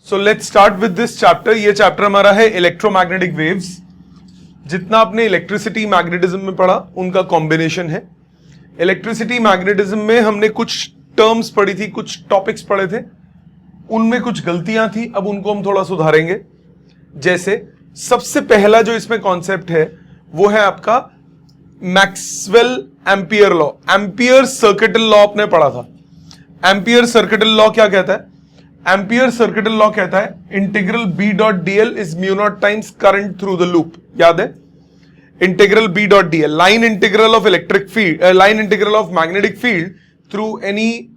So let's start with this chapter. ये chapter हमारा है इलेक्ट्रोमैग्नेटिक वेव्स। जितना आपने इलेक्ट्रिसिटी मैग्नेटिज्म में पढ़ा उनका कॉम्बिनेशन है। इलेक्ट्रिसिटी मैग्नेटिज्म में हमने कुछ टर्म्स पढ़ी थी, कुछ टॉपिक्स पढ़े थे, उनमें कुछ गलतियां थी, अब उनको हम थोड़ा सुधारेंगे। जैसे सबसे पहला जो इसमें कॉन्सेप्ट है वो है आपका Maxwell ampere law. Ampere circuital law आपने पढ़ा था। एम्पियर सर्किटल लॉ क्या कहता है? एम्पियर सर्किटल लॉ कहता है integral B dot DL is mu naught times current through the loop. याद है? Integral B dot DL, line integral of electric field, line integral of magnetic field through any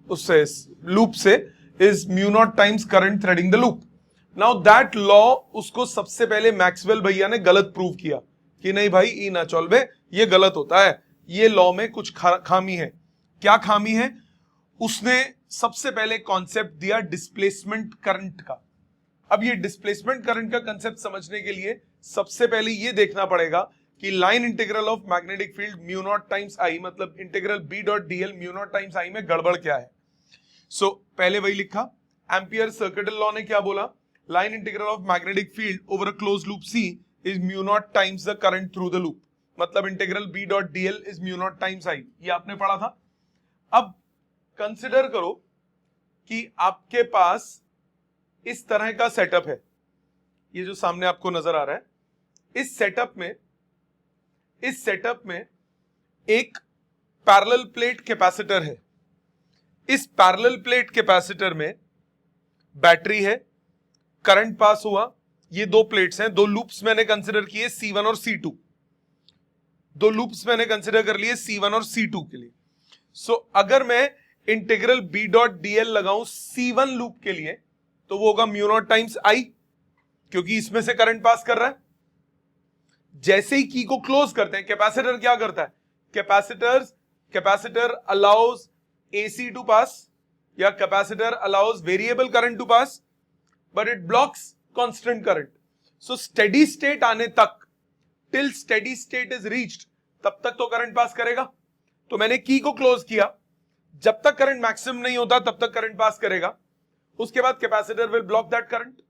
उससे loop से is mu naught times current threading the loop. Now that law, उसको सबसे पहले Maxwell भैया ने गलत प्रूव किया कि नहीं भाई ई ना चॉल्वे, ये गलत होता है, ये लॉ में कुछ खामी है। क्या खामी है? उसने सबसे पहले कॉन्सेप्ट दिया डिस्प्लेसमेंट करंट का। अब ये डिस्प्लेसमेंट करंट का कंसेप्ट समझने के लिए सबसे पहले ये देखना पड़ेगा कि line integral of magnetic field mu naught times I, मतलब integral B dot DL mu naught times I में गड़बड़ क्या है। सो पहले वही लिखा। एम्पियर सर्किटल लॉ ने क्या बोला? Line integral of magnetic field over a closed loop C is mu naught times the current through the loop, मतलब integral B dot DL is mu naught times I. ये आपने पढ़ा था। अब consider करो कि आपके पास इस तरह का सेटअप है, ये जो सामने आपको नजर आ रहा है। इस सेटअप में एक पैरेलल प्लेट कैपेसिटर है। इस पैरेलल प्लेट कैपेसिटर में बैटरी है, करंट पास हुआ। ये दो प्लेट्स हैं, दो लूप्स मैंने कंसिडर किए C1 और C2। दो लूप्स मैंने कंसिडर कर लिए C1 और C2 के लिए। सो अगर मैं इंटीग्रल बी डॉट डीएल लगाऊं C1 लूप के लिए तो वो होगा म्यू नॉट टाइम्स आई, क्योंकि इसमें से करंट पास कर रहा है। जैसे ही की को क्लोज करते हैं, कैपेसिटर क्या करता है? Capacitor allows AC to pass, या capacitor allows variable current to pass, but it blocks constant current. So steady state आने तक, till steady state is reached, तब तक तो करंट पास करेगा। तो मैंने की को क्लोज किया, जब तक करंट मैक्सिमम नहीं होता तब तक करंट पास करेगा। उसके बाद capacitor will block that current,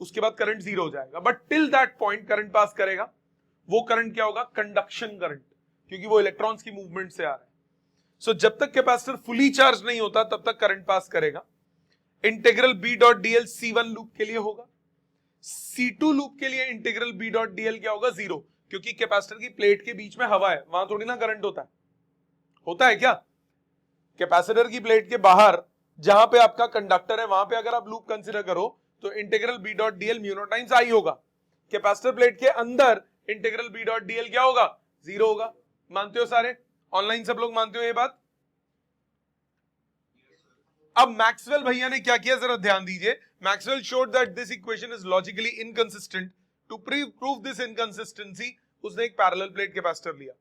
उसके बाद करंट जीरो हो जाएगा, but till that point current pass करेगा। वो करंट क्या होगा? कंडक्शन करंट, क्योंकि वो इलेक्ट्रॉन्स की मूवमेंट से आ रहा है। सो जब तक कैपेसिटर फुली चार्ज नहीं होता तब तक करंट पास करेगा। Integral B dot DL C1 loop के लिए होगा। C2 लूप के लिए इंटीग्रल बी डॉट डीएल क्या होगा? जीरो, क्योंकि कैपेसिटर की प्लेट के बीच में हवा है, वहां थोड़ी ना करंट होता है क्या? कैपेसिटर की प्लेट के बाहर जहां पे आपका कंडक्टर है, वहां पे अगर आप लूप कंसीडर करो तो integral B dot DL mu naught times I होगा। कैपेसिटर प्लेट के अंदर इंटीग्रल बी डॉट डीएल क्या होगा? जीरो होगा। मानते हो सारे? ऑनलाइन सब लोग मानते हो ये बात? अब मैक्सवेल भैया ने क्या किया, जरा ध्यान दीजिए। Maxwell showed that this equation is logically inconsistent. To prove this inconsistency उसने एक पैरेलल प्लेट कैपेसिटर लिया।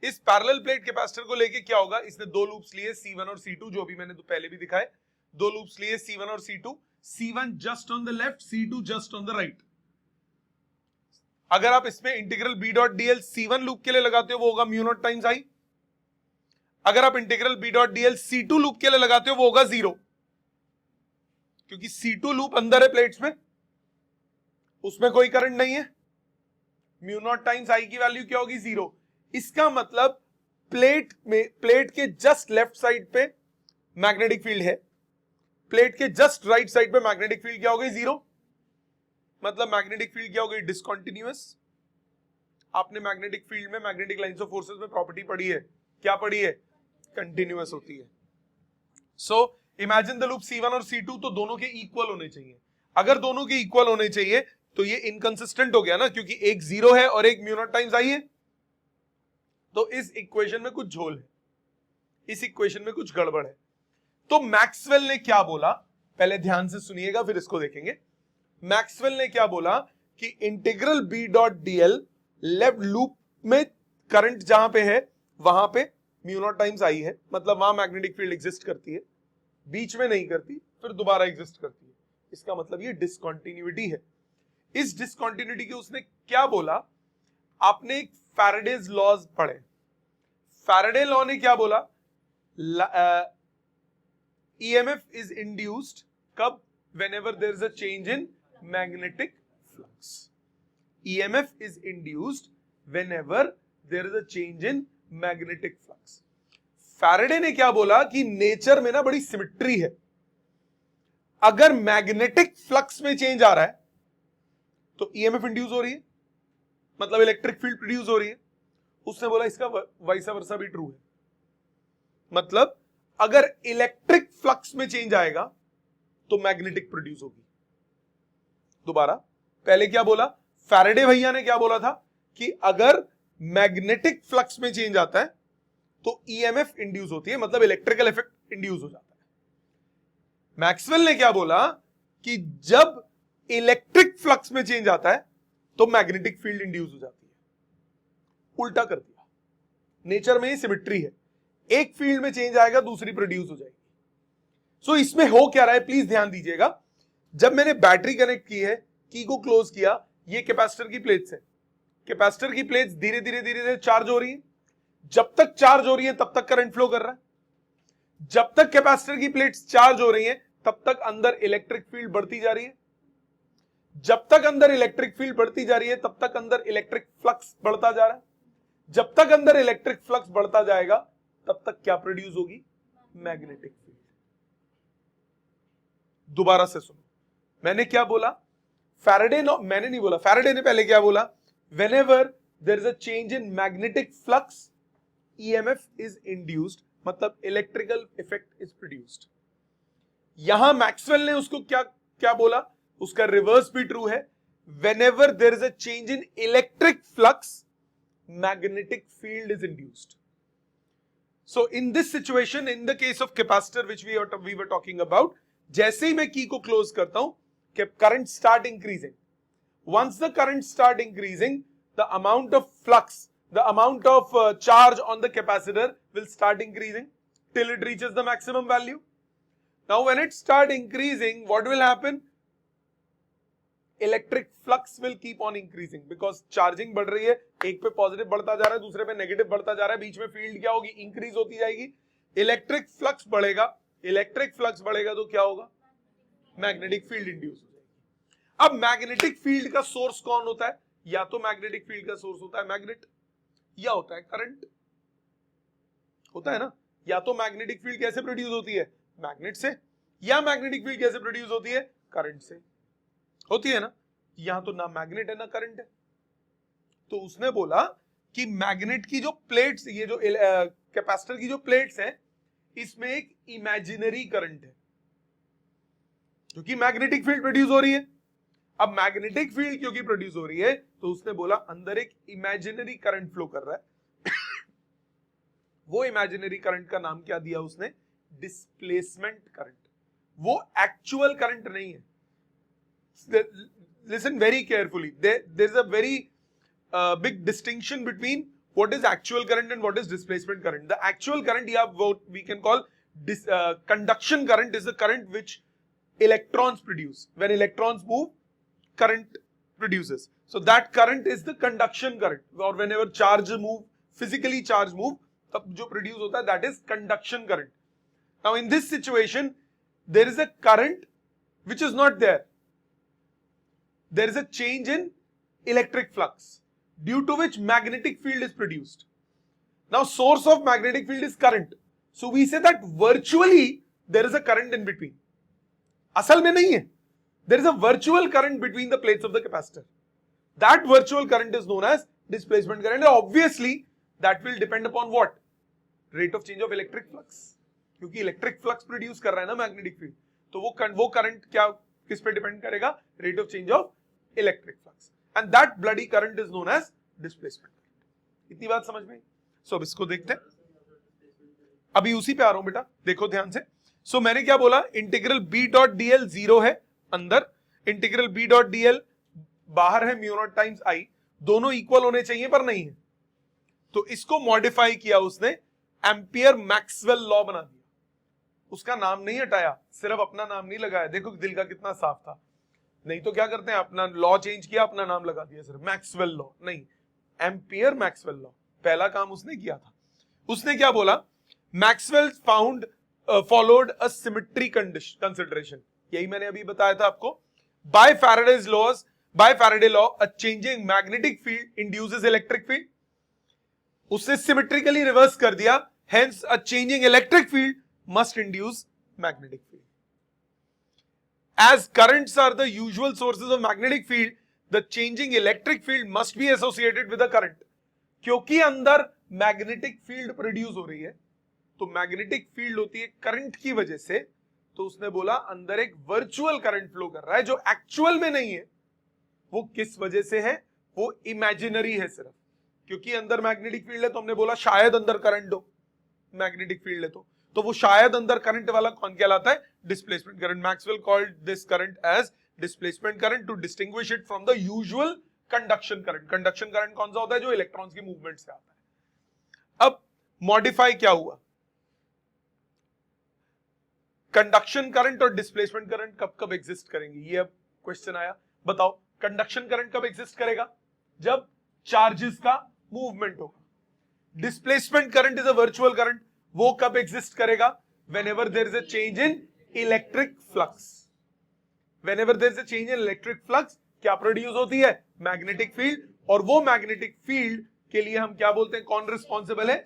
इस पैरेलल प्लेट कैपेसिटर को लेके क्या होगा? इसने दो लूप्स लिए C1 और C2, जो भी मैंने तो पहले भी दिखाए। दो लूप्स लिए C1 और C2, C1 just on the left, C2 just on the right. अगर आप इसमें integral B dot DL C1 loop के लिए लगाते हो वो होगा म्यू नॉट टाइम्स आई। अगर आप integral B dot DL C2 loop के लिए लगाते हो वो होगा जीरो, क्योंकि C2 लूप अंदर है प्लेट्स में, उसमें कोई करंट नहीं है। म्यू नॉट टाइम्स आई की वैल्यू क्या होगी? जीरो। इसका मतलब प्लेट के जस्ट लेफ्ट साइड पे मैग्नेटिक फील्ड है, प्लेट के जस्ट राइट साइड पे मैग्नेटिक फील्ड क्या हो गई? जीरो। मतलब मैग्नेटिक फील्ड क्या हो गई? डिसकंटिन्यूअस। आपने मैग्नेटिक फील्ड में, मैग्नेटिक लाइंस ऑफ फोर्सेस में प्रॉपर्टी पढ़ी है, क्या पढ़ी है? कंटिन्यूअस होती है। So imagine the loop C1 और C2, तो दोनों के इक्वल होने चाहिए। अगर दोनों के इक्वल होने चाहिए तो ये इनकंसिस्टेंट हो गया ना, क्योंकि एक जीरो है और एक म्यू नॉट टाइम्स आई है। तो इस इक्वेशन में कुछ झोल है, इस इक्वेशन में कुछ गड़बड़ है। तो मैक्सवेल ने क्या बोला, पहले ध्यान से सुनिएगा फिर इसको देखेंगे। मैक्सवेल ने क्या बोला कि integral B dot DL left loop में करंट जहां पे है वहां पे म्यू नॉट टाइम्स आई है, मतलब वहां मैग्नेटिक फील्ड एग्जिस्ट करती है, बीच में नहीं करती, फिर दोबारा एग्जिस्ट करती है। इसका मतलब ये डिसकंटिन्यूटी है। इस डिसकंटिन्यूटी के उसने क्या बोला? आपने एक फैराडेज लॉज पढ़े। फैराडे लॉ ने क्या बोला? ईएमएफ इज इंड्यूस्ड कब? whenever there is a change in magnetic flux. EMF is induced whenever there is a change in magnetic flux. Faraday ने क्या बोला कि नेचर में ना बड़ी सिमेट्री है. अगर मैग्नेटिक फ्लक्स में चेंज आ रहा है तो ईएमएफ इंड्यूस हो रही है, मतलब इलेक्ट्रिक फील्ड प्रोड्यूस हो रही है. उसने बोला इसका वाइस वर्सा भी ट्रू है. मतलब अगर इलेक्ट्रिक फ्लक्स में चेंज आएगा तो मैग्नेटिक प्रोड्यूस होगी. दोबारा, पहले क्या बोला फैराडे भैया ने, क्या बोला था कि अगर मैग्नेटिक फ्लक्स में चेंज आता है तो ईएमएफ इंड्यूस होती है, मतलब इलेक्ट्रिकल इफेक्ट इंड्यूस हो जाता है. मैक्सवेल ने क्या बोला कि जब इलेक्ट्रिक फ्लक्स में चेंज आता है तो मैग्नेटिक फील्ड इंड्यूस हो जाती है. उल्टा कर दिया. नेचर में सिमेट्री है, एक फील्ड में चेंज आएगा दूसरी प्रोड्यूस हो जाएगी. सो इसमें हो क्या रहा है प्लीज ध्यान दीजिएगा. जब मैंने बैटरी कनेक्ट की है, की को क्लोज किया, ये कैपेसिटर की प्लेट्स है. कैपेसिटर की प्लेट्स धीरे धीरे धीरे धीरे चार्ज हो रही है. जब तक चार्ज हो रही है तब तक करंट फ्लो कर रहा है. जब तक कैपेसिटर की प्लेट्स चार्ज हो रही है तब तक अंदर इलेक्ट्रिक फील्ड बढ़ती जा रही है. जब तक अंदर इलेक्ट्रिक फील्ड बढ़ती जा रही है तब तक अंदर इलेक्ट्रिक फ्लक्स बढ़ता जा रहा है. जब तक अंदर इलेक्ट्रिक फ्लक्स बढ़ता जाएगा तब तक क्या प्रोड्यूस होगी? Magnetic field. दोबारा से सुनो, मैंने क्या बोला? फैराडे मैंने नहीं बोला, फैराडे ने पहले क्या बोला? Whenever there is a change in magnetic flux, EMF is induced, मतलब इलेक्ट्रिकल इफेक्ट इज प्रोड्यूस्ड. यहां मैक्सवेल ने उसको क्या बोला? उसका रिवर्स भी ट्रू है. Whenever there is a change in electric flux, magnetic field is induced. So in this situation, in the case of capacitor which we were talking about, जैसे ही मैं की को क्लोज करता हूं, current start increasing. Once the current start increasing, the amount of flux, the amount of charge on the capacitor will start increasing till it reaches the maximum value. Now when it start increasing, what will happen? Electric flux will keep on increasing because charging बढ़ रही है. एक पे positive बढ़ता जा रहा है, दूसरे पे नेगेटिव बढ़ता जा रहा है. बीच में फील्ड क्या होगी? इंक्रीज होती जाएगी. इलेक्ट्रिक फ्लक्स बढ़ेगा. इलेक्ट्रिक फ्लक्स बढ़ेगा तो क्या होगा? Magnetic field induce. अब मैग्नेटिक फील्ड का सोर्स कौन होता है? या तो मैग्नेटिक फील्ड का सोर्स होता है मैग्नेट, या होता है करंट. होता है ना? या तो मैग्नेटिक फील्ड कैसे प्रोड्यूस होती है? मैग्नेट से. या मैग्नेटिक फील्ड कैसे प्रोड्यूस होती है? करंट से. होती है ना? यहां तो ना मैग्नेट है ना करंट है. तो उसने बोला कि मैग्नेट की जो प्लेट्स, ये जो कैपेसिटर की जो प्लेट्स हैं, इसमें एक इमेजिनरी करंट है क्योंकि मैग्नेटिक फील्ड प्रोड्यूस हो रही है. अब मैग्नेटिक फील्ड क्योंकि प्रोड्यूस हो रही है तो उसने बोला अंदर एक इमेजिनरी करंट फ्लो कर रहा है. वो इमेजिनरी करंट का नाम क्या दिया उसने? Displacement current. वो एक्चुअल करंट नहीं है. Listen very carefully, there is a very big distinction between what is actual current and what is displacement current. The actual current, what we can call conduction current, is the current which electrons produce. When electrons move, current produces. So that current is the conduction current. Or whenever charge move, physically charge move, तब जो produce होता है, that is conduction current. Now in this situation, there is a current which is not there. There is a change in electric flux, due to which magnetic field is produced. Now source of magnetic field is current. So we say that virtually there is a current in between. असल में नहीं है. There is a virtual current between the plates of the capacitor. That virtual current is known as displacement current. And obviously that will depend upon what? Rate of change of electric flux. क्योंकि electric flux produce कर रहा है ना magnetic field. तो वो current क्या किस पे depend करेगा? Rate of change of electric flux. And that bloody current is known as displacement current. इतनी बात समझ में? So अब इसको देखते हैं. अभी उसी पे आ रहा हूं बेटा, देखो ध्यान से. So मैंने क्या बोला? इंटीग्रल B डॉट dl 0 है अंदर, इंटीग्रल B डॉट dl बाहर है म्यू नॉट टाइम्स I. दोनों इक्वल होने चाहिए पर नहीं है. तो इसको मॉडिफाई किया उसने, एम्पियर मैक्सवेल लॉ बना दिया. उसका नाम नहीं हटाया, सिर्फ अपना नाम नहीं लगाया. देखो दिल का कितना साफ था. नहीं तो क्या करते हैं, अपना लॉ चेंज किया, अपना नाम लगा दिया सिर्फ. मैक्सवेल लॉ नहीं, एम्पियर मैक्सवेल लॉ. पहला काम उसने किया था. उसने क्या बोला? Maxwell found followed a symmetry consideration. यही मैंने अभी बताया था आपको। By Faraday law a changing magnetic field induces electric field, उससे सिमेट्रिकली रिवर्स कर दिया, hence a changing electric field must induce magnetic field. As currents are the usual sources of magnetic field, the changing electric field must be associated with a current. क्योंकि अंदर magnetic field produce हो रही है, तो magnetic field होती है current की वजह से, तो उसने बोला अंदर एक वर्चुअल करंट फ्लो कर रहा है जो एक्चुअल में नहीं है। वो किस वजह से है? वो इमेजिनरी है सिर्फ, क्योंकि अंदर मैग्नेटिक फील्ड है, तो हमने बोला शायद अंदर करंट हो, मैग्नेटिक फील्ड है तो वो शायद अंदर करंट वाला कौन कहलाता है? Displacement current. Maxwell called this current as displacement current to distinguish it from the usual conduction current. Conduction current कौन सा होता है? जो इलेक्ट्रॉन्स की मूवमेंट से आता है। अब मॉडिफाई क्या हुआ? कंडक्शन करंट और डिस्प्लेसमेंट करंट कब कब एग्जिस्ट करेंगे? ये अब क्वेश्चन आया, बताओ कंडक्शन करंट कब एग्जिस्ट करेगा? जब चार्जेस का मूवमेंट होगा। Displacement current is a virtual current, वो कब एग्जिस्ट करेगा? whenever there is a change in electric flux. whenever there is a change in electric flux क्या प्रोड्यूस होती है? मैग्नेटिक फील्ड, और वो मैग्नेटिक फील्ड के लिए हम क्या बोलते हैं? कौन रिस्पॉन्सिबल है?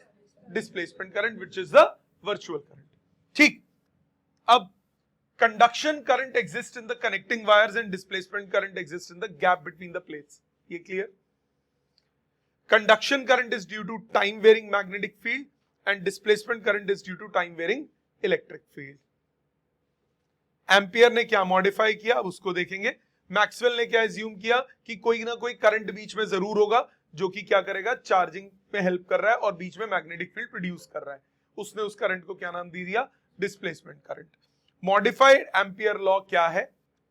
Displacement current, which is the virtual current. ठीक, अब conduction current exist in the connecting wires and displacement current exist in the gap between the plates. ये clear? Conduction current is due to time varying magnetic field and displacement current is due to time varying electric field. Ampere ने क्या modify किया, अब उसको देखेंगे। Maxwell ने क्या assume किया कि कोई ना कोई करंट बीच में जरूर होगा जो कि क्या करेगा? चार्जिंग में हेल्प कर रहा है और बीच में मैग्नेटिक फील्ड प्रोड्यूस कर रहा है। उसने उस करंट को क्या नाम दे दिया? Displacement current. Modified ampere law क्या है?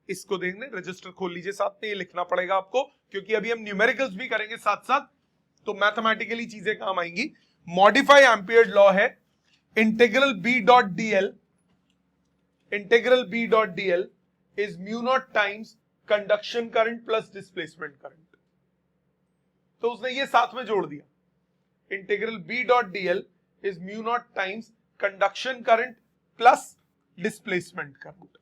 इसको देखने, रजिस्टर खोल लीजिए, साथ में ये लिखना पड़ेगा आपको, क्योंकि अभी हम न्यूमेरिकल्स भी करेंगे साथ साथ, तो मैथमेटिकली चीजें काम आएंगी। मॉडिफाई एम्पियर लॉ है integral B dot DL is mu naught times conduction current plus displacement current. तो उसने ये साथ में जोड़ दिया, integral B dot DL is mu naught times conduction current plus displacement current.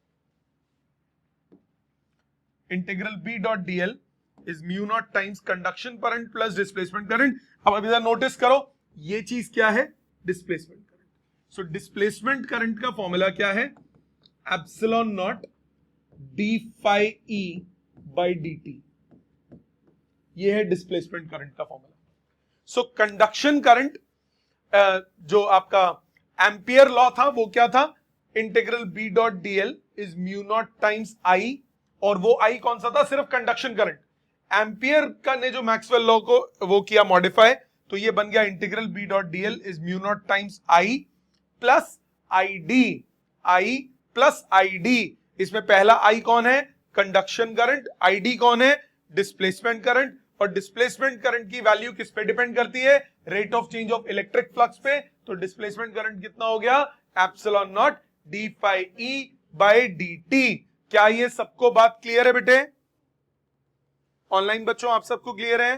Integral B dot DL is mu naught times conduction current plus displacement current. अब इधर notice करो, ये चीज क्या है? Displacement current. So displacement current का formula क्या है? Epsilon naught D phi E by D T. ये है डिस्प्लेसमेंट करंट का फॉर्मूला। सो कंडक्शन करंट, जो आपका एम्पियर लॉ था वो क्या था? Integral B dot DL is mu naught times I, और वो आई कौन सा था? सिर्फ कंडक्शन करंट। एम्पियर का ने जो मैक्सवेल लॉ को वो किया मॉडिफाई, तो ये बन गया integral B dot DL is mu naught times I plus I D. इसमें पहला आई कौन है? Conduction current. आई डी कौन है? Displacement current. और डिस्प्लेसमेंट करंट की वैल्यू किस पे डिपेंड करती है? Rate of change of electric flux पे। तो डिस्प्लेसमेंट करंट कितना हो गया? Epsilon naught D phi E by D T. क्या ये सबको बात क्लियर है बेटे? ऑनलाइन बच्चों आप सबको क्लियर है?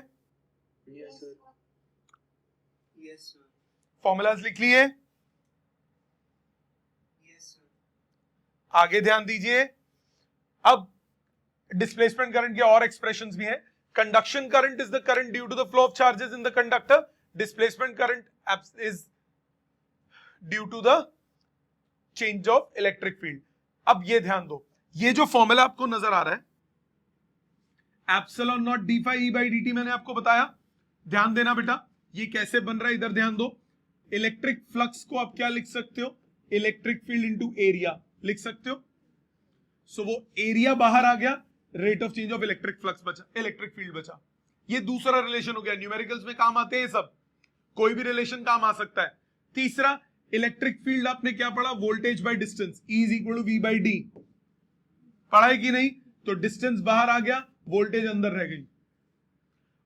Yes, sir. Yes, sir. Formulas लिख लिए? Yes, sir. आगे ध्यान दीजिए। अब डिस्प्लेसमेंट करंट के और एक्सप्रेशंस भी हैं। Conduction current is the current due to the flow of charges in the conductor. Displacement current is due to the change of electric field. अब ये ध्यान दो, ये जो फॉर्मूला आपको नजर आ रहा है, epsilon naught D phi E by D T, मैंने आपको बताया, ध्यान देना बेटा, ये कैसे बन रहा है इधर ध्यान दो। इलेक्ट्रिक फ्लक्स को आप क्या लिख सकते हो? इलेक्ट्रिक फील्ड इनटू एरिया लिख सकते हो। सो वो एरिया बाहर आ गया, rate of change of electric flux बचा, इलेक्ट्रिक फील्ड बचा। ये दूसरा रिलेशन हो गया, न्यूमेरिकल्स में काम आते हैं सब, कोई भी रिलेशन काम आ सकता है। तीसरा, इलेक्ट्रिक फील्ड आपने क्या पढ़ा? Voltage by distance, E is equal to V by D, पढ़ा है कि नहीं? तो डिस्टेंस बाहर आ गया, वोल्टेज अंदर रह गई।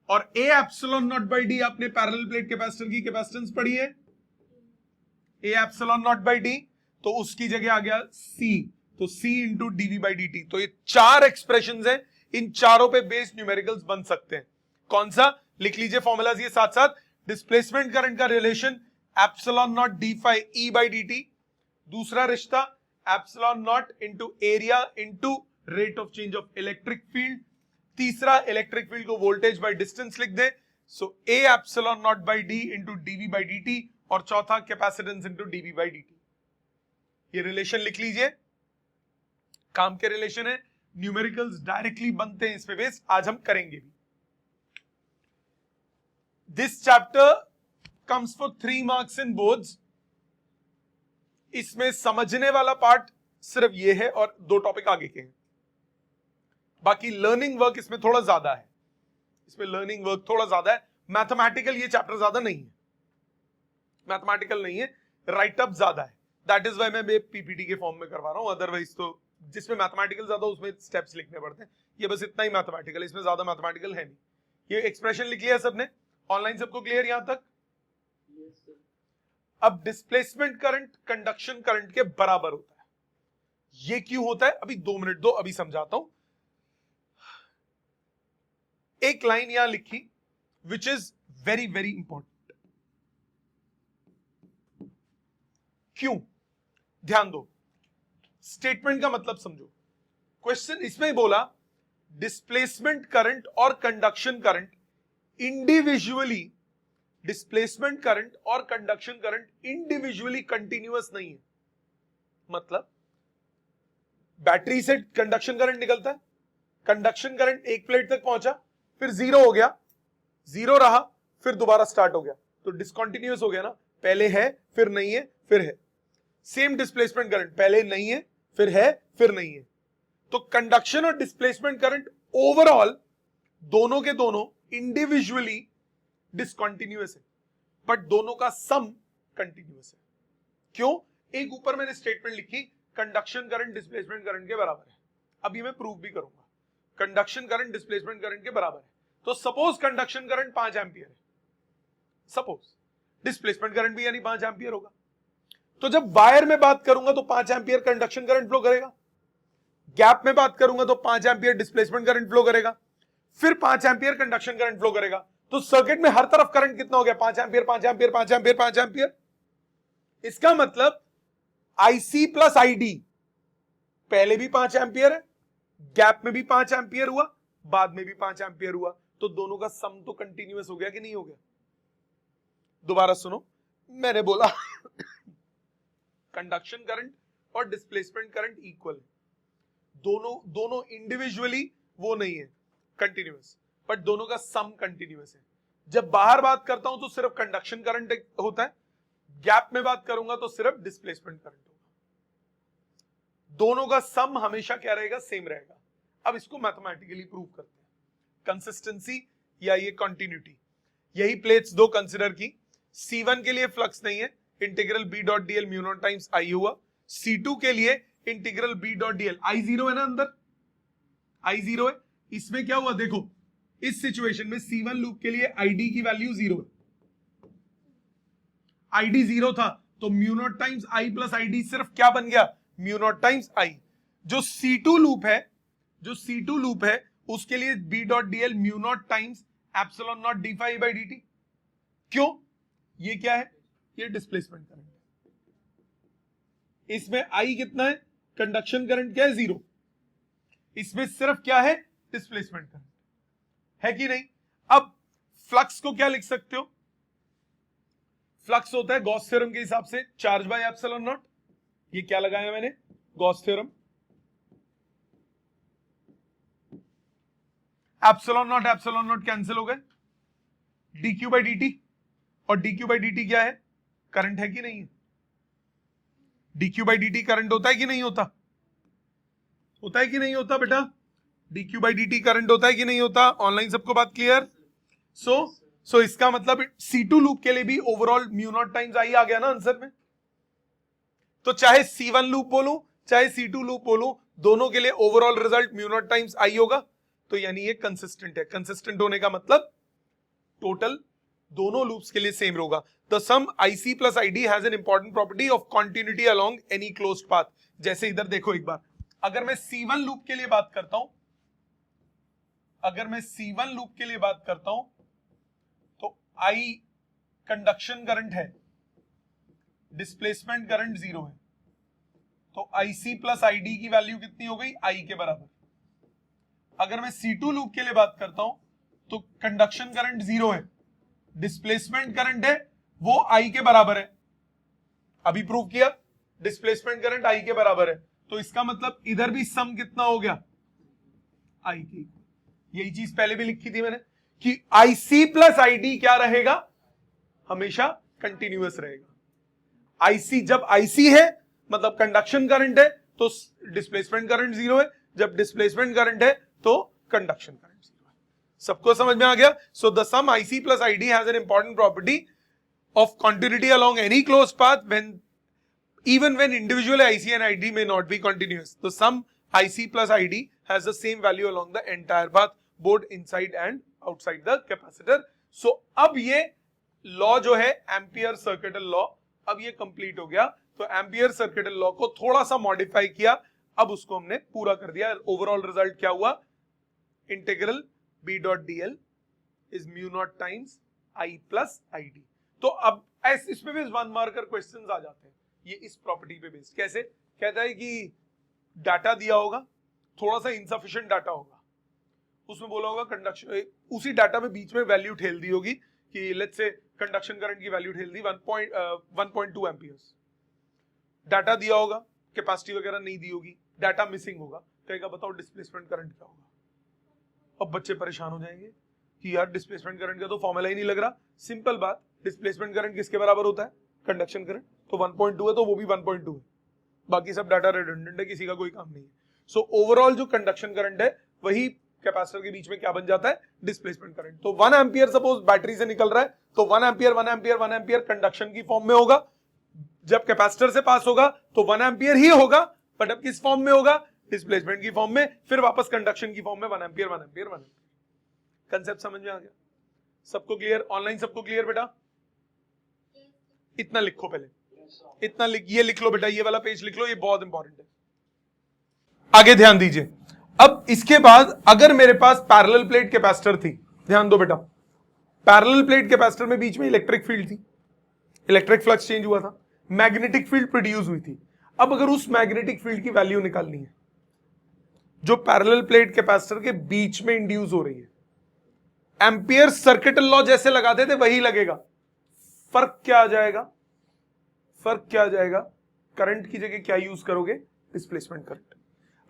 और A epsilon naught by D आपने पैरेलल प्लेट कैपेसिटर की कैपेसिटेंस पढ़ी है, A epsilon naught by D, तो उसकी जगह आ गया C, तो C into DV by D T. तो ये चार एक्सप्रेशंस हैं, इन चारों पे बेस्ड न्यूमेरिकल्स बन सकते हैं। कौन सा? लिख लीजिए फॉर्मूलाज ये साथ साथ। डिस्प्लेसमेंट करंट का relation epsilon naught D phi E by D T. दूसरा रिश्ता epsilon naught into area into rate of change of electric field. तीसरा इलेक्ट्रिक फील्ड को वोल्टेज बाय डिस्टेंस लिख दे, so A epsilon naught by D into DV by D T, और चौथा capacitance into DV by D T. ये relation लिख लीजिए, काम के रिलेशन है, न्यूमेरिकल्स डायरेक्टली बनते हैं इस पे बेस्ड, आज हम करेंगे भी। This chapter comes for 3 marks in boards. इसमें समझने वाला पार्ट सिर्फ ये है और 2 टॉपिक आगे के हैं, बाकी लर्निंग वर्क इसमें थोड़ा ज्यादा है, इसमें लर्निंग वर्क थोड़ा ज्यादा है। मैथमेटिकल ये चैप्टर ज्यादा नहीं है, मैथमेटिकल नहीं है, राइटअप ज्यादा है, दैट इज वाई मैं पीपीटी के फॉर्म में करवा रहा हूं। अदरवाइज तो जिसमें मैथमेटिकल ज्यादा उसमें स्टेप्स लिखने पड़ते हैं, ये बस इतना ही मैथमेटिकल, इसमें ज्यादा मैथमेटिकल है नहीं। ये एक्सप्रेशन लिख लिया सबने, ऑनलाइन सबको क्लियर यहां तक? अब डिस्प्लेसमेंट करंट कंडक्शन करंट के बराबर होता है, ये क्यों होता है अभी 2 मिनट दो, अभी समझाता हूं। एक लाइन यहां लिखी which is very very important. क्यों? ध्यान दो, स्टेटमेंट का मतलब समझो। क्वेश्चन इसमें बोला डिस्प्लेसमेंट करंट और conduction current individually, displacement current और कंडक्शन करंट इंडिविजुअली कंटिन्यूअस नहीं है। मतलब बैटरी से कंडक्शन करंट निकलता है, कंडक्शन करंट एक प्लेट तक पहुंचा, फिर 0 हो गया, 0 रहा, फिर दोबारा स्टार्ट हो गया, तो डिसकंटिन्यूअस हो गया ना, पहले है फिर नहीं है फिर है। सेम डिस्प्लेसमेंट करंट, पहले नहीं है फिर है फिर नहीं है। तो कंडक्शन और डिस्प्लेसमेंट करंट ओवरऑल दोनों के दोनों इंडिविजुअली डिसकंटिन्यूअस है, बट दोनों का सम कंटिन्यूअस है। क्यों? एक ऊपर मैंने स्टेटमेंट लिखी, कंडक्शन करंट डिस्प्लेसमेंट करंट के बराबर है। अभी मैं प्रूफ भी करूंगा, कंडक्शन करंट डिस्प्लेसमेंट करंट के बराबर है। तो सपोज कंडक्शन करंट 5 एम्पियर है, सपोज डिस्प्लेसमेंट करंट भी यानी 5 एम्पियर होगा, तो जब वायर में बात करूंगा तो 5 एम्पियर कंडक्शन करंट फ्लो करेगा, गैप में बात करूंगा तो 5 एम्पियर डिस्प्लेसमेंट करंट फ्लो करेगा, फिर 5 एम्पियर कंडक्शन करंट फ्लो करेगा। तो सर्किट में हर तरफ करंट कितना हो गया? 5 एम्पियर 5 एम्पियर 5 एम्पियर 5 एम्पियर। इसका मतलब आईसी प्लस आईडी पहले भी 5 एम्पियर है, गैप में भी 5 एम्पियर हुआ, बाद में भी 5 एम्पियर हुआ, तो दोनों का सम तो कंटिन्यूअस हो गया कि नहीं हो गया? दोबारा सुनो, मैंने बोला कंडक्शन करंट और डिस्प्लेसमेंट करंट इक्वल है, दोनों इंडिविजुअली वो नहीं है कंटिन्यूअस, बट दोनों का सम कंटिन्यूअस है। जब बाहर बात करता हूं तो सिर्फ कंडक्शन करंट होता है, गैप में बात करूंगा तो सिर्फ डिस्प्लेसमेंट करंट होगा, दोनों का सम हमेशा क्या रहेगा? सेम रहेगा। अब इसको मैथमेटिकली प्रूव करते हैं, कंसिस्टेंसी या ये कंटिन्यूटी। यही प्लेट्स 2 कंसिडर की, C1 के लिए फ्लक्स नहीं है, integral B dot DL mu naught times I हुआ, C2 के लिए integral B dot DL I0 है ना, अंदर I0 है। इसमें क्या हुआ देखो, इस सिचुएशन में C1 लूप के लिए ID की वैल्यू 0 है, ID 0 था, तो mu naught times I plus ID सिर्फ क्या बन गया? Mu naught times I। जो C2 लूप है उसके लिए B dot DL mu naught times epsilon naught D phi by D T. क्यों? ये क्या है? ये डिस्प्लेसमेंट करंट है। इसमें I कितना है? कंडक्शन करंट क्या है? 0। इसमें सिर्फ क्या है? डिस्प्लेसमेंट करंट है कि नहीं? अब फ्लक्स को क्या लिख सकते हो? फ्लक्स होता है गॉस थ्योरम के हिसाब से चार्ज बाय एप्सिलॉन नॉट। ये क्या लगाया मैंने? Gauss theorem. Epsilon not cancel हो गए, dq बाई dt, और dq बाई dt क्या है? करंट है कि नहीं है? dq बाई dt करंट होता है कि नहीं होता? होता है कि नहीं होता बेटा? dq बाई dt करंट होता है कि नहीं होता? ऑनलाइन सबको बात क्लियर? सो इसका मतलब C2 लूप के लिए भी overall mu naught times I आ गया ना आंसर में। तो चाहे C1 लूप बोलूं चाहे C2 लूप बोलूं, दोनों के लिए overall result mu naught times I होगा। तो यानी ये कंसिस्टेंट है। कंसिस्टेंट होने का मतलब टोटल दोनों लूप्स के लिए सेम होगा। The sum IC plus ID has an important property of continuity along any closed path. जैसे इधर देखो एक बार, अगर मैं C1 लूप के लिए बात करता हूं, तो I कंडक्शन करंट है, डिस्प्लेसमेंट करंट 0 है, तो IC प्लस ID की वैल्यू कितनी हो गई? I के बराबर। अगर मैं C2 लूप के लिए बात करता हूं तो कंडक्शन करंट 0 है, डिस्प्लेसमेंट करंट है वो I के बराबर है। अभी प्रूव किया डिस्प्लेसमेंट करंट I के बराबर है, तो इसका मतलब इधर भी सम कितना हो गया? I के। यही चीज पहले भी लिखी थी मैंने कि IC प्लस ID क्या रहेगा? हमेशा कंटिन्यूअस रहेगा। IC जब IC है मतलब कंडक्शन करंट है तो डिस्प्लेसमेंट करंट 0 है, जब डिस्प्लेसमेंट करंट है तो कंडक्शन करंट 0 है। सबको समझ में आ गया? So the sum IC plus ID has an important property of continuity along any closed path even when individually IC and ID may not be continuous. The sum IC plus ID has the same value along the entire path, both inside and outside the capacitor. So अब ये law जो है ampere circuital law, अब ये complete हो गया। तो ampere circuital law को थोड़ा सा मॉडिफाई किया, अब उसको हमने पूरा कर दिया। ओवरऑल रिजल्ट क्या हुआ? Integral B dot DL is mu naught times I plus ID। तो अब इसमें भी 1 मार्कर क्वेश्चंस आ जाते हैं ये इस प्रॉपर्टी पे बेस्ड। कैसे? कहता है कि डाटा दिया होगा, थोड़ा सा इनसफिशिएंट डाटा होगा, उसमें बोला होगा कंडक्शन, उसी डाटा में बीच में वैल्यू ठेल दी होगी कि लेट्स से कंडक्शन करंट की वैल्यू ठेल दी 1.2 एम्पियर्स। डाटा दिया होगा, कैपेसिटी वगैरह नहीं दी होगी, डाटा मिसिंग होगा, कहेगा बताओ डिस्प्लेसमेंट करंट क्या होगा। अब बच्चे परेशान हो जाएंगे कि यार डिस्प्लेसमेंट करंट का तो फॉर्मूला ही नहीं लग रहा। सिंपल बात, डिस्प्लेसमेंट करंट किसके बराबर होता है? Conduction current. तो 1.2 है तो वो भी 1.2 है, बाकी सब डाटा रिडंडेंट है, किसी का कोई काम नहीं है। सो ओवरऑल जो कंडक्शन करंट है वही कैपेसिटर के बीच में क्या बन जाता है? Displacement current. तो 1 एम्पियर सपोज बैटरी से निकल रहा है तो 1 एम्पियर कंडक्शन की फॉर्म में होगा। जब कैपेसिटर से पास होगा तो 1 एम्पियर ही होगा, बट अब किस फॉर्म में होगा? डिस्प्लेसमेंट की फॉर्म में, फिर वापस कंडक्शन की फॉर्म में 1 एम्पियर। कंसेप्ट समझ में आ गया? सबको क्लियर? ऑनलाइन सबको क्लियर बेटा? इतना लिखो पहले, इतना ये लिख लो बेटा, ये वाला पेज लिख लो, ये बहुत इंपॉर्टेंट है। आगे ध्यान दीजिए। अब इसके बाद अगर मेरे पास पैरेलल प्लेट कैपेसिटर थी, ध्यान दो बेटा, पैरेलल प्लेट कैपेसिटर में बीच में इलेक्ट्रिक फील्ड थी, इलेक्ट्रिक फ्लक्स चेंज हुआ था, मैग्नेटिक फील्ड प्रोड्यूस हुई थी। अब अगर उस मैग्नेटिक फील्ड की वैल्यू निकालनी है जो पैरेलल प्लेट कैपेसिटर के बीच में इंड्यूस हो रही है, एम्पियर सर्किटल लॉ जैसे लगाते थे वही लगेगा। फर्क क्या आ जाएगा? फर्क क्या आ जाएगा? करंट की जगह क्या यूज करोगे? Displacement current.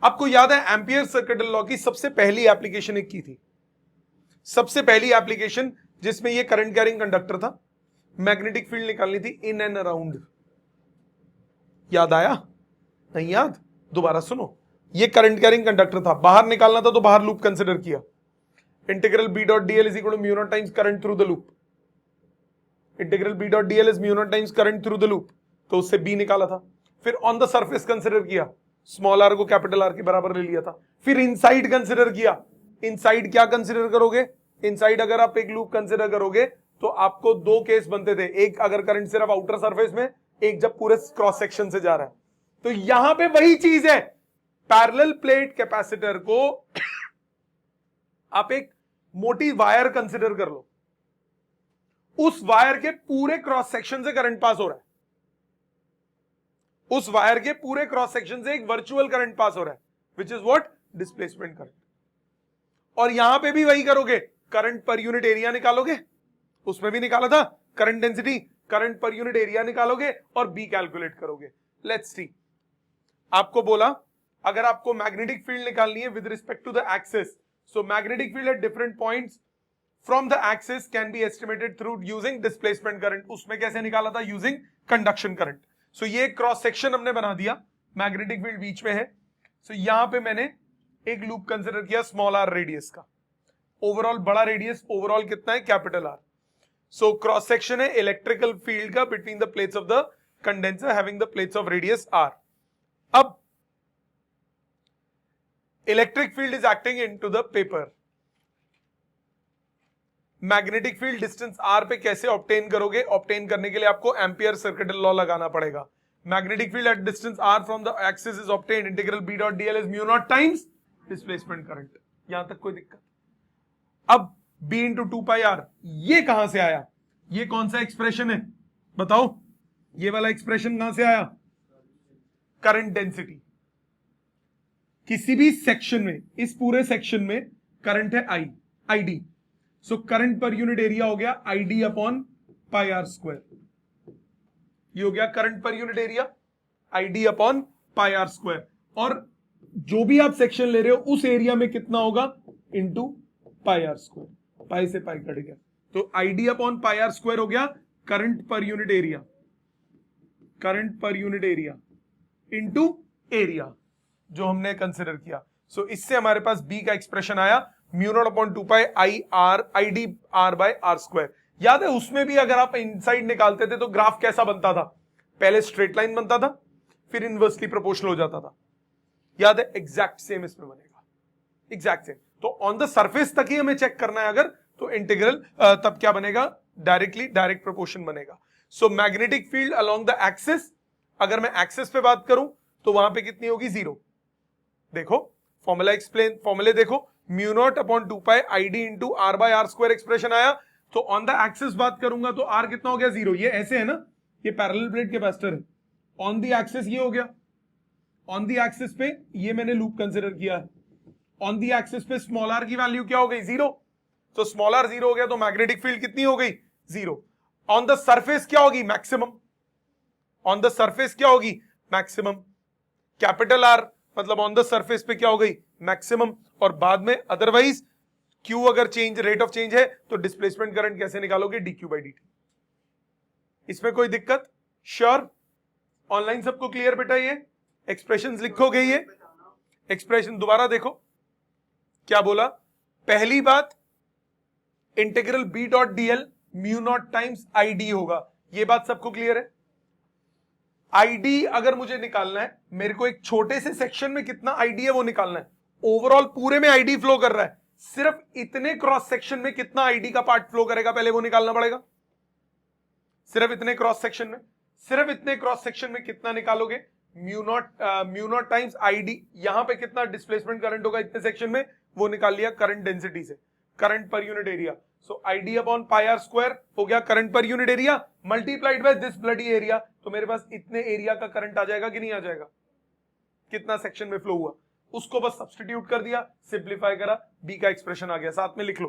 आपको याद है एम्पियर सर्किटल लॉ की सबसे पहली एप्लीकेशन एक की थी, सबसे पहली एप्लीकेशन जिसमें ये करंट कैरिंग कंडक्टर था, मैग्नेटिक फील्ड निकालनी थी इन एंड अराउंड। याद आया? नहीं याद? दोबारा सुनो। ये करंट कैरिंग कंडक्टर था, बाहर निकालना था तो बाहर लूप कंसिडर किया। Integral B dot DL is equal to mu naught times current through the loop. Integral B dot DL is mu naught times current through the loop, तो उससे B निकाला था। फिर ऑन द सरफेस कंसिडर किया, small r को capital R के बराबर ले लिया था। फिर इनसाइड कंसिडर किया। इनसाइड क्या कंसिडर करोगे? इनसाइड अगर आप एक लूप कंसिडर करोगे तो आपको 2 केस बनते थे, एक अगर करंट सिर्फ आउटर सरफेस में, एक जब पूरे क्रॉस सेक्शन से जा रहा है। तो यहां पे वही चीज है, पैरेलल प्लेट कैपेसिटर को आप एक मोटी वायर कंसिडर कर लो, उस वायर के पूरे क्रॉस सेक्शन से करंट पास हो रहा है, उस वायर के पूरे क्रॉस सेक्शन से एक वर्चुअल करंट पास हो रहा है, which is what? Displacement current. और यहां पे भी वही करोगे, करंट पर यूनिट एरिया निकालोगे, उसमें भी निकाला था current density, current per unit area निकालोगे और बी कैलकुलेट करोगे। लेट्स सी, आपको बोला अगर आपको मैग्नेटिक फील्ड निकालनी है with respect to the axis, so magnetic field at different points from the axis can be estimated through using displacement current. उसमें कैसे निकाला था? Using conduction current. सो ये क्रॉस सेक्शन हमने बना दिया, मैग्नेटिक फील्ड बीच में है। सो यहां पे मैंने एक लूप कंसिडर किया स्मॉल r रेडियस का, ओवरऑल बड़ा रेडियस ओवरऑल कितना है? Capital R। So cross section है इलेक्ट्रिकल फील्ड का between the plates of the condenser having the plates of radius R। अब electric field is acting into the paper. Magnetic field distance R पे कैसे obtain करोगे? Obtain करने के लिए आपको एम्पियर सर्किटल लॉ लगाना पड़ेगा। Magnetic field at distance R from the axis is obtained, integral B dot DL is mu naught times displacement current. यहां तक कोई दिक्कत? अब B इंटू 2 पाई R ये कहां से आया? ये कौन सा एक्सप्रेशन है बताओ? ये वाला एक्सप्रेशन कहां से आया? Current density. किसी भी सेक्शन में, इस पूरे सेक्शन में करंट है I, ID, so current per unit area हो गया ID upon pi R square. ये हो गया current per unit area ID upon pi R square. और जो भी आप सेक्शन ले रहे हो उस एरिया में कितना होगा, into pi R square, pi से पाई कट गया, तो ID upon pi R square हो गया current per unit area, current per unit area into area जो हमने कंसिडर किया। सो इससे हमारे पास बी का एक्सप्रेशन आया mu naught upon 2 pi I R I D R by R square. याद है उसमें भी अगर आप इनसाइड निकालते थे तो ग्राफ कैसा बनता था, पहले स्ट्रेट लाइन बनता था फिर इनवर्सली प्रोपोर्शनल हो जाता था, याद है? एग्जैक्ट सेम इसमें बनेगा, एग्जैक्ट सेम। तो ऑन द सरफेस तक ही हमें चेक करना है अगर, तो इंटीग्रल तब क्या बनेगा, डायरेक्टली डायरेक्ट प्रोपोर्शन बनेगा। सो magnetic field along the axis, अगर मैं एक्सिस पे बात करूं तो वहां पे कितनी होगी, 0। देखो फॉर्मूला एक्सप्लेन, फॉर्मूले देखो, mu naught upon 2 pi I D into R by R square expression आया। तो ऑन द एक्सिस बात करूंगा तो आर कितना हो गया, 0। ये ऐसे है ना, ये पैरेलल प्लेट कैपेसिटर है, ऑन द एक्सिस ये हो गया, ऑन द एक्सिस पे ये मैंने लूप कंसिडर किया है, ऑन द एक्सिस पे स्मॉल आर की वैल्यू क्या हो गई, 0। तो स्मॉल आर 0 हो गया तो मैग्नेटिक फील्ड कितनी हो गई, 0। ऑन द सरफेस क्या होगी, मैक्सिमम, ऑन द सरफेस क्या होगी, मैक्सिमम। कैपिटल आर मतलब ऑन द सरफेस पे क्या हो गई, मैक्सिमम। और बाद में अदरवाइज क्यू अगर चेंज, रेट ऑफ चेंज है तो डिस्प्लेसमेंट करंट कैसे निकालोगे, dq बाई dt। इसमें कोई दिक्कत, श्योर? ऑनलाइन सबको क्लियर बेटा? ये एक्सप्रेशंस लिखोगे, ये एक्सप्रेशन दोबारा देखो क्या बोला। पहली बात, integral b dot dl mu naught times I D होगा, ये बात सबको क्लियर है। आईडी अगर मुझे निकालना है, मेरे को एक छोटे से सेक्शन में कितना आईडी है वो निकालना है, ओवरऑल पूरे में आईडी फ्लो कर रहा है, सिर्फ इतने क्रॉस सेक्शन में कितना आईडी का पार्ट फ्लो करेगा पहले वो निकालना पड़ेगा। सिर्फ इतने क्रॉस सेक्शन में, सिर्फ इतने क्रॉस सेक्शन में कितना निकालोगे, म्यू नॉट टाइम्स आईडी, यहां पे कितना डिस्प्लेसमेंट करंट होगा इतने सेक्शन में, वो निकाल लिया करंट डेंसिटी से, current per unit area. So ID upon pi R square हो गया current per unit area multiplied by this bloody area. तो मेरे पास इतने एरिया का करंट आ जाएगा कि नहीं आ जाएगा, कितना सेक्शन में फ्लो हुआ, उसको बस सब्स्टिट्यूट कर दिया, सिंप्लीफाई करा, बी का एक्सप्रेशन आ गया। साथ में लिख लो,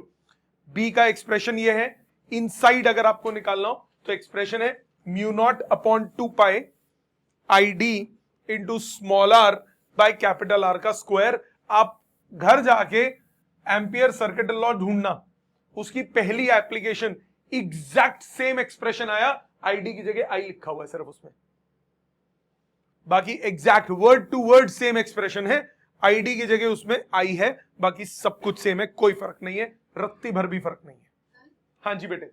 बी का एक्सप्रेशन ये है, इनसाइड अगर आपको निकालना हो तो एक्सप्रेशन है mu naught upon 2 pi I D into small R by capital R का स्क्वायर। आप घर जाके एम्पियर सर्किट लॉ ढूंढना, उसकी पहली एप्लीकेशन एग्जैक्ट सेम एक्सप्रेशन आया, आईडी की जगह आई लिखा हुआ है सिर्फ उसमें, बाकी exact word to word same expression है, आईडी की जगह उसमें आई है, बाकी सब कुछ सेम है, कोई फर्क नहीं है, रत्ती भर भी फर्क नहीं है। हाँ जी बेटे,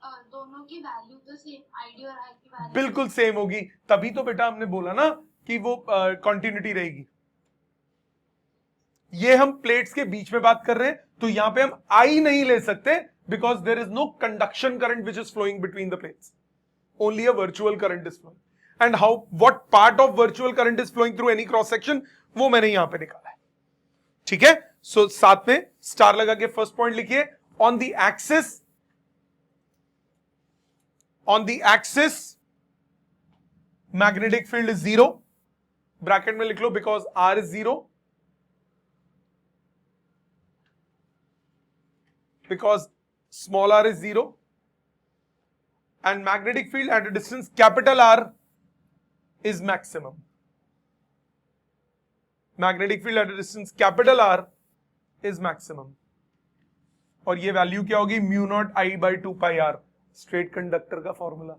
दोनों की वैल्यू तो सेम, आईडी और आई की वैल्यू बिल्कुल सेम होगी, तभी तो बेटा हमने बोला ना कि वो कंटिन्यूटी रहेगी। ये हम प्लेट्स के बीच में बात कर रहे हैं तो यहां पे हम आई नहीं ले सकते, because there is no conduction current which is flowing between the plates, only a virtual current is flowing. And how, what part of virtual current is flowing through any cross section, वो मैंने यहां पे निकाला है, ठीक है। सो साथ में स्टार लगा के फर्स्ट पॉइंट लिखिए, on the axis, on the axis magnetic field is 0, bracket में लिख लो because r is 0, because small r is 0, and magnetic field at a distance capital R is maximum. Magnetic field at a distance capital R is maximum, और ये value क्या होगी, mu naught I by 2 pi R, straight conductor का formula,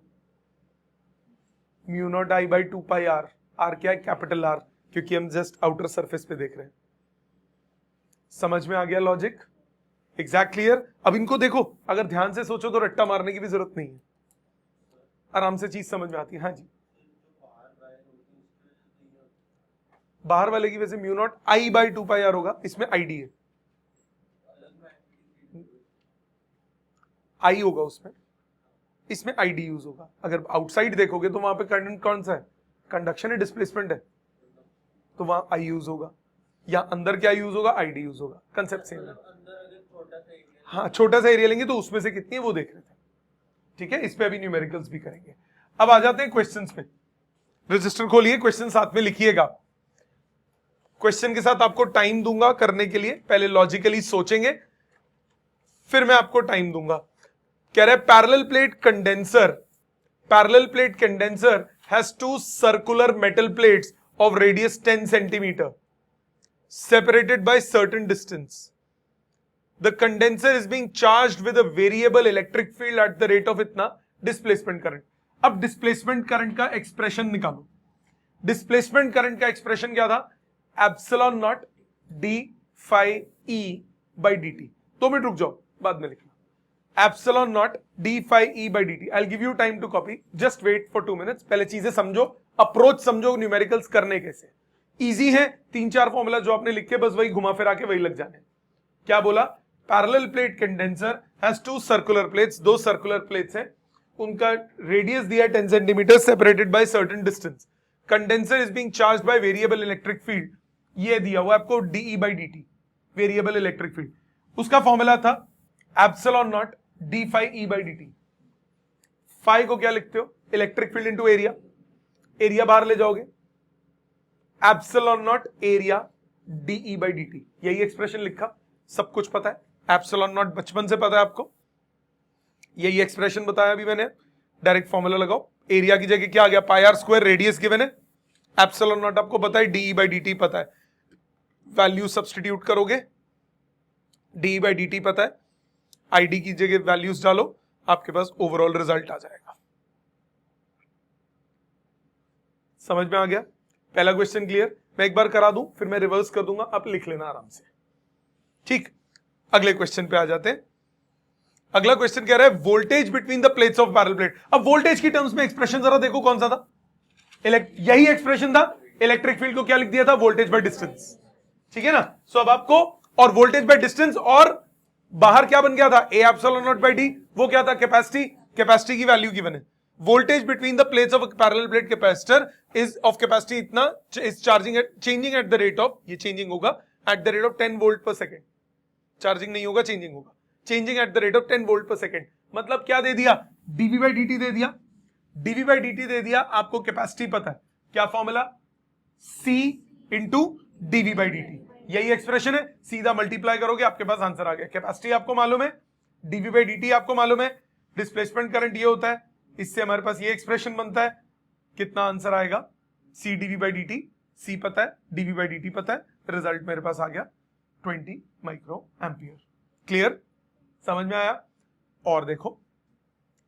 mu naught I by 2 pi R, R क्या है, capital R, क्योंकि हम just outer surface पे देख रहे हैं। समझ में आ गया लॉजिक, एग्जैक्ट क्लियर? अब इनको देखो, अगर ध्यान से सोचो तो रट्टा मारने की भी जरूरत नहीं है, आराम से चीज समझ में आती है। हाँ जी, बाहर वाले की वजह से mu naught I by 2 pi R होगा, इसमें आईडी है, आई होगा उसमें, इसमें आईडी यूज होगा। अगर आउटसाइड देखोगे तो वहां पे करंट कौन सा है, कंडक्शन है, डिस्प्लेसमेंट है, तो वहां आई यूज होगा, या अंदर क्या यूज होगा, आईडी यूज होगा, कंसेप्ट सेम है। हाँ, छोटा सा एरिया लेंगे तो उसमें से कितनी है वो देख रहे थे, ठीक है। इस पे अभी न्यूमेरिकल्स भी करेंगे। अब आ जाते हैं क्वेश्चंस पे। रजिस्टर खोलिए, क्वेश्चन साथ में लिखिएगा। क्वेश्चन के साथ आपको टाइम दूंगा करने के लिए, पहले लॉजिकली सोचेंगे फिर मैं आपको टाइम दूंगा। कह रहे parallel plate condenser has two circular metal plates of radius 10 centimetre separated by certain distance. The condenser is being charged with a variable electric field at the rate of इतना displacement current. अब displacement current का expression निकालो। displacement current का expression क्या था? epsilon naught d phi e by dt। 2 minute रुक जाओ, बाद में लिखना। epsilon naught d phi e by dt। I'll give you time to copy. Just wait for 2 minutes। पहले चीजें समझो, अप्रोच समझो, न्यूमेरिकल्स करने कैसे। इजी है, 3-4 फॉर्मूला जो आपने लिखे बस वही घुमा फिरा के वही लग जाने। क्या बोला? Parallel plate condenser has 2 circular plates, 2 circular plates हैं, उनका रेडियस दिया 10 centimetre separated by certain distance. Condenser is being charged by variable electric field, ये दिया हुआ आपको dE by dt, variable electric field. उसका फॉर्मूला था epsilon not d phi e by dt। phi को क्या लिखते हो? Electric field into area, area बाहर ले जाओगे, epsilon not area dE by dt। यही एक्सप्रेशन लिखा, सब कुछ पता है। एप्सिलॉन नॉट बचपन से पता है आपको, यही एक्सप्रेशन बताया अभी मैंने। डायरेक्ट फॉर्मूला लगाओ, एरिया की जगह क्या आ गया? पाई आर स्क्वायर, रेडियस गिवन है, एप्सिलॉन नॉट आपको पता है, dE by dt पता है, वैल्यू सब्सटीट्यूट करोगे, dE by dt पता है, आईडी की जगह वैल्यूज डालो, आपके पास ओवरऑल रिजल्ट आ जाएगा। समझ में आ गया? पहला क्वेश्चन क्लियर? मैं एक बार करा दूं फिर मैं रिवर्स कर दूंगा, आप लिख लेना आराम से। ठीक, अगले क्वेश्चन पे आ जाते हैं। अगला क्वेश्चन कह रहा है voltage between the plates of parallel plate. अब वोल्टेज की टर्म्स में एक्सप्रेशन जरा देखो कौन सा था? यही एक्सप्रेशन था। इलेक्ट्रिक फील्ड को क्या लिख दिया था? Voltage by distance. ठीक है ना? सो अब आपको, और वोल्टेज बाय डिस्टेंस, और बाहर क्या बन गया था? A epsilon naught by D, वो क्या था? कैपेसिटी। कैपेसिटी की वैल्यू गिवन है। Voltage between the plates of a parallel plate capacitor is of capacity इतना, is charging at, changing at the rate of, ये चेंजिंग होगा at the rate of 10 volt per second. Charging नहीं होगा, changing होगा। Changing at the rate of 10 volt per second. मतलब क्या दे दिया? dV by dt दे दिया, dV by dt दे दिया। आपको कैपेसिटी पता है, क्या formula? C into dV by dt। यही एक्सप्रेशन है, सीधा मल्टीप्लाई करोगे आपके पास आंसर आ गया। कैपेसिटी आपको मालूम है, dV by dt आपको मालूम है, डिस्प्लेसमेंट करंट ये होता है, इससे हमारे पास ये एक्सप्रेशन बनता है। कितना आंसर आएगा? C dV by dt, C पता है, dV by dt पता है, रिजल्ट मेरे पास आ गया 20 माइक्रो एम्पियर। क्लियर? समझ में आया? और देखो,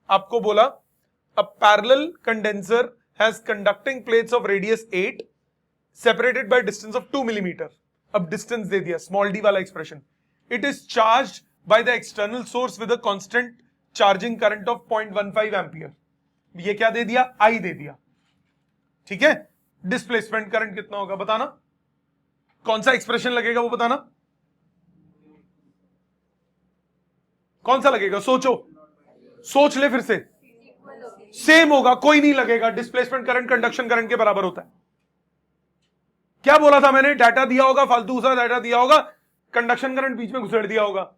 आपको बोला a parallel condenser has conducting plates of radius 8 separated by distance of 2 millimetre. अब डिस्टेंस दे दिया, स्मॉल डी वाला expression. It is charged by the external source with a constant charging current of 0.15 ampere. ये क्या दे दिया? आई दे दिया। ठीक है? डिस्प्लेसमेंट करंट कितना होगा बताना? कौन सा एक्सप्रेशन लगेगा वो बताना? कौन सा लगेगा? सोचो, सोच ले फिर से। सेम होगा, कोई नहीं लगेगा। डिस्प्लेसमेंट करंट कंडक्शन करंट के बराबर होता है। क्या बोला था मैंने? डाटा दिया होगा, फालतू दूसरा डाटा दिया होगा, कंडक्शन करंट बीच में घुसेड़ दिया होगा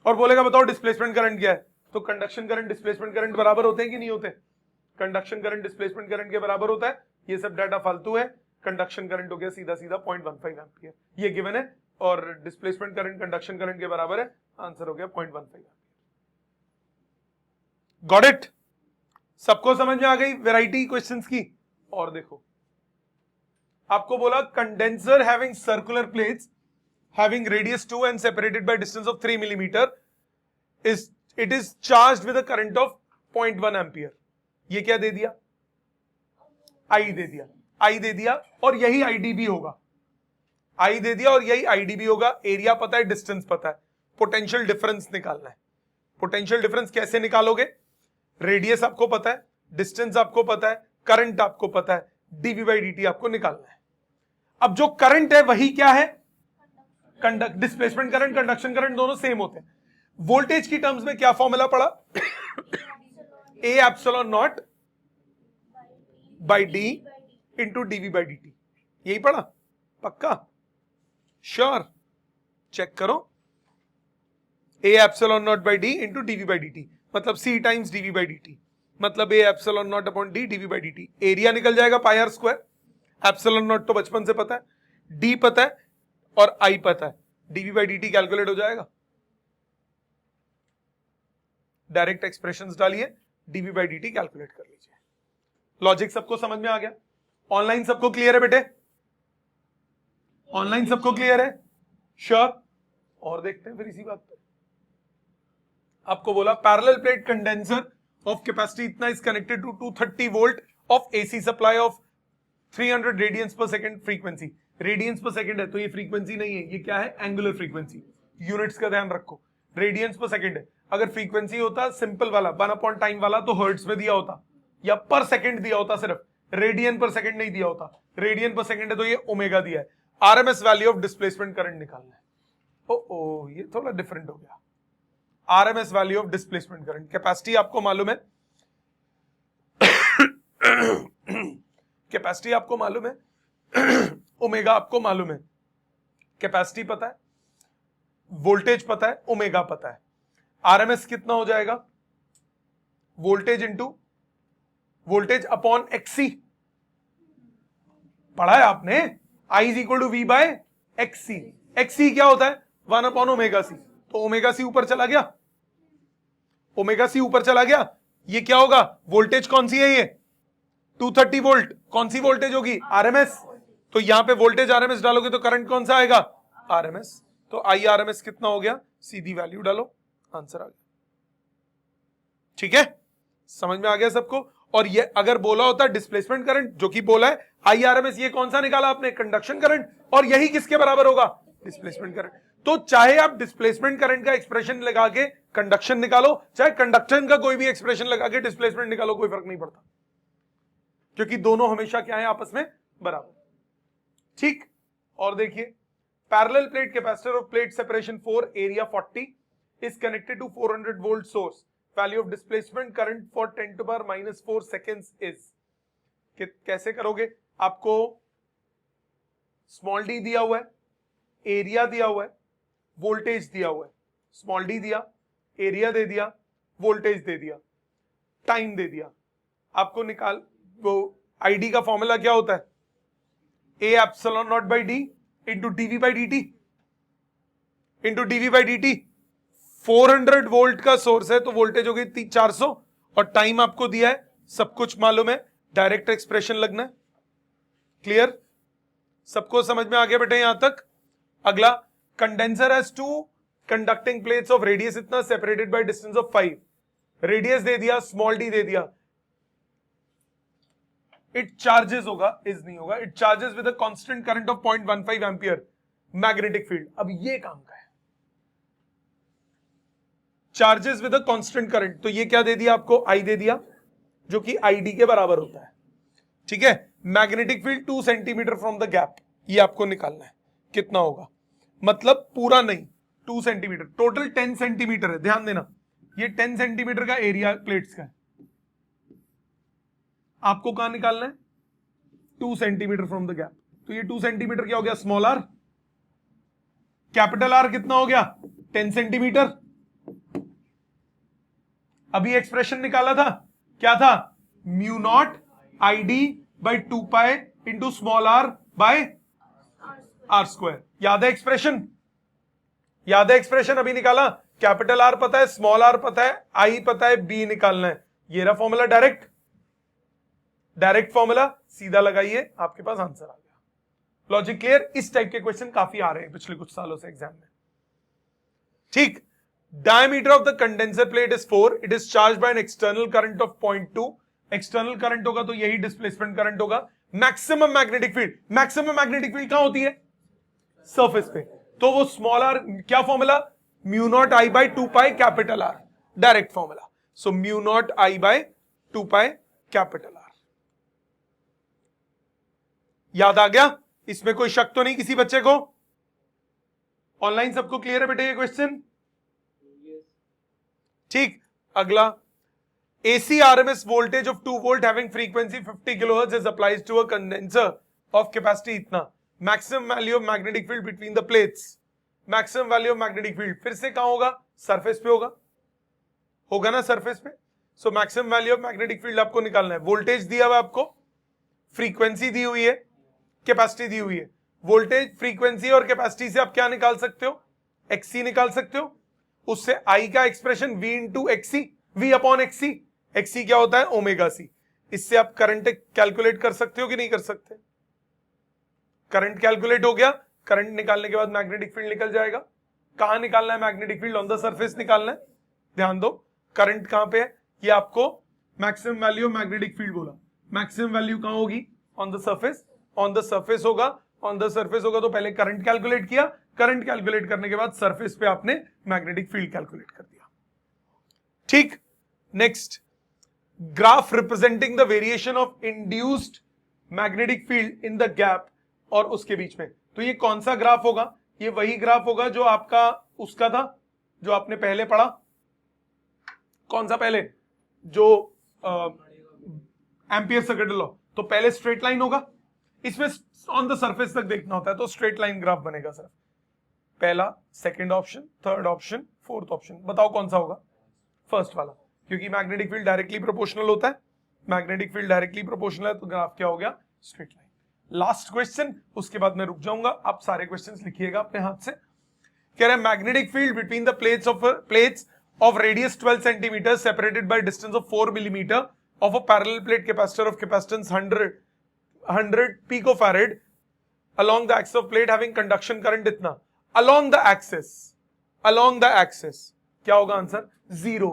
और बोलेगा बताओ डिस्प्लेसमेंट करंट क्या है। तो कंडक्शन करंट डिस्प्लेसमेंट करंट बराबर होते हैं कि नहीं होते? कंडक्शन करंट डिस्प्लेसमेंट करंट के बराबर होता है। ये सब डाटा फालतू है। कंडक्शन करंट हो गया सीधा सीधा 0.15 एम्पियर, ये गिवन है, और डिस्प्लेसमेंट करंट कंडक्शन करंट के बराबर है। आंसर हो गया 0.15 एम्पियर। Got it? सबको समझ में आ गई वैरायटी क्वेश्चंस की? और देखो, आपको बोला condenser having circular plates having radius 2 and separated by distance of 3 millimeter it is charged with a current of 0.1 ampere। ये क्या दे दिया? I दे दिया, I दे दिया, और यही ID भी होगा। I दे दिया और यही ID भी होगा। एरिया पता है, डिस्टेंस पता है, पोटेंशियल डिफरेंस निकालना है। पोटेंशियल डिफरेंस कैसे निकालोगे? रेडियस आपको पता है, डिस्टेंस आपको पता है, करंट आपको पता है, dV by dt आपको निकालना है। अब जो करंट है वही क्या है? डिस्प्लेसमेंट करंट, कंडक्शन करंट दोनों सेम होते हैं। वोल्टेज की टर्म्स में क्या फॉर्मूला पढ़ा? A epsilon naught by D into DV by D T, यही पढ़ा? पक्का? श्योर? चेक करो। A epsilon naught by D into DV by D T मतलब C times DV by D T. मतलब A epsilon naught upon D DV by dt। Area निकल जाएगा pi R square, epsilon naught तो बचपन से पता है, डी पता है और आई पता है, डीवी बाई dt कैलकुलेट हो जाएगा। डायरेक्ट एक्सप्रेशंस डालिए, डीवी बाई dt कैलकुलेट कर लीजिए। लॉजिक सबको समझ में आ गया? ऑनलाइन सबको क्लियर है बेटे? ऑनलाइन सबको क्लियर है? श्योर? और देखते हैं फिर इसी बात पे। आपको बोला parallel plate condenser of capacity इतना is connected to 230 volt of AC supply of 300 radians per second frequency. Radians per second है तो ये फ्रीक्वेंसी नहीं है, ये क्या है? Angular frequency. यूनिट्स का ध्यान रखो, रेडियंस पर सेकंड है। अगर फ्रीक्वेंसी होता सिंपल वाला 1 अपॉन टाइम वाला तो हर्ट्ज में दिया होता या पर सेकंड दिया होता, सिर्फ रेडियन पर सेकंड नहीं दिया होता। रेडियन पर सेकंड है तो ये ओमेगा दिया है। RMS value of displacement current निकालना है। ओ ये थोड़ा डिफरेंट हो गया। RMS value of displacement current, capacity आपको मालूम है, कैपेसिटी आपको मालूम है, ओमेगा आपको मालूम है। कैपेसिटी पता है, वोल्टेज पता है, ओमेगा पता है। आरएमएस कितना हो जाएगा? Voltage into voltage upon XC. पढ़ा है आपने? I is equal to V by XC. XC क्या होता है? 1 अपॉन ओमेगा सी। तो ओमेगा सी ऊपर चला गया, ओमेगा सी ऊपर चला गया। ये क्या होगा? वोल्टेज कौन सी है? ये 230 वोल्ट। कौन सी वोल्टेज होगी? आरएमएस। तो यहां पे वोल्टेज आरएमएस डालोगे तो करंट कौन सा आएगा? आरएमएस। तो आई आरएमएस कितना हो गया? सीधी वैल्यू डालो, आंसर आ गया। ठीक है, समझ में आ गया सबको? और ये अगर बोला होता डिस्प्लेसमेंट करंट, जो कि बोला है आई आरएमएस, ये कौन सा निकाला आपने? Conduction current. और यही किसके बराबर होगा? Displacement current. तो चाहे आप डिस्प्लेसमेंट करंट का एक्सप्रेशन लगा के कंडक्शन निकालो, चाहे कंडक्शन का कोई भी एक्सप्रेशन लगा के डिस्प्लेसमेंट निकालो, कोई फर्क नहीं पड़ता, क्योंकि दोनों हमेशा क्या है? आपस में बराबर। ठीक। और देखिए, parallel plate capacitor of plate separation 4 area 40 is connected to 400 volt source. Value of displacement current for 10 to power minus 4 seconds is. कैसे करोगे? आपको स्मॉल डी दिया हुआ है, एरिया दिया हुआ है, वोल्टेज दिया हुआ है। स्मॉल डी दिया, एरिया दे दिया, वोल्टेज दे दिया, टाइम दे दिया। आपको निकाल, वो आईडी का फॉर्मूला क्या होता है? A epsilon naught by D into DV by D T into DV by D T. 400 volt का सोर्स है तो वोल्टेज होगी 400 और टाइम आपको दिया है, सब कुछ मालूम है, डायरेक्ट एक्सप्रेशन लगना है। क्लियर? सबको समझ में आ गया बेटे यहां तक? अगला, condenser has 2 conducting plates of radius इतना separated by distance of 5। Radius दे दिया, स्मॉल डी दे दिया। इट चार्जेस होगा, इज नहीं होगा, it charges with a constant current of 0.15 ampere magnetic field. अब ये काम का है, charges with a constant current. तो ये क्या दे दिया आपको? आई दे दिया, जो कि आईडी के बराबर होता है। ठीक है, magnetic field 2 centimetre from the gap, ये आपको निकालना है। कितना होगा? मतलब पूरा नहीं, 2 सेंटीमीटर, टोटल 10 सेंटीमीटर है। ध्यान देना, ये 10 सेंटीमीटर का एरिया प्लेट्स का है। आपको कहां निकालना है? 2 सेंटीमीटर फ्रॉम द गैप। तो ये 2 सेंटीमीटर क्या हो गया? Small are. कैपिटल आर कितना हो गया? 10 सेंटीमीटर। अभी एक्सप्रेशन निकाला था, क्या था? Mu naught I D by 2 pi into small R by R square. याद है एक्सप्रेशन? याद है एक्सप्रेशन? अभी निकाला। कैपिटल आर पता है, स्मॉल आर पता है, आई पता है, बी निकालना है। ये रहा फॉर्मूला, डायरेक्ट डायरेक्ट फॉर्मूला, सीधा लगाइए, आपके पास आंसर आ गया। Logic clear? इस टाइप के क्वेश्चन काफी आ रहे हैं पिछले कुछ सालों से एग्जाम में। ठीक। Diameter of the condenser plate is 4. It is charged by an external current of 0.2. External current होगा तो यही displacement current होगा। Maximum magnetic field, maximum magnetic field कहां होती है? Surface पे। तो वो small r क्या formula? Mu naught I by 2 pi capital R, direct formula. So mu naught I by 2 pi capital R. याद आ गया? इसमें कोई शक तो नहीं किसी बच्चे को? ऑनलाइन सबको क्लियर है बेटे ये क्वेश्चन? ठीक। अगला, AC RMS voltage of 2 volt having frequency 50 kilohertz is applied to a condenser of capacity इतना। Maximum value of magnetic field between the plates, maximum value of magnetic field फिर से कहां होगा? सरफेस पे होगा, होगा ना सरफेस पे। So maximum value of magnetic field आपको निकालना है। वोल्टेज दिया हुआ है आपको, फ्रीक्वेंसी दी हुई है, कैपेसिटी दी हुई है। वोल्टेज, फ्रीक्वेंसी और कैपेसिटी से आप क्या निकाल सकते हो? एक्सी निकाल सकते हो। उससे आई का expression V into XC, V upon XC, XC क्या होता है? Omega C. इससे आप करंट कैलकुलेट कर सकते हो कि नहीं कर सकते? करंट कैलकुलेट हो गया। करंट निकालने के बाद मैग्नेटिक फील्ड निकल जाएगा। कहां निकालना है magnetic field? On the surface निकालना है। ध्यान दो, करंट कहां पे है? ये आपको maximum value of magnetic field बोला। मैक्सिमम वैल्यू कहां होगी? On the surface. On the surface होगा, ऑन द सरफेस होगा तो पहले करंट कैलकुलेट किया, करंट कैलकुलेट करने के बाद सरफेस पे आपने मैग्नेटिक फील्ड कैलकुलेट कर दिया। ठीक, next, graph representing the variation of induced magnetic field in the gap और उसके बीच में। तो ये कौन सा ग्राफ होगा? ये वही ग्राफ होगा जो आपका उसका था, जो आपने पहले पढ़ा। कौन सा पहले? जो एम्पियर सर्किट लॉ। तो पहले स्ट्रेट लाइन होगा, इसमें ऑन द सरफेस तक देखना होता है तो स्ट्रेट लाइन ग्राफ बनेगा सर। पहला, second option, third option, fourth option. बताओ कौन सा होगा? फर्स्ट वाला, क्योंकि मैग्नेटिक फील्ड डायरेक्टली प्रोपोर्शनल होता है। मैग्नेटिक फील्ड डायरेक्टली प्रोपोर्शनल है तो ग्राफ क्या हो गया? Straight line. लास्ट क्वेश्चन, उसके बाद मैं रुक जाऊंगा। आप सारे क्वेश्चंस लिखिएगा अपने हाथ से। कह रहे हैं magnetic field between the plates of radius 12 centimetre separated by distance of 4 millimetre of a parallel plate capacitor of capacitance 100 picofarad along the axis of plate having conduction current इतना। along the axis क्या होगा answer? 0।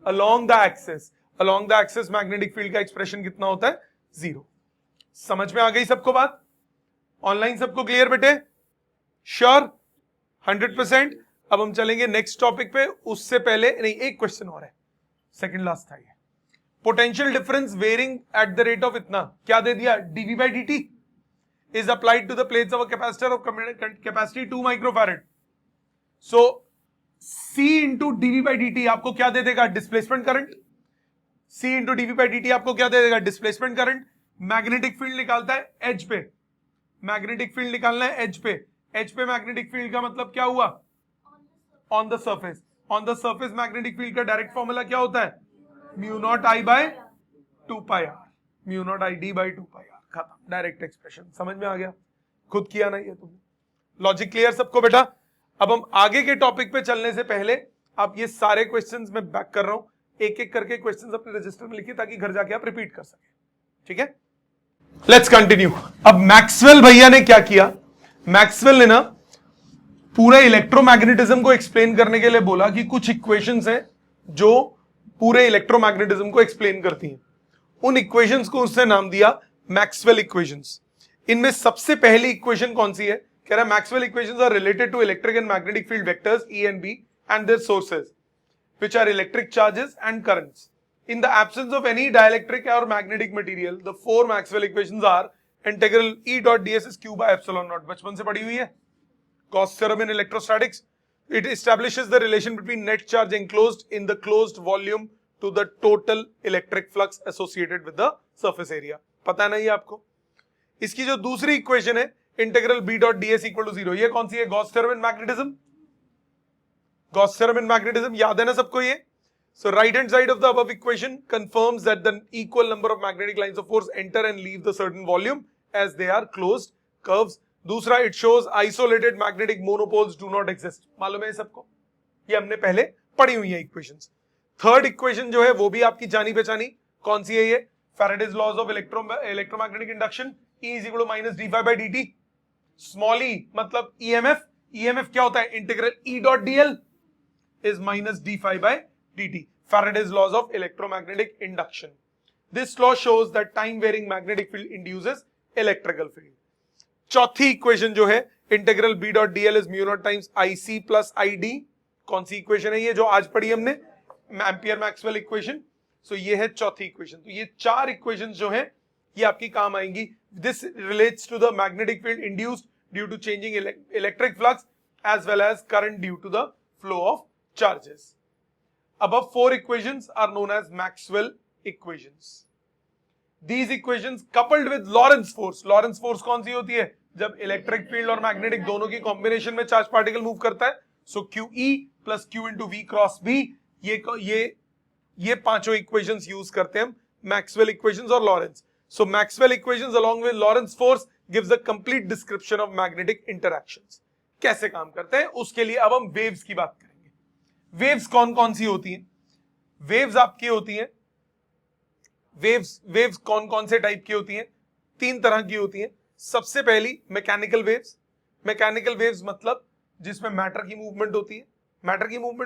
along the axis magnetic field का expression कितना होता है? 0। समझ में आ गई सबको बात? ऑनलाइन सबको क्लियर बेटे? श्योर? 100%। अब हम चलेंगे नेक्स्ट टॉपिक पे। उससे पहले नहीं, एक क्वेश्चन और है, सेकंड लास्ट था ये। Potential difference varying at the rate of इतना, क्या दे दिया? dv by dt is applied to the plates of a capacitor of capacity 2 microfarad. So c into dv by dt आपको क्या दे देगा? Displacement current. c into dv by dt आपको क्या दे देगा? Displacement current. मैग्नेटिक फील्ड निकालता है as पे, magnetic field निकालना है एज पे। एज पे मैग्नेटिक फील्ड का मतलब क्या हुआ? On the surface. On the surface magnetic field का डायरेक्ट फॉर्मूला क्या होता है? Mu naught I by 2 pi R, mu naught I D by 2 pi R. खत्म, डायरेक्ट एक्सप्रेशन। समझ में आ गया? खुद किया ना ये तुमने? लॉजिक क्लियर सबको बेटा? अब हम आगे के टॉपिक पे चलने से पहले आप ये सारे क्वेश्चंस मैं बैक कर रहा हूं, एक एक करके क्वेश्चंस अपने रजिस्टर में लिखिए ताकि घर जाके आप रिपीट कर सके। ठीक है, लेट्स कंटिन्यू। अब मैक्सवेल भैया ने क्या किया? मैक्सवेल ने ना पूरे इलेक्ट्रोमैग्नेटिज्म को एक्सप्लेन करने के लिए बोला कि कुछ इक्वेशंस हैं जो पूरे इलेक्ट्रोमैग्नेटिज्म को एक्सप्लेन करती हैं। उन इक्वेशंस को उसने नाम दिया मैक्सवेल इक्वेशंस। इनमें सबसे पहली इक्वेशन कौन सी है? कह रहा है Maxwell equations are related to electric and magnetic field vectors E and B and their sources which are electric charges and currents. In the absence of any dielectric or magnetic material, the four Maxwell equations are integral E dot ds is q by epsilon naught. बचपन से पढ़ी हुई है, Gauss theorem in electrostatics. It establishes the relation between net charge enclosed in the closed volume to the total electric flux associated with the surface area. पता है ना ये आपको? इसकी जो दूसरी इक्वेशन है integral B dot ds equal to 0, ये कौन सी है? Gauss theorem in magnetism. Gauss theorem in magnetism याद है ना सबको ये? So right hand side of the above equation confirms that the equal number of magnetic lines of force enter and leave the certain volume as they are closed curves. दूसरा, it shows isolated magnetic monopoles do not exist. मालूम है सबको? ये हमने पहले पढ़ी हुई है इक्वेशंस। थर्ड इक्वेशन जो है वो भी आपकी जानी पहचानी, कौन सी है ये? Faraday's laws of electromagnetic induction, E is equal to minus d5 by dt. Small e मतलब EMF. EMF क्या होता है? Integral E dot dl is minus d5 by dt. Faraday's laws of electromagnetic induction. This law shows that time varying magnetic field induces electrical field. चौथी equation जो है integral B dot dl is mu naught times IC plus ID. कौन सी equation है ये जो आज पढ़ी हमने? Ampere Maxwell equation. सो ये है चौथी इक्वेशन। तो ये चार इक्वेशन जो है ये आपकी काम आएंगी। This relates to the magnetic field induced due to changing electric flux as well as current due to the flow of charges. Above four equations are known as Maxwell equations. These equations coupled with Lorentz force. Lorentz force कौन सी होती है? जब electric field और magnetic दोनों की combination में charge particle move करता है. So QE plus Q into V cross B, ये पांचों इक्वेशंस यूज करते हैं हम, मैक्सवेल इक्वेशंस और Lawrence. So Maxwell equations along with Lawrence force gives a complete description of magnetic interactions. कैसे काम करते हैं उसके लिए अब हम वेव्स की बात करेंगे. वेव्स कौन कौन सी होती हैं? वेव्स आपकी होती हैं, वेव्स कौन कौन से टाइप की होती हैं? 3 तरह की होती हैं. सबसे पहली मैकेनिकल वेव्स. मैकेनिकल वेव्स मतलब जिसमें मैटर की मूवमेंट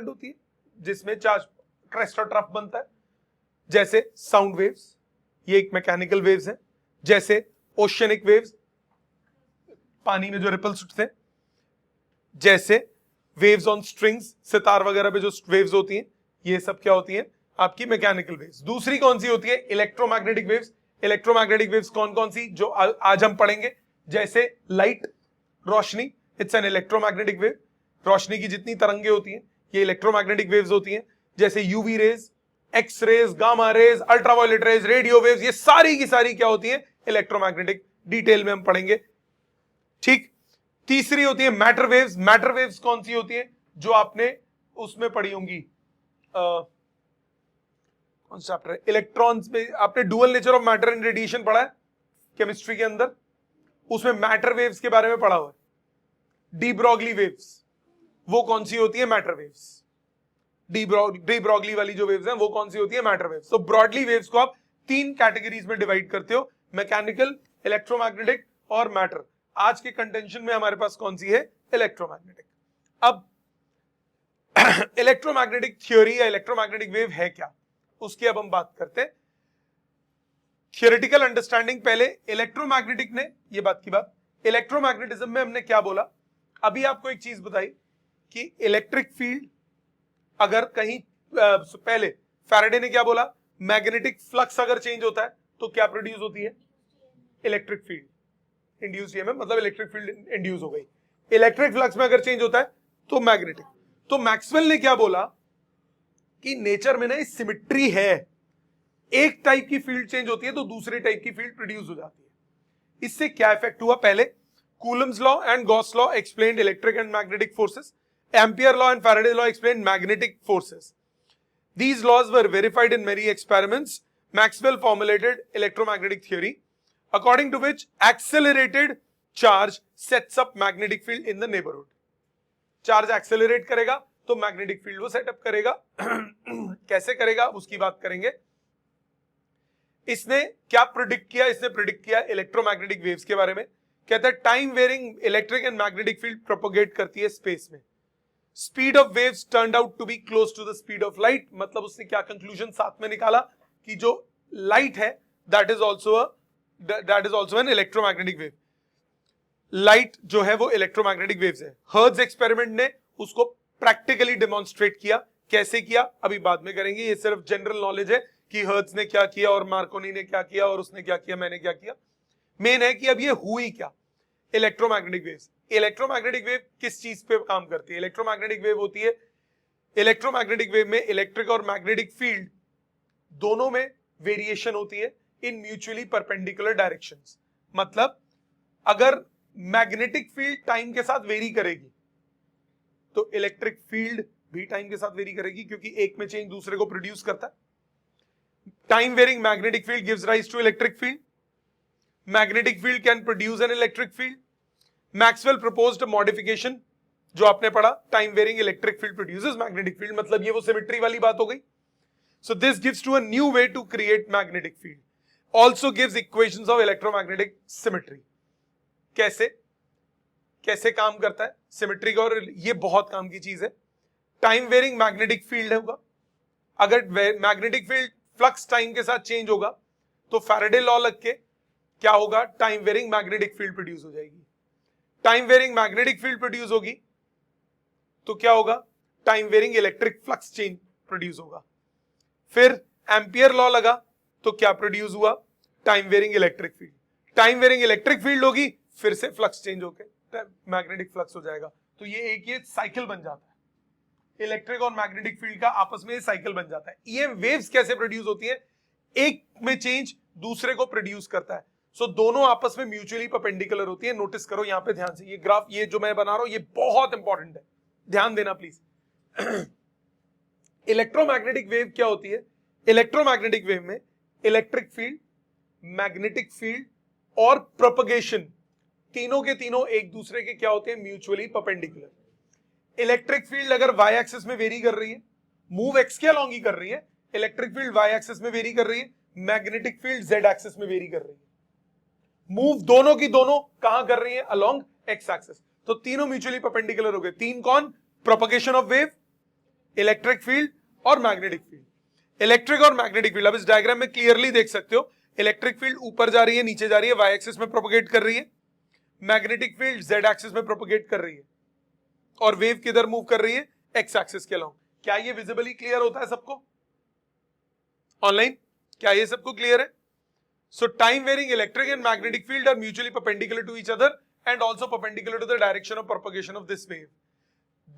होती है, जिसमें चार्ज क्रेस्ट और ट्रफ बनता है, जैसे साउंड वेव्स, ये एक मैकेनिकल वेव्स है. जैसे ओशियनिक वेव्स, पानी में जो रिपल्स उठते हैं. जैसे वेव्स ऑन स्ट्रिंग्स, सितार वगैरह पे जो वेव्स होती हैं, ये सब क्या होती हैं? आपकी मैकेनिकल वेव्स. दूसरी कौन सी होती है? Electromagnetic waves. इलेक्ट्रोमैग्नेटिक वेव्स कौन कौन सी जो आज हम पढ़ेंगे? जैसे लाइट, रोशनी, इट्स एन इलेक्ट्रोमैग्नेटिक वेव. रोशनी की जितनी तरंगे होती हैं ये इलेक्ट्रोमैग्नेटिक वेव्स होती हैं. जैसे UV rays, X rays, gamma rays, ultraviolet rays, radio waves, ये सारी की सारी क्या होती हैं? इलेक्ट्रोमैग्नेटिक. डिटेल में हम पढ़ेंगे. ठीक. तीसरी होती है मैटर वेव्स. मैटर वेव्स कौन सी होती है? जो आपने उसमें पढ़ी होंगी, कौन सा चैप्टर है? इलेक्ट्रॉन्स में आपने dual nature of matter and radiation पढ़ा है केमिस्ट्री के अंदर. उसमें मैटर वेव्स के बारे में पढ़ा हुआ है. डी ब्रॉगली वेव्स, वो कौन सी होती है? Matter waves. डी ब्रॉगली वाली जो वेव्स हैं वो कौन सी होती है? Matter waves. तो ब्रॉडली वेव्स को आप 3 कैटेगरीज में डिवाइड करते हो, मैकेनिकल, इलेक्ट्रोमैग्नेटिक और मैटर. आज के कंटेंशन में हमारे पास कौन सी है? इलेक्ट्रोमैग्नेटिक. अब इलेक्ट्रोमैग्नेटिक थ्योरी या इलेक्ट्रोमैग्नेटिक वेव है क्या, उसकी अब हम बात करते हैं. थियोरेटिकल अंडरस्टैंडिंग पहले. इलेक्ट्रोमैग्नेटिक ने, ये बात की बात, इलेक्ट्रोमैग्नेटिज्म में हमने क्या बोला? अभी आपको एक चीज बताई कि इलेक्ट्रिक फील्ड अगर कहीं पहले फैराडे ने क्या बोला? मैग्नेटिक फ्लक्स अगर चेंज होता है तो क्या प्रोड्यूस होती है? Electric field. इंड्यूस ईएमएफ मतलब इलेक्ट्रिक फील्ड इंड्यूस हो गई. इलेक्ट्रिक फ्लक्स में अगर चेंज होता है तो मैग्नेटिक. तो मैक्सवेल ने क्या बोला कि नेचर में ना सिमिट्री है. एक टाइप की फील्ड चेंज होती है तो दूसरे टाइप की फील्ड प्रोड्यूस हो जाती है. इससे क्या इफेक्ट हुआ? पहले Coulomb's law and Gauss law explained electric and magnetic forces. Ampere law and Faraday law explained magnetic forces. These laws were verified in many experiments. Maxwell formulated electromagnetic theory, according to which accelerated charge sets up magnetic field in the neighborhood. Charge accelerate करेगा तो magnetic field वो setup करेगा. कैसे करेगा उसकी बात करेंगे. इसने क्या प्रिडिक्ट किया? इसने प्रिडिक्ट किया इलेक्ट्रोमैग्नेटिक वेव्स के बारे में. कहता है time varying electric and magnetic field propagate करती है स्पेस में. Speed of waves turned out to be close to the speed of light. मतलब उसने क्या कंक्लूजन साथ में निकाला कि जो लाइट है that is also an electromagnetic wave. Light जो है वो इलेक्ट्रोमैग्नेटिक वेव्स है. हर्ट्ज एक्सपेरिमेंट ने उसको प्रैक्टिकली डेमोन्स्ट्रेट किया. कैसे किया अभी बाद में करेंगे. ये सिर्फ जनरल नॉलेज है कि हर्ट्ज ने क्या किया और मार्कोनी ने क्या किया और उसने क्या किया, मैंने क्या किया. मेन है कि अब ये हुई क्या? Electromagnetic waves. इलेक्ट्रोमैग्नेटिक वेव किस चीज पे काम करती है? इलेक्ट्रोमैग्नेटिक वेव होती है, इलेक्ट्रोमैग्नेटिक वेव में इलेक्ट्रिक और मैग्नेटिक फील्ड दोनों में वेरिएशन होती है इन म्यूचुअली परपेंडिकुलर डायरेक्शंस. मतलब अगर मैग्नेटिक फील्ड टाइम के साथ वेरी करेगी तो इलेक्ट्रिक फील्ड भी टाइम के साथ वेरी करेगी, क्योंकि एक में चेंज दूसरे को प्रोड्यूस करता है. Time varying magnetic field gives rise to electric field. Magnetic field can produce an electric field. Maxwell proposed modification जो आपने पढ़ा, time varying electric field produces magnetic field. मतलब ये वो सिमेट्री वाली बात हो गई. So this gives to a new way to create magnetic field. Also gives equations of electromagnetic symmetry. कैसे काम करता है सिमेट्री का, और ये बहुत काम की चीज है. टाइम वेरिंग मैग्नेटिक फील्ड होगा. अगर मैग्नेटिक फील्ड फ्लक्स टाइम के साथ चेंज होगा तो फैराडे लॉ लग के क्या होगा? Time varying magnetic field produce हो जाएगी. Time varying magnetic field produce होगी तो क्या होगा? Time varying electric flux change produce होगा. फिर एम्पियर लॉ लगा तो क्या प्रोड्यूस हुआ? Time varying electric field. Time varying electric field होगी, फिर से फ्लक्स चेंज होकर मैग्नेटिक फ्लक्स हो जाएगा. तो ये साइकिल बन जाता है. इलेक्ट्रिक और मैग्नेटिक फील्ड का आपस में साइकिल बन जाता है. ईएम वेव्स कैसे प्रोड्यूस होती है? एक में चेंज दूसरे को प्रोड्यूस करता है. सो दोनों आपस में म्यूचुअली परपेंडिकुलर होती है. नोटिस करो यहां पे ध्यान से, ये ग्राफ ये जो मैं बना रहा हूं ये बहुत इंपॉर्टेंट है, ध्यान देना प्लीज. इलेक्ट्रोमैग्नेटिक वेव क्या होती है? इलेक्ट्रोमैग्नेटिक वेव में इलेक्ट्रिक फील्ड, मैग्नेटिक फील्ड और प्रोपगेशन तीनों के तीनों एक दूसरे के क्या होते हैं, म्यूचुअली परपेंडिकुलर। इलेक्ट्रिक फील्ड अगर वाई एक्सिस में वेरी कर रही है, मूव एक्स के अलॉन्ग ही कर रही है, इलेक्ट्रिक फील्ड वाई एक्सिस में वेरी कर रही है, मैग्नेटिक फील्ड जेड एक्सिस में वेरी कर रही है। मूव दोनों की दोनों कहां कर रही है, अलॉन्ग एक्स एक्सिस। तो तीनों म्यूचुअली परपेंडिकुलर हो गए। तीन कौन, propagation of wave, electric field और मैग्नेटिक फील्ड। इलेक्ट्रिक और मैग्नेटिक फील्ड अब इस डायग्राम में क्लियरली देख सकते हो, इलेक्ट्रिक फील्ड ऊपर जा रही है, नीचे जा रही है, वाई एक्सिस में प्रोपगेट कर रही है, मैग्नेटिक फील्ड जेड एक्सिस में प्रोपगेट कर रही है, और वेव किधर मूव कर रही है, एक्स एक्सिस के अलॉन्ग। क्या ये विजिबली क्लियर होता है सबको ऑनलाइन? क्या ये सबको क्लियर है? So time varying electric and magnetic field are mutually perpendicular to each other and also perpendicular to the direction of propagation of this wave.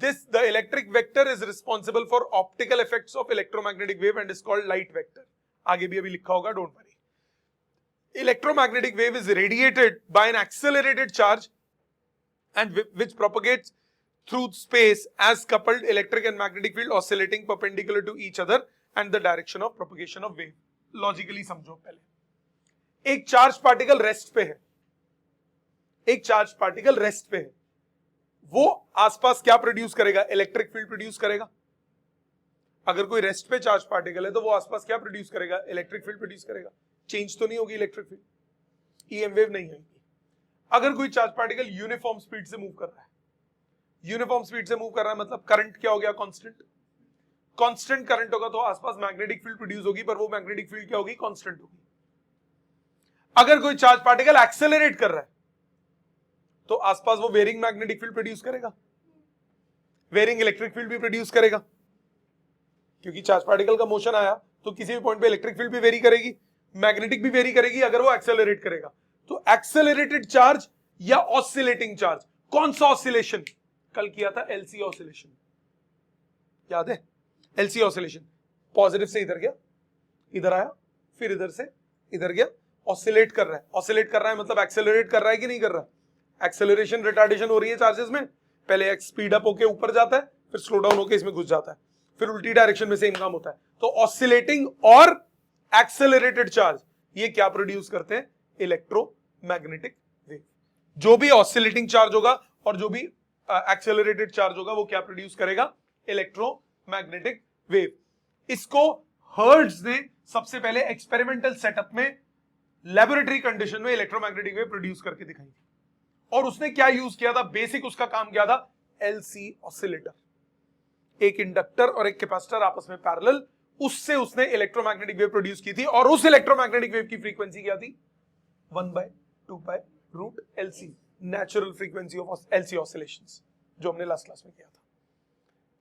The electric vector is responsible for optical effects of electromagnetic wave and is called light vector. आगे भी अभी लिखा होगा, don't worry. Electromagnetic wave is radiated by an accelerated charge and which propagates through space as coupled electric and magnetic field oscillating perpendicular to each other and the direction of propagation of wave. Logically समझो पहले। एक charge particle rest पे है, एक charge particle rest पे है, वो आसपास क्या प्रोड्यूस करेगा, इलेक्ट्रिक फील्ड प्रोड्यूस करेगा। अगर कोई रेस्ट पे चार्ज पार्टिकल है तो वो आसपास क्या प्रोड्यूस करेगा, इलेक्ट्रिक फील्ड प्रोड्यूस करेगा। चेंज तो नहीं होगी इलेक्ट्रिक फील्ड, ईएम वेव नहीं आएगी। अगर कोई चार्ज पार्टिकल यूनिफॉर्म स्पीड से मूव कर रहा है, यूनिफॉर्म स्पीड से मूव कर रहा है मतलब करंट क्या हो गया, कांस्टेंट। कांस्टेंट करंट होगा तो आसपास मैग्नेटिक फील्ड प्रोड्यूस होगी, पर वो मैग्नेटिक फील्ड क्या होगी, कांस्टेंट होगी। अगर कोई चार्ज पार्टिकल एक्सेलरेट कर रहा है तो आसपास वो वेरिंग मैग्नेटिक फील्ड प्रोड्यूस करेगा, वेरिंग इलेक्ट्रिक फील्ड भी प्रोड्यूस करेगा, क्योंकि चार्ज पार्टिकल का मोशन आया तो किसी भी पॉइंट पे इलेक्ट्रिक फील्ड भी वेरी करेगी, मैग्नेटिक भी वेरी करेगी अगर वो एक्सेलरेट करेगा। तो एक्सेलरेटेड चार्ज या ऑसिलेटिंग चार्ज, कौन सा ऑसिलेशन कल किया था, एलसी ऑसिलेशन, याद है? एलसी ऑसिलेशन, पॉजिटिव से इधर गया, इधर आया, फिर इधर से इधर गया, ऑसिलेट कर रहा है। ऑसिलेट कर रहा है मतलब एक्सेलरेट कर रहा है कि नहीं कर रहा? एक्सेलरेशन रिटार्डेशन हो रही है चार्जेस में, पहले एक्स स्पीड अप होके ऊपर जाता है, फिर स्लो डाउन होके इसमें घुस जाता है, फिर उल्टी डायरेक्शन में सेम काम होता है। तो ऑसिलेटिंग और एक्सेलरेटेड चार्ज ये क्या प्रोड्यूस करते हैं, इलेक्ट्रोमैग्नेटिक वेव। जो भी ऑसिलेटिंग चार्ज होगा और जो भी एक्सेलरेटेड चार्ज होगा वो क्या प्रोड्यूस करेगा, इलेक्ट्रोमैग्नेटिक वेव। इसको हर्ट्ज ने सबसे पहले एक्सपेरिमेंटल सेटअप में लेबोरेटरी कंडीशन में इलेक्ट्रोमैग्नेटिक वेव प्रोड्यूस करके दिखाई थी। और उसने क्या यूज किया था, बेसिक उसका काम क्या था, एलसी ऑसिलेटर। एक इंडक्टर और एक कैपेसिटर आपस में पैरेलल, उससे उसने इलेक्ट्रोमैग्नेटिक वेव प्रोड्यूस की थी। और उस इलेक्ट्रोमैग्नेटिक वेव की फ्रीक्वेंसी क्या थी, 1/2π√LC, natural frequency of LC oscillations, जो हमने लास्ट क्लास में किया था।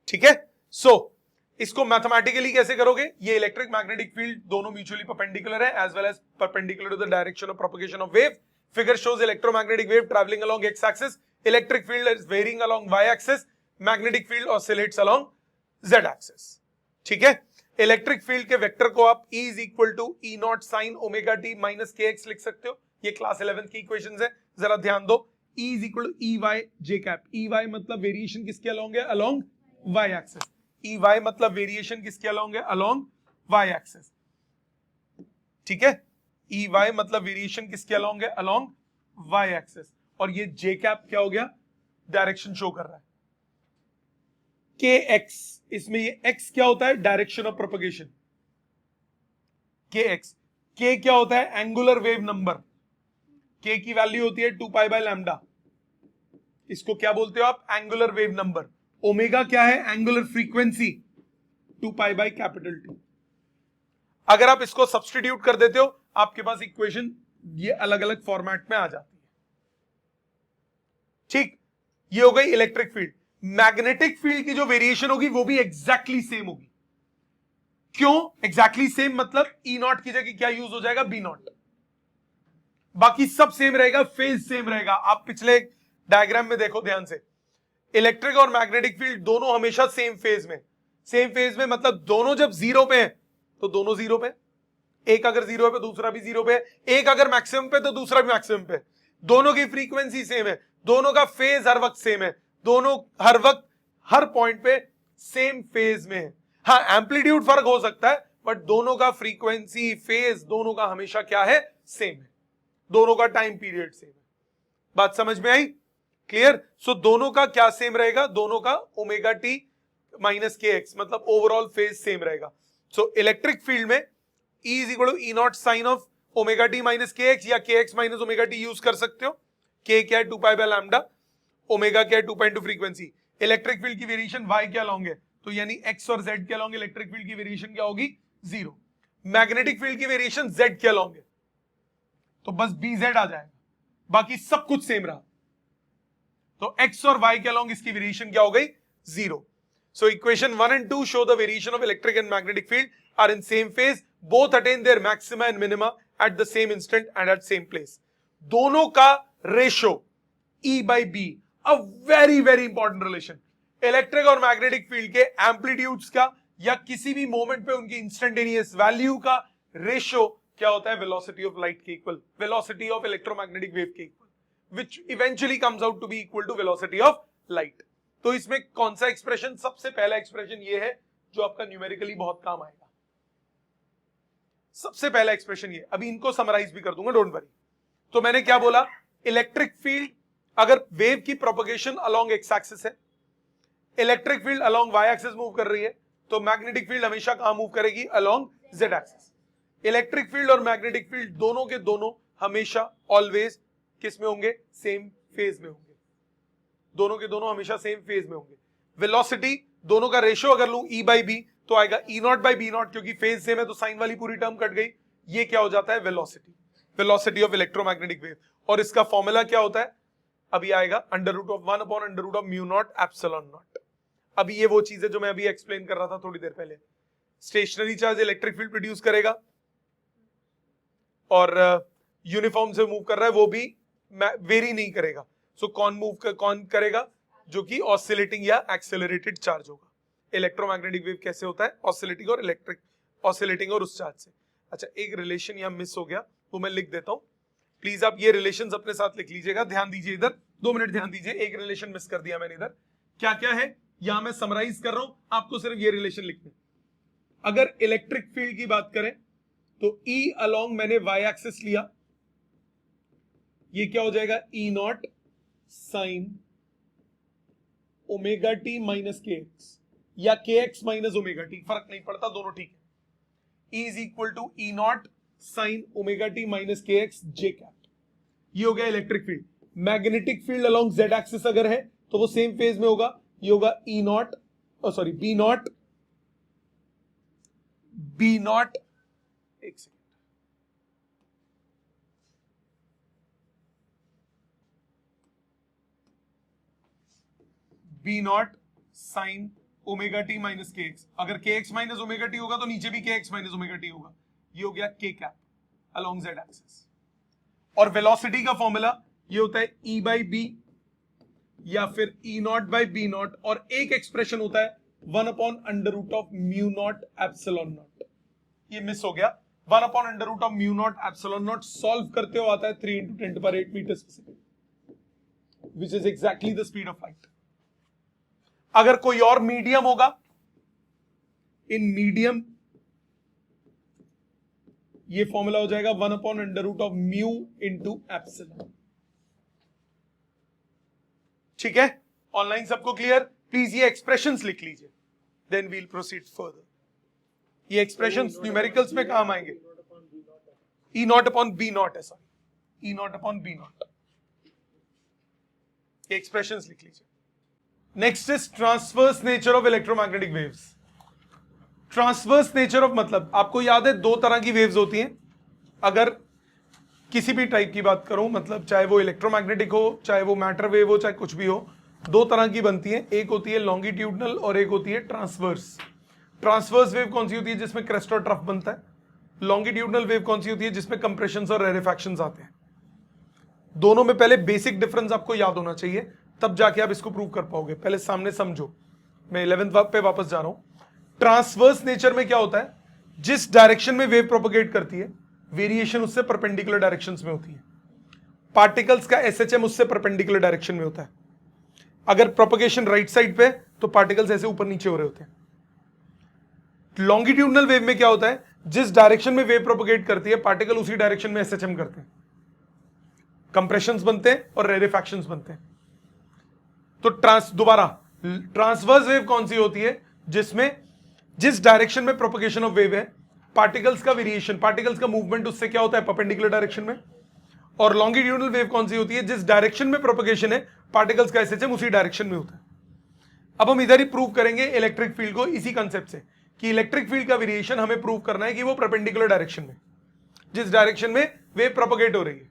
ठीक है, सो इसको मैथमेटिकली कैसे करोगे, ये इलेक्ट्रिक मैग्नेटिक फील्ड दोनों म्यूचुअली परपेंडिकुलर है as well as perpendicular to the direction of propagation of wave. Figure shows electromagnetic wave travelling along X axis, electric field is varying along Y axis, magnetic field oscillates along Z axis. ठीक है, electric field के vector को आप E is equal to E naught sine omega T minus kx लिख सकते हो। ये class 11 की इक्वेशंस है, जरा ध्यान दो। E is equal to EY J cap, EY मतलब वेरिएशन किसके अलोंग है, अलोंग वाई एक्सिस। EY मतलब वेरिएशन किसके अलोंग है, अलोंग वाई एक्सिस। ठीक है, EY मतलब वेरिएशन किसके अलोंग है, अलोंग वाई एक्सिस। और ये J कैप क्या हो गया, डायरेक्शन शो कर रहा है। kx, इसमें ये x क्या होता है, direction of propagation, kx। k क्या होता है, एंगुलर वेव नंबर, k की वैल्यू होती है 2π/λ। इसको क्या बोलते हो आप, एंगुलर वेव नंबर। ओमेगा क्या है, एंगुलर फ्रीक्वेंसी, 2π/T। अगर आप इसको सब्स्टिट्यूट कर देते हो आपके पास इक्वेशन ये अलग अलग फॉर्मेट में आ जाती है। ठीक, ये हो गई इलेक्ट्रिक फील्ड। मैग्नेटिक फील्ड की जो वेरिएशन होगी वो भी एग्जैक्टली सेम होगी। क्यों एग्जैक्टली सेम, मतलब E नॉट की जगह क्या यूज हो जाएगा, B नॉट। बाकी सब सेम रहेगा, फेज सेम रहेगा। आप पिछले डायग्राम में देखो ध्यान से, इलेक्ट्रिक और मैग्नेटिक फील्ड दोनों हमेशा सेम फेज में। सेम फेज में मतलब दोनों जब जीरो पे हैं तो दोनों जीरो पे, एक अगर जीरो पे दूसरा भी जीरो पे, एक अगर मैक्सिमम पे तो दूसरा भी मैक्सिमम पे। दोनों की फ्रीक्वेंसी सेम है, दोनों का फेज हर वक्त सेम है, दोनों हर वक्त हर पॉइंट पे सेम फेज में है। हाँ, एम्पलीट्यूड फर्क हो सकता है बट दोनों का फ्रीक्वेंसी, फेज, दोनों का हमेशा क्या है? सेम है। दोनों का टाइम पीरियड सेम है। बात समझ में आई? क्लियर? सो दोनों का क्या सेम रहेगा? दोनों का omega T minus K X, मतलब ओवरऑल फेज सेम रहेगा। सो इलेक्ट्रिक फील्ड में E is equal to E naught sine of omega T minus K X, या K X minus omega T use कर सकते हो। के क्या है? 2 पाई बाय लैम्डा, ओमेगा क्या है? 2 pi into frequency. Electric field की वेरिएशन y क्या लॉन्ग है, तो यानी x और z क्या लॉन्ग, इलेक्ट्रिक फील्ड की वेरिएशन क्या होगी? 0। मैग्नेटिक फील्ड की वेरिएशन z क्या लॉन्ग है, तो बस bz आ जाएगा, बाकी सब कुछ सेम रहा। तो x और y क्या लॉन्ग, इसकी वेरिएशन क्या हो गई? 0। So equation 1 and 2 show the variation of electric and magnetic field are in same phase, both attain their maxima and minima at the same instant and at same place. दोनों का ratio E by B, a very very important relation. Electric और magnetic field के amplitudes का या किसी भी moment पे उनकी इंस्टेंटेनियस वैल्यू का रेशो क्या होता है? वेलोसिटी ऑफ लाइट के equal, velocity of electromagnetic wave के equal, which eventually comes out to be equal to velocity of light. तो इसमें कौन सा एक्सप्रेशन? सबसे पहला एक्सप्रेशन ये है जो आपका न्यूमेरिकली बहुत काम आएगा। सबसे पहला एक्सप्रेशन ये, अभी इनको समराइज भी कर दूंगा, डोंट वरी। तो मैंने क्या बोला? इलेक्ट्रिक फील्ड अगर वेव की प्रोपगेशन अलोंग एक्स एक्सिस है, electric field along Y axis move कर रही है, तो मैग्नेटिक फील्ड हमेशा कहां मूव करेगी? Along Z axis. Electric field और मैग्नेटिक फील्ड दोनों के दोनों हमेशा ऑलवेज किस में होंगे? सेम फेज में होंगे। दोनों के दोनों हमेशा सेम फेज में होंगे। वेलोसिटी दोनों का रेशियो अगर लूं E by B तो आएगा E naught by B not, क्योंकि फेज सेम है तो साइन वाली पूरी टर्म कट गई। ये क्या हो जाता है? Velocity, velocity of electromagnetic wave. और इसका फॉर्मूला क्या होता है? अभी आएगा under root of 1 upon under root of mu naught epsilon naught. अभी ये वो चीज है जो मैं अभी एक्सप्लेन कर रहा था थोड़ी देर पहले। Stationary charge electric field produce करेगा और यूनिफॉर्म से मूव कर रहा है, वो भी वेरी नहीं करेगा। सो कौन करेगा? जो कि ऑसिलेटिंग या एक्सेलरेटेड चार्ज होगा। इलेक्ट्रोमैग्नेटिक वेव कैसे होता है? ऑसिलेटिंग और इलेक्ट्रिक, ऑसिलेटिंग और उस चार्ज से। अच्छा, एक रिलेशन यहां मिस हो गया, वो मैं लिख देता हूं। प्लीज आप ये रिलेशंस अपने साथ लिख लीजिएगा। ध्यान दीजिए इधर, 2 मिनट ध्यान दीजिए। एक रिलेशन मिस कर दिया मैंने इधर। क्या क्या है यहां मैं समराइज कर रहा हूं, आपको सिर्फ ये रिलेशन लिखने। अगर इलेक्ट्रिक फील्ड की बात करें तो E अलोंग मैंने y एक्सिस लिया, ये क्या हो जाएगा? E naught sine omega T minus K X, या K X minus omega T, फर्क नहीं पड़ता, दोनों ठीक है। E is equal to E naught sine omega T minus K X J cap. ये हो गया electric field. Magnetic field along Z axis अगर है तो वो सेम फेज में होगा, ये होगा E naught, sorry B naught, एक second, B naught sine omega T minus K X. अगर K X minus omega T होगा तो नीचे भी के एक्स माइनस ओमेगा टी होगा। ये हो गया K cap along Z axis. और वेलोसिटी का फॉर्मूला ये होता है E बाई बी या फिर E naught by B naught, और एक एक्सप्रेशन होता है 1 upon under root of mu naught epsilon naught. ये मिस हो गया। 1 upon under root of mu naught epsilon naught solve करते हो आता है 3 into 10 to the power 8 meters per second, which is exactly the speed of light. अगर कोई और मीडियम होगा, इन मीडियम ये फॉर्मूला हो जाएगा 1 upon under root of mu into epsilon. ठीक है, ऑनलाइन सबको क्लियर? प्लीज ये एक्सप्रेशंस लिख लीजिए, देन वील प्रोसीड फर्दर। ये एक्सप्रेशंस न्यूमेरिकल्स में काम आएंगे। E naught upon B naught है, sorry, E naught upon B naught. ये एक्सप्रेशंस लिख लीजिए। Next is transverse nature of electromagnetic waves. Transverse nature of मतलब आपको याद है 2 तरह की वेव्स होती हैं। अगर किसी भी टाइप की बात करूं, मतलब चाहे वो इलेक्ट्रोमैग्नेटिक हो, चाहे वो मैटर वेव हो, चाहे कुछ भी हो, 2 तरह की बनती हैं। एक होती है लॉन्गिट्यूडनल और एक होती है ट्रांसवर्स। ट्रांसवर्स वेव कौन सी होती है? जिसमें क्रेस्ट और ट्रफ बनता है। लॉन्गिट्यूडनल वेव कौन सी होती है? जिसमें कंप्रेशंस और रेरेफैक्शंस आते हैं। दोनों में पहले बेसिक डिफरेंस आपको याद होना चाहिए, तब जाके आप इसको प्रूव कर पाओगे। पहले सामने समझो। मैं 11th पे वापस जा रहा हूं। ट्रांसवर्स नेचर में क्या होता है? जिस डायरेक्शन में वेव प्रोपगेट करती है, वेरिएशन उससे परपेंडिकुलर डायरेक्शंस में होती है। पार्टिकल्स का एसएचएम उससे परपेंडिकुलर डायरेक्शन में होता है। अगर प्रोपगेशन राइट साइड पे, तो पार्टिकल्स ऐसे ऊपर नीचे हो रहे होते हैं। लॉन्गिट्यूडनल वेव में क्या होता है, जिस डायरेक्शन में वेव प्रोपोगेट करती है पार्टिकल उसी डायरेक्शन में एसएचएम करते हैं, कंप्रेशंस बनते हैं और रेरिफैक्शंस बनते हैं। तो ट्रांसवर्स वेव कौन सी होती है, जिसमें जिस डायरेक्शन में प्रोपोगेशन ऑफ वेव है पार्टिकल्स का वेरिएशन, पार्टिकल्स का मूवमेंट उससे क्या होता है परपेंडिकुलर डायरेक्शन में। और लॉन्गिट्यूडनल वेव कौन सी होती है, जिस डायरेक्शन में प्रोपोगेशन है पार्टिकल्स का एसएचएम उसी डायरेक्शन में होता है। अब हम इधर ही प्रूव करेंगे इलेक्ट्रिक फील्ड को इसी कंसेप्ट से कि इलेक्ट्रिक फील्ड का वेरिएशन हमें प्रूव करना है कि वो परपेंडिकुलर डायरेक्शन में, जिस डायरेक्शन में वेव प्रोपोगेट हो रही है,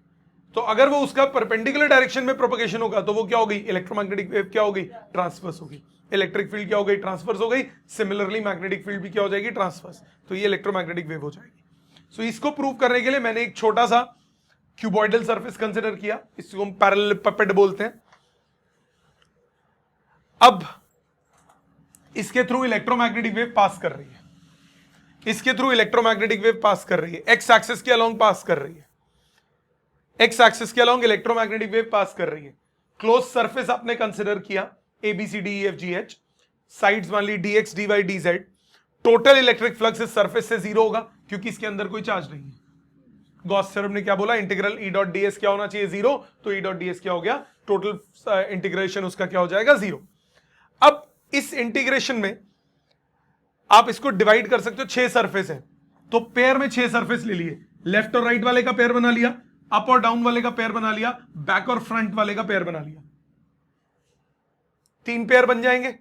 तो अगर वो उसका परपेंडिकुलर डायरेक्शन में प्रोपोगेशन होगा तो वो क्या होगी, इलेक्ट्रोमैग्नेटिक वेव क्या होगी, ट्रांसवर्स होगी। इलेक्ट्रिक फील्ड क्या हो गई, ट्रांसवर्स हो गई। सिमिलरली मैग्नेटिक फील्ड भी क्या हो जाएगी, ट्रांसवर्स। तो ये इलेक्ट्रोमैग्नेटिक वेव हो जाएगी। सो इसको प्रूव करने के लिए मैंने एक छोटा सा क्यूबॉइडल सरफेस कंसिडर किया, इसको हम पैरेललेपिपेड बोलते हैं। अब इसके थ्रू इलेक्ट्रोमैग्नेटिक वेव पास कर रही है, इसके थ्रू इलेक्ट्रोमैग्नेटिक वेव पास कर रही है, एक्स एक्सिस के अलोंग पास कर रही है, एक्स एक्सिस के अलोंग इलेक्ट्रोमैग्नेटिक वेव पास कर रही है। क्लोज सरफेस आपने कंसिडर किया, A B C D E F G H, sides मान ली D X D Y D Z. Total electric flux इस सरफेस से जीरो होगा क्योंकि इसके अंदर कोई चार्ज नहीं है। गॉस थ्योरम ने क्या बोला, integral E dot D S क्या होना चाहिए, जीरो। तो ई डॉट डी एस क्या हो गया, टोटल इंटीग्रेशन उसका क्या हो जाएगा, जीरो। अब इस इंटीग्रेशन में आप इसको डिवाइड कर सकते हो, 6 सरफेस है तो पेयर में 6 सरफेस ले लिए, लेफ्ट और राइट वाले का पेयर बना लिया, अप और डाउन वाले का पेयर बना लिया, बैक और फ्रंट वाले का पेयर बना लिया। 3 पेयर बन जाएंगे,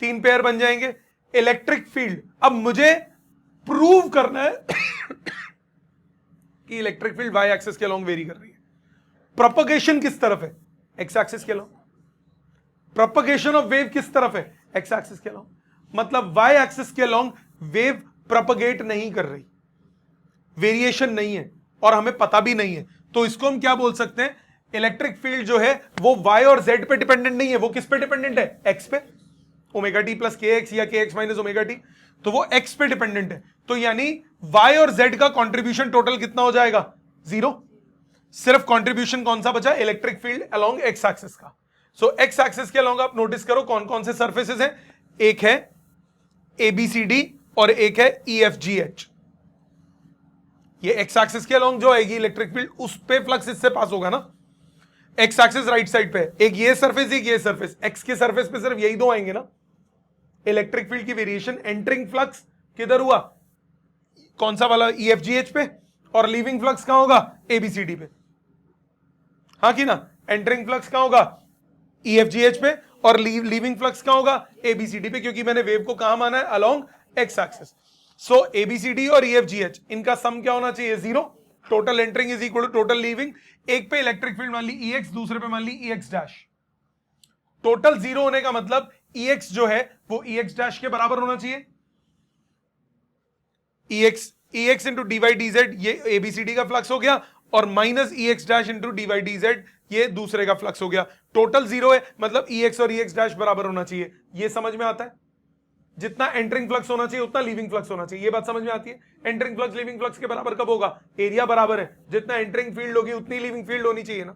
3 पेयर बन जाएंगे। इलेक्ट्रिक फील्ड, अब मुझे प्रूव करना है कि इलेक्ट्रिक फील्ड वाई एक्सिस के अलोंग वेरी कर रही है। प्रोपगेशन किस तरफ है, एक्स एक्सिस के अलोंग। प्रोपगेशन ऑफ वेव किस तरफ है, एक्स एक्सिस के अलोंग। मतलब वाई एक्सिस के अलोंग वेव प्रोपगेट नहीं कर रही, वेरिएशन नहीं है और हमें पता भी नहीं है। तो इसको हम क्या बोल सकते हैं, इलेक्ट्रिक फील्ड जो है वो वाई और जेड पे डिपेंडेंट नहीं है, वो किस पे डिपेंडेंट है, एक्स पे, ओमेगा टी प्लस के एक्स या K X minus omega T, तो वो एक्स पे डिपेंडेंट है। तो यानी वाई और जेड का कंट्रीब्यूशन टोटल कितना हो जाएगा, जीरो। सिर्फ कंट्रीब्यूशन कौन सा बचा, electric field along X axis का। सो एक्स एक्सिस के अलोंग आप नोटिस करो कौन कौन से सर्फेसेस हैं, एक है ए बी सी डी और एक है ई एफ जी एच। ये एक्स एक्सिस के अलोंग जो आएगी इलेक्ट्रिक फील्ड, उस पे फ्लक्स इससे पास होगा ना। एक्स एक्सिस राइट साइड पे, एक ये सरफेस एक ये सरफेस, एक्स के सरफेस पे सिर्फ यही दो आएंगे ना। इलेक्ट्रिक फील्ड की वेरिएशन, एंटरिंग फ्लक्स किधर हुआ, कौन सा वाला, ई एफ जी एच पे, और लीविंग फ्लक्स कहां होगा, एबीसीडी पे। हाँ कि ना, एंटरिंग फ्लक्स कहां होगा, ई एफ जी एच पे, और लीविंग फ्लक्स कहां होगा, एबीसीडी पे, क्योंकि मैंने वेव को कहां माना है, अलोंग एक्स एक्सिस। सो एबीसीडी और ई एफ जी एच, इनका सम क्या होना चाहिए, zero. Total entering is equal to total leaving. एक पे इलेक्ट्रिक फील्ड मान ली ई एक्स, दूसरे पे मान ली ई एक्स डैश। टोटल जीरो होने का मतलब ई एक्स जो है वो ई एक्स डैश के बराबर होना चाहिए। E X into D Y D Z, ये एबीसीडी का फ्लक्स हो गया, और minus E X dash into D Y D Z, ये दूसरे का फ्लक्स हो गया। टोटल जीरो है, मतलब ई एक्स और ई एक्स डैश बराबर होना चाहिए। ये समझ में आता है, जितना एंटरिंग फ्लक्स होना चाहिए उतना लीविंग फ्लक्स होना चाहिए। ये बात समझ में आती है। एंटरिंग फ्लक्स लीविंग फ्लक्स के बराबर कब होगा, एरिया बराबर है, जितना एंटरिंग फील्ड होगी उतनी लीविंग फील्ड होनी चाहिए ना।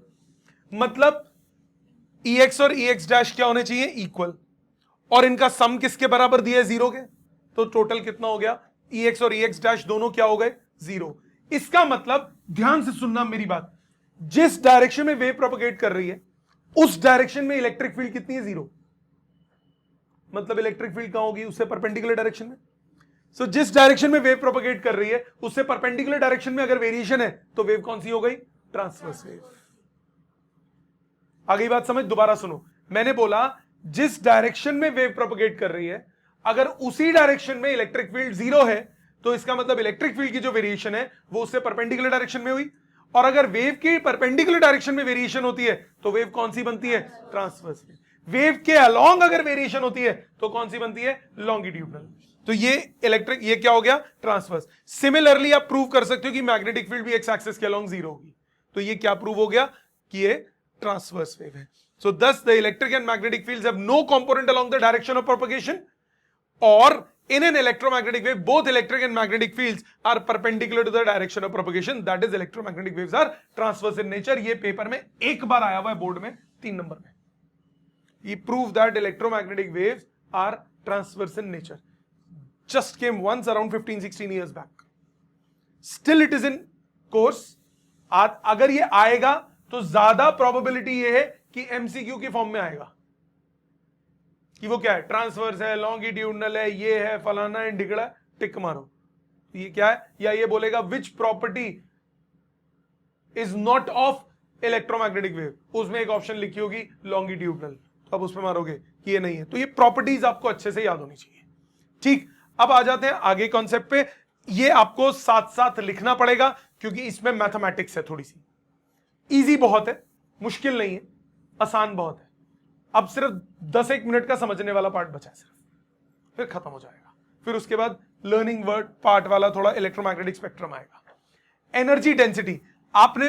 मतलब ई एक्स और ई एक्स डैश क्या होने चाहिए, इक्वल, और इनका सम किसके बराबर दिया है, जीरो के। तो टोटल कितना हो गया, ई एक्स और ई एक्स डैश दोनों क्या हो गए, जीरो। इसका मतलब, ध्यान से सुनना मेरी बात, जिस डायरेक्शन में वेव प्रोपगेट कर रही है उस डायरेक्शन में इलेक्ट्रिक फील्ड कितनी है, जीरो। मतलब इलेक्ट्रिक फील्ड कहां होगी, उससे परपेंडिकुलर डायरेक्शन में। सो जिस डायरेक्शन में वेव प्रोपगेट कर रही है उससे परपेंडिकुलर डायरेक्शन में अगर वेरिएशन है तो वेव कौन सी हो गई, ट्रांसवर्स वेव। आ गई बात समझ, दोबारा सुनो। मैंने बोला जिस डायरेक्शन में वेव प्रोपगेट कर रही है अगर उसी डायरेक्शन में इलेक्ट्रिक फील्ड जीरो है तो इसका मतलब इलेक्ट्रिक फील्ड की जो वेरिएशन है वो उससे परपेंडिकुलर डायरेक्शन में हुई। और अगर वेव की परपेंडिकुलर डायरेक्शन में वेरिएशन होती है तो वेव कौन सी बनती है, ट्रांसवर्स वेव। वेव के अलोंग अगर वेरिएशन होती है तो कौन सी बनती है, लॉन्गिट्यूडनल। तो ये इलेक्ट्रिक, ये क्या हो गया, ट्रांसवर्स। सिमिलरली आप प्रूव कर सकते हो कि मैग्नेटिक फील्ड भी एक्स एक्सिस के अलोंग जीरो होगी। तो ये क्या प्रूव हो गया कि ये ट्रांसवर्स वेव है। सो thus the electric and magnetic fields have no component along the direction of propagation, or in an electromagnetic wave both electric and magnetic fields are perpendicular to the direction of propagation, that is electromagnetic waves are transverse in nature। ये paper में एक बार आया हुआ है board में 3 number में। ये prove that electromagnetic waves are transverse in nature। just came once around 15-16 years back. Still it is in course. अगर ये आएगा तो ज्यादा प्रोबेबिलिटी ये है कि एमसीक्यू की फॉर्म में आएगा, कि वो क्या है, ट्रांसवर्स है, लॉन्गिट्यूडनल है, ये है, फलाना है, ढिकड़ा, टिक मारो। ये क्या है, या ये बोलेगा which property is not of electromagnetic wave, उसमें एक ऑप्शन लिखी होगी लॉन्गिट्यूडनल, तो अब उस पर मारोगे कि ये नहीं है। तो ये प्रॉपर्टीज आपको अच्छे से याद होनी चाहिए। ठीक, अब आ जाते हैं आगे कॉन्सेप्ट पे। ये आपको साथ साथ लिखना पड़ेगा क्योंकि इसमें मैथमेटिक्स है थोड़ी सी। इजी बहुत है, मुश्किल नहीं है, आसान बहुत है। अब सिर्फ 10-1 मिनट का समझने वाला पार्ट बचा है सिर्फ, फिर खत्म हो जाएगा। फिर उसके बाद लर्निंग वर्ड पार्ट वाला थोड़ा इलेक्ट्रोमैग्नेटिक स्पेक्ट्रम आएगा। एनर्जी डेंसिटी, आपने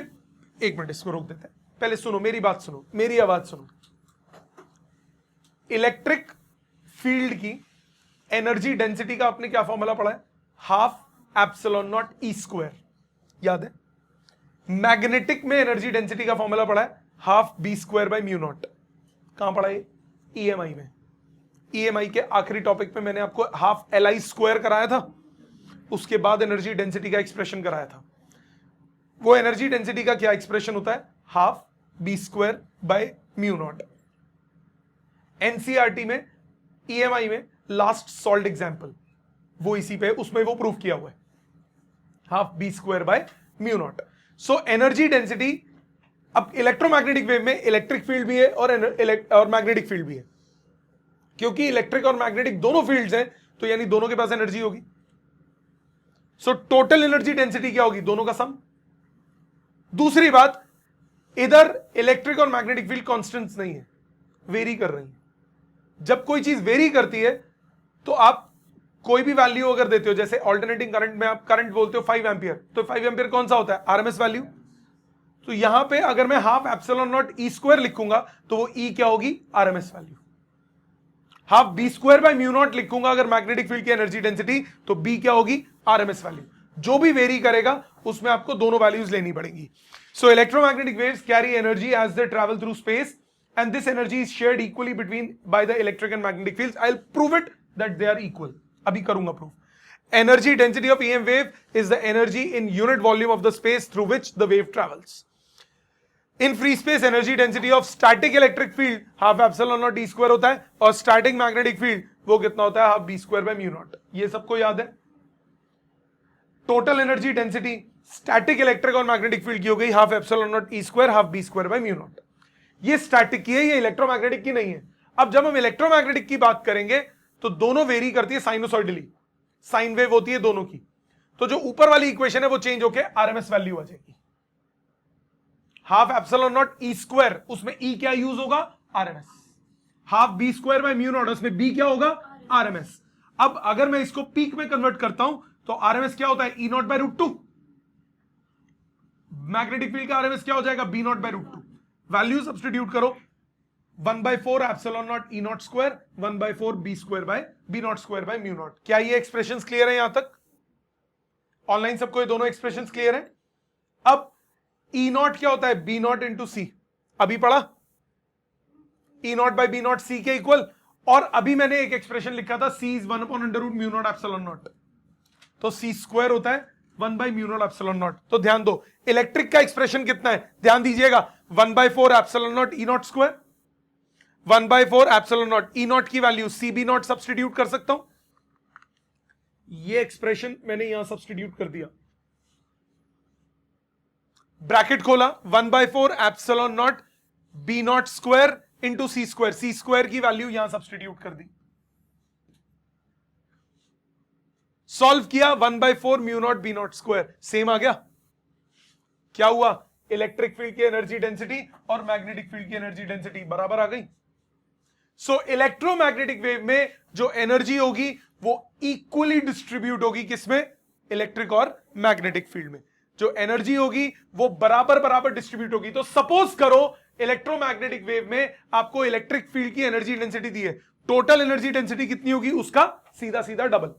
1 मिनट इसको रोक देते हैं, पहले सुनो मेरी बात, सुनो मेरी आवाज सुनो। इलेक्ट्रिक फील्ड की एनर्जी डेंसिटी का आपने क्या फॉर्मूला पढ़ा है, half epsilon naught E square, याद है। मैग्नेटिक में एनर्जी डेंसिटी का फॉर्मूला पढ़ा है half B square by mu naught. कहां पढ़ा है, ईएमआई में। ईएमआई के आखिरी टॉपिक पे मैंने आपको हाफ एल आई स्क्वायर कराया था, उसके बाद एनर्जी डेंसिटी का एक्सप्रेशन कराया था। वो एनर्जी डेंसिटी का क्या एक्सप्रेशन होता है, half B square by mu naught. NCERT में, ईएमआई में लास्ट सॉल्ड एग्जांपल वो इसी पे, उसमें वो प्रूफ किया हुआ है, half B square by mu naught. So energy density, अब इलेक्ट्रोमैग्नेटिक वेव में इलेक्ट्रिक फील्ड भी है और मैग्नेटिक फील्ड भी है, क्योंकि इलेक्ट्रिक और मैग्नेटिक दोनों फील्ड्स हैं, तो यानी दोनों के पास एनर्जी होगी। सो टोटल एनर्जी डेंसिटी क्या होगी, दोनों का सम। दूसरी बात, इधर इलेक्ट्रिक और मैग्नेटिक फील्ड कांस्टेंट्स नहीं है, वेरी कर रही है। जब कोई चीज वेरी करती है तो आप कोई भी वैल्यू अगर देते हो, जैसे ऑल्टरनेटिंग करंट में आप करंट बोलते हो 5 एम्पियर, तो 5 एम्पियर कौन सा होता है, आरएमएस वैल्यू। तो यहां पे अगर मैं half epsilon naught E square लिखूंगा तो वो ई क्या होगी, RMS value. Half B square by mu naught लिखूंगा अगर मैग्नेटिक फील्ड की एनर्जी डेंसिटी, तो बी क्या होगी, आरएमएस वैल्यू। जो भी वेरी करेगा उसमें आपको दोनों वैल्यूज लेनी पड़ेंगी। So electromagnetic waves carry energy as they travel through space and this energy is shared equally by the electric and magnetic fields. I'll prove it that they are equal. अभी करूंगा proof. Energy density of EM wave is the energy in unit volume of the space through which the wave travels. In free space, energy density of static electric field half epsilon naught e square होता है, और static magnetic field वो कितना होता है, half b square by mu naught. ये सबको याद है। Total energy density static electric और magnetic field की हो गई half epsilon naught e square half b square by mu naught. ये स्टैटिक की है, ये इलेक्ट्रोमैग्नेटिक की नहीं है। अब जब हम इलेक्ट्रोमैग्नेटिक की बात करेंगे तो दोनों वेरी करती है साइनोसॉइडली, साइन वेव होती है दोनों की। तो जो ऊपर वाली इक्वेशन है वो चेंज होके आरएमएस वैल्यू आ जाएगी। Half epsilon naught E square, उसमें ई क्या यूज होगा, RMS. Half B square by mu naught, उसमें बी क्या होगा, आरएमएस। अब अगर मैं इसको पीक में कन्वर्ट करता हूं तो आरएमएस क्या होता है, E naught by root 2। Magnetic field का आरएमएस क्या हो जाएगा, B naught by root 2। Value substitute करो, 1/4 epsilon naught E naught square, 1/4 B square by B naught square by mu naught. क्या ये एक्सप्रेशंस क्लियर है यहां तक? ऑनलाइन सबको ये दोनों एक्सप्रेशंस क्लियर है? अब ई नॉट क्या होता है, बी नॉट इंटू सी, अभी पढ़ा, ई नॉट बाय बी नॉट सी के इक्वल। और अभी मैंने एक एक्सप्रेशन लिखा था, सी इज 1/√म्यू नॉट एप्सिलॉन नॉट, तो सी स्क्वायर होता है 1/म्यू नॉट एप्सिलॉन नॉट। तो ध्यान दो, इलेक्ट्रिक का एक्सप्रेशन कितना है, ध्यान दीजिएगा, 1/4 epsilon naught E naught square, 1/4 epsilon naught E naught की value C B naught substitute कर सकता हूं। ये एक्सप्रेशन मैंने यहां सब्स्टिट्यूट कर दिया, ब्रैकेट खोला, 1/4 epsilon naught B naught square into C square, C square की वैल्यू यहां सब्स्टिट्यूट कर दी, सॉल्व किया, 1/4 mu naught B naught square, same आ गया। क्या हुआ, इलेक्ट्रिक फील्ड की एनर्जी डेंसिटी और मैग्नेटिक फील्ड की एनर्जी डेंसिटी बराबर आ गई। सो इलेक्ट्रोमैग्नेटिक वेव में जो एनर्जी होगी वो इक्वली डिस्ट्रीब्यूट होगी, किसमें, इलेक्ट्रिक और मैग्नेटिक फील्ड में। जो एनर्जी होगी वो बराबर बराबर डिस्ट्रीब्यूट होगी। तो सपोज करो इलेक्ट्रोमैग्नेटिक वेव में आपको इलेक्ट्रिक फील्ड की एनर्जी डेंसिटी दी है, टोटल एनर्जी डेंसिटी कितनी होगी, उसका सीधा सीधा डबल,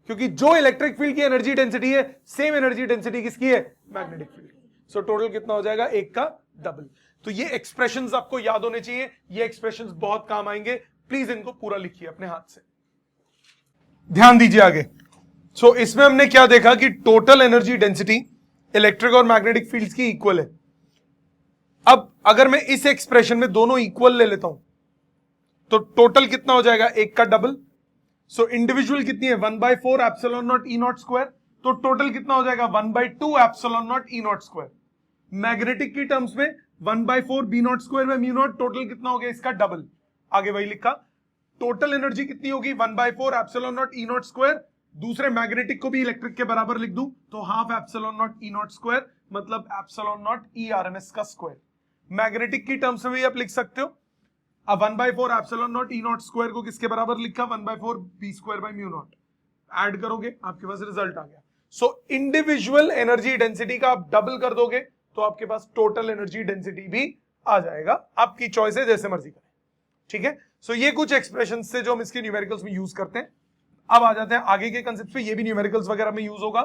क्योंकि जो इलेक्ट्रिक फील्ड की एनर्जी डेंसिटी है सेम एनर्जी डेंसिटी किसकी है, मैग्नेटिक फील्ड। सो टोटल कितना हो जाएगा, एक का डबल। तो ये एक्सप्रेशंस आपको याद होने चाहिए, ये एक्सप्रेशंस बहुत काम आएंगे, प्लीज इनको पूरा लिखिए अपने हाथ से। ध्यान दीजिए आगे। सो इसमें हमने क्या देखा कि टोटल एनर्जी डेंसिटी इलेक्ट्रिक और मैग्नेटिक फील्ड्स की इक्वल है। अब अगर मैं इस एक्सप्रेशन में दोनों इक्वल ले लेता हूं तो टोटल कितना हो जाएगा, एक का डबल। सो इंडिविजुअल कितनी है, 1/4 epsilon naught E naught square, तो टोटल कितना हो जाएगा 1/2 epsilon naught E naught square. Magnetic की टर्म्स में 1/4 B naught square by mu naught, total कितना हो गया इसका डबल, आगे वही लिखा। टोटल एनर्जी कितनी होगी 1/4 epsilon naught E naught square, दूसरे मैग्नेटिक को भी इलेक्ट्रिक के बराबर लिख दूं तो half epsilon naught E naught square, मतलब एप्सिलॉन नॉट ई आरएमएस का स्क्वायर। मैग्नेटिक की टर्म्स में भी आप लिख सकते हो। अब 1/4 epsilon naught E naught square को किसके बराबर लिखा, 1/4 B square by mu naught, add करोगे आपके पास रिजल्ट आ गया। सो इंडिविजुअल एनर्जी डेंसिटी का आप डबल कर दोगे तो आपके पास टोटल एनर्जी डेंसिटी भी आ जाएगा। आपकी चॉइस है, जैसे मर्जी करें, ठीक है। सो ये कुछ एक्सप्रेशन से जो हम इसके न्यूमेरिकल्स में यूज करते हैं। अब आ जाते हैं आगे के कंसेप्ट पे, ये भी न्यूमेरिकल्स वगैरह में यूज होगा।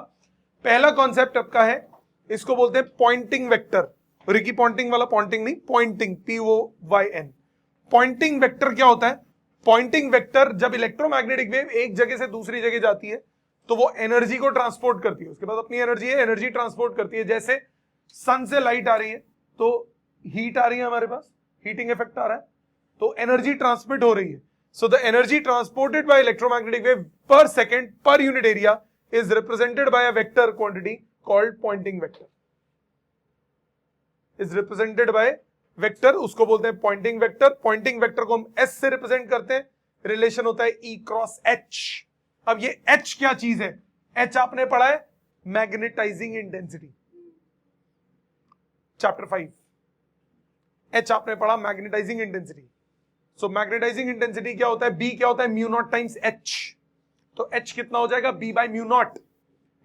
पहला कॉन्सेप्ट आपका है, इसको बोलते हैं पॉइंटिंग वेक्टर। रिकी पॉइंटिंग वाला पॉइंटिंग नहीं, पॉइंटिंग, POYN। पॉइंटिंग वेक्टर क्या होता है, पॉइंटिंग वेक्टर जब इलेक्ट्रोमैग्नेटिक वेव एक जगह से दूसरी जगह जाती है तो वो एनर्जी को ट्रांसपोर्ट करती है, उसके पास अपनी एनर्जी है, एनर्जी ट्रांसपोर्ट करती है। जैसे सन से लाइट आ रही है तो हीट आ रही है, हमारे पास हीटिंग इफेक्ट आ रहा है, तो एनर्जी ट्रांसमिट हो रही है। So the energy transported by electromagnetic wave per second per unit area is represented by a vector quantity called Poynting vector, is represented by vector, उसको बोलते हैं पॉइंटिंग वेक्टर। पॉइंटिंग वेक्टर को हम S से represent करते हैं, relation होता है E क्रॉस H। अब ये H क्या चीज है, H आपने पढ़ा है मैग्नेटाइजिंग इंटेंसिटी, चैप्टर 5। H आपने पढ़ा मैग्नेटाइजिंग इंटेंसिटी। सो मैग्नेटाइजिंग इंटेंसिटी क्या होता है, B क्या होता है म्यू नॉट टाइम्स H, तो H कितना हो जाएगा B bye mu not,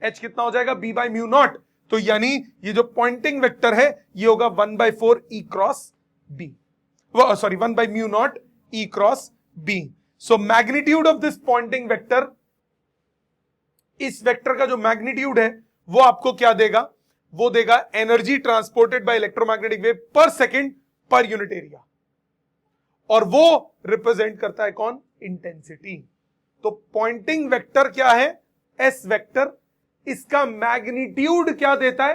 H कितना हो जाएगा B बाय म्यू नॉट। तो यानी ये जो पॉइंटिंग वेक्टर है ये होगा 1/4 E cross B, sorry 1 by mu naught E cross B। So magnitude of this Poynting vector, इस वेक्टर का जो मैग्नीट्यूड है वो आपको क्या देगा, वो देगा energy transported by electromagnetic wave per second per unit area, और वो रिप्रेजेंट करता है कौन, इंटेंसिटी। तो पॉइंटिंग वेक्टर क्या है, S वेक्टर, इसका मैग्नीट्यूड क्या देता है,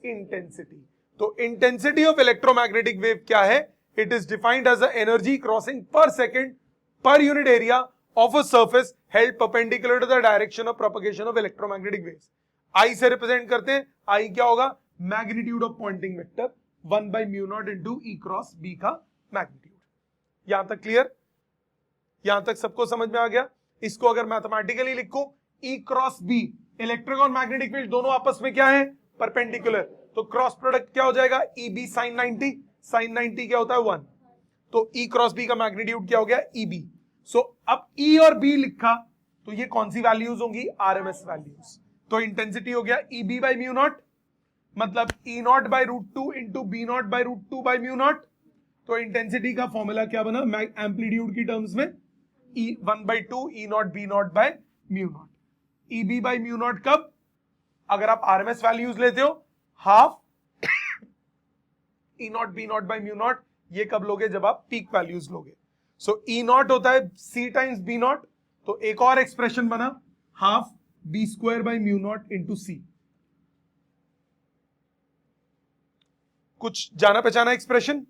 इंटेंसिटी। तो इंटेंसिटी ऑफ इलेक्ट्रोमैग्नेटिक वेव क्या है, it is defined as a energy crossing per second per unit area of a surface held perpendicular to the direction of propagation of electromagnetic waves. I से represent करते हैं, I क्या होगा, magnitude of Poynting vector 1 by mu naught into E cross B का magnitude. यहां तक clear, यहां तक सबको समझ में आ गया। इसको अगर मैथमेटिकली लिखूं, E क्रॉस B, इलेक्ट्रिक और मैग्नेटिक फील्ड दोनों आपस में क्या है, परपेंडिकुलर, तो क्रॉस प्रोडक्ट क्या हो जाएगा, EB sin 90, sin 90 क्या होता है 1, तो E क्रॉस B का मैग्नीट्यूड क्या हो गया, EB। सो अब E और B लिखा तो ये कौन सी वैल्यूज होंगी, RMS वैल्यूज। तो इंटेंसिटी हो गया EB बाय म्यू नॉट, मतलब E naught by √2 into B naught by √2 by mu naught. तो इंटेंसिटी का फॉर्मूला क्या बना, एम्पलीट्यूड की टर्म्स में 1/2 E naught B naught by mu naught. EB by mu naught कब, अगर आप RMS वैल्यूज लेते हो, half E naught B naught by mu naught, ये कब लोगे, जब आप पीक वैल्यूज लोगे। सो E नॉट होता है C टाइम्स B नॉट, तो एक और एक्सप्रेशन बना half B square by mu not into C। कुछ जाना पहचाना expression,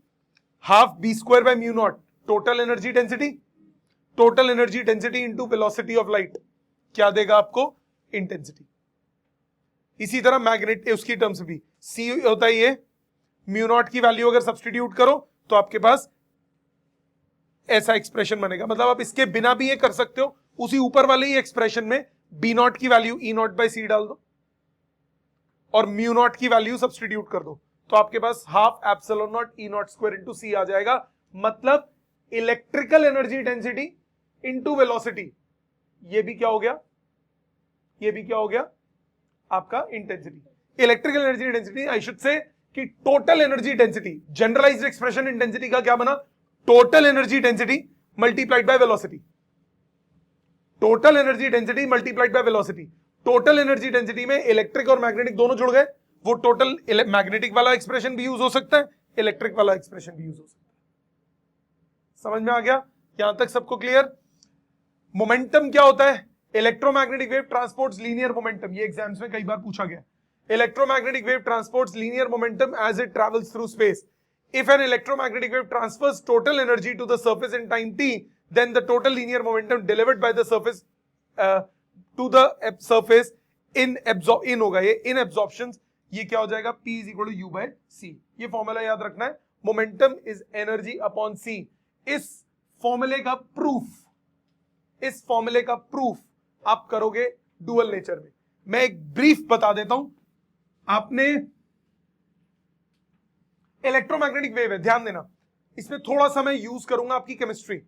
half B square by mu naught, total energy density, total energy density into velocity of light, क्या देगा आपको, इंटेंसिटी। इसी तरह मैग्नेट उसकी टर्म्स भी C होता है ये, म्यू नॉट की वैल्यू अगर सब्स्टिट्यूट करो तो आपके पास ऐसा एक्सप्रेशन बनेगा। मतलब आप इसके बिना भी ये कर सकते हो, उसी ऊपर वाले ही एक्सप्रेशन में B नॉट की value E naught by C डाल दो और म्यू नॉट की वैल्यू सब्स्टिट्यूट कर दो, तो आपके पास half epsilon naught E naught square into C आ जाएगा। मतलब electrical energy density into velocity, ये भी क्या हो गया, ये भी क्या हो गया आपका intensity. Electrical energy density, I should say कि total energy density, generalized expression intensity का क्या बना, total energy density multiplied by velocity, total energy density multiplied by velocity. Total energy density में इलेक्ट्रिक और मैग्नेटिक दोनों जुड़ गए, वो टोटल मैग्नेटिक वाला एक्सप्रेशन भी यूज हो सकता है, इलेक्ट्रिक वाला एक्सप्रेशन भी यूज हो सकता है। समझ में आ गया, यहां तक सबको क्लियर। मोमेंटम क्या होता है, electromagnetic wave transports linear momentum, ये एग्जाम्स में कई बार पूछा गया. Electromagnetic wave transports linear momentum as it travels through space. If an electromagnetic wave transfers total energy to the surface in time t, then the total linear momentum delivered by the surface to the surface in होगा ये in absorptions, ये क्या हो जाएगा, P is equal to U by C. ये formula याद रखना है, momentum is energy upon C. इस फॉर्मूले का प्रूफ आप करोगे डुअल नेचर में. मैं एक ब्रीफ बता देता हूं. आपने इलेक्ट्रोमैग्नेटिक वेव है, ध्यान देना, इसमें थोड़ा सा मैं यूज करूंगा आपकी केमिस्ट्री.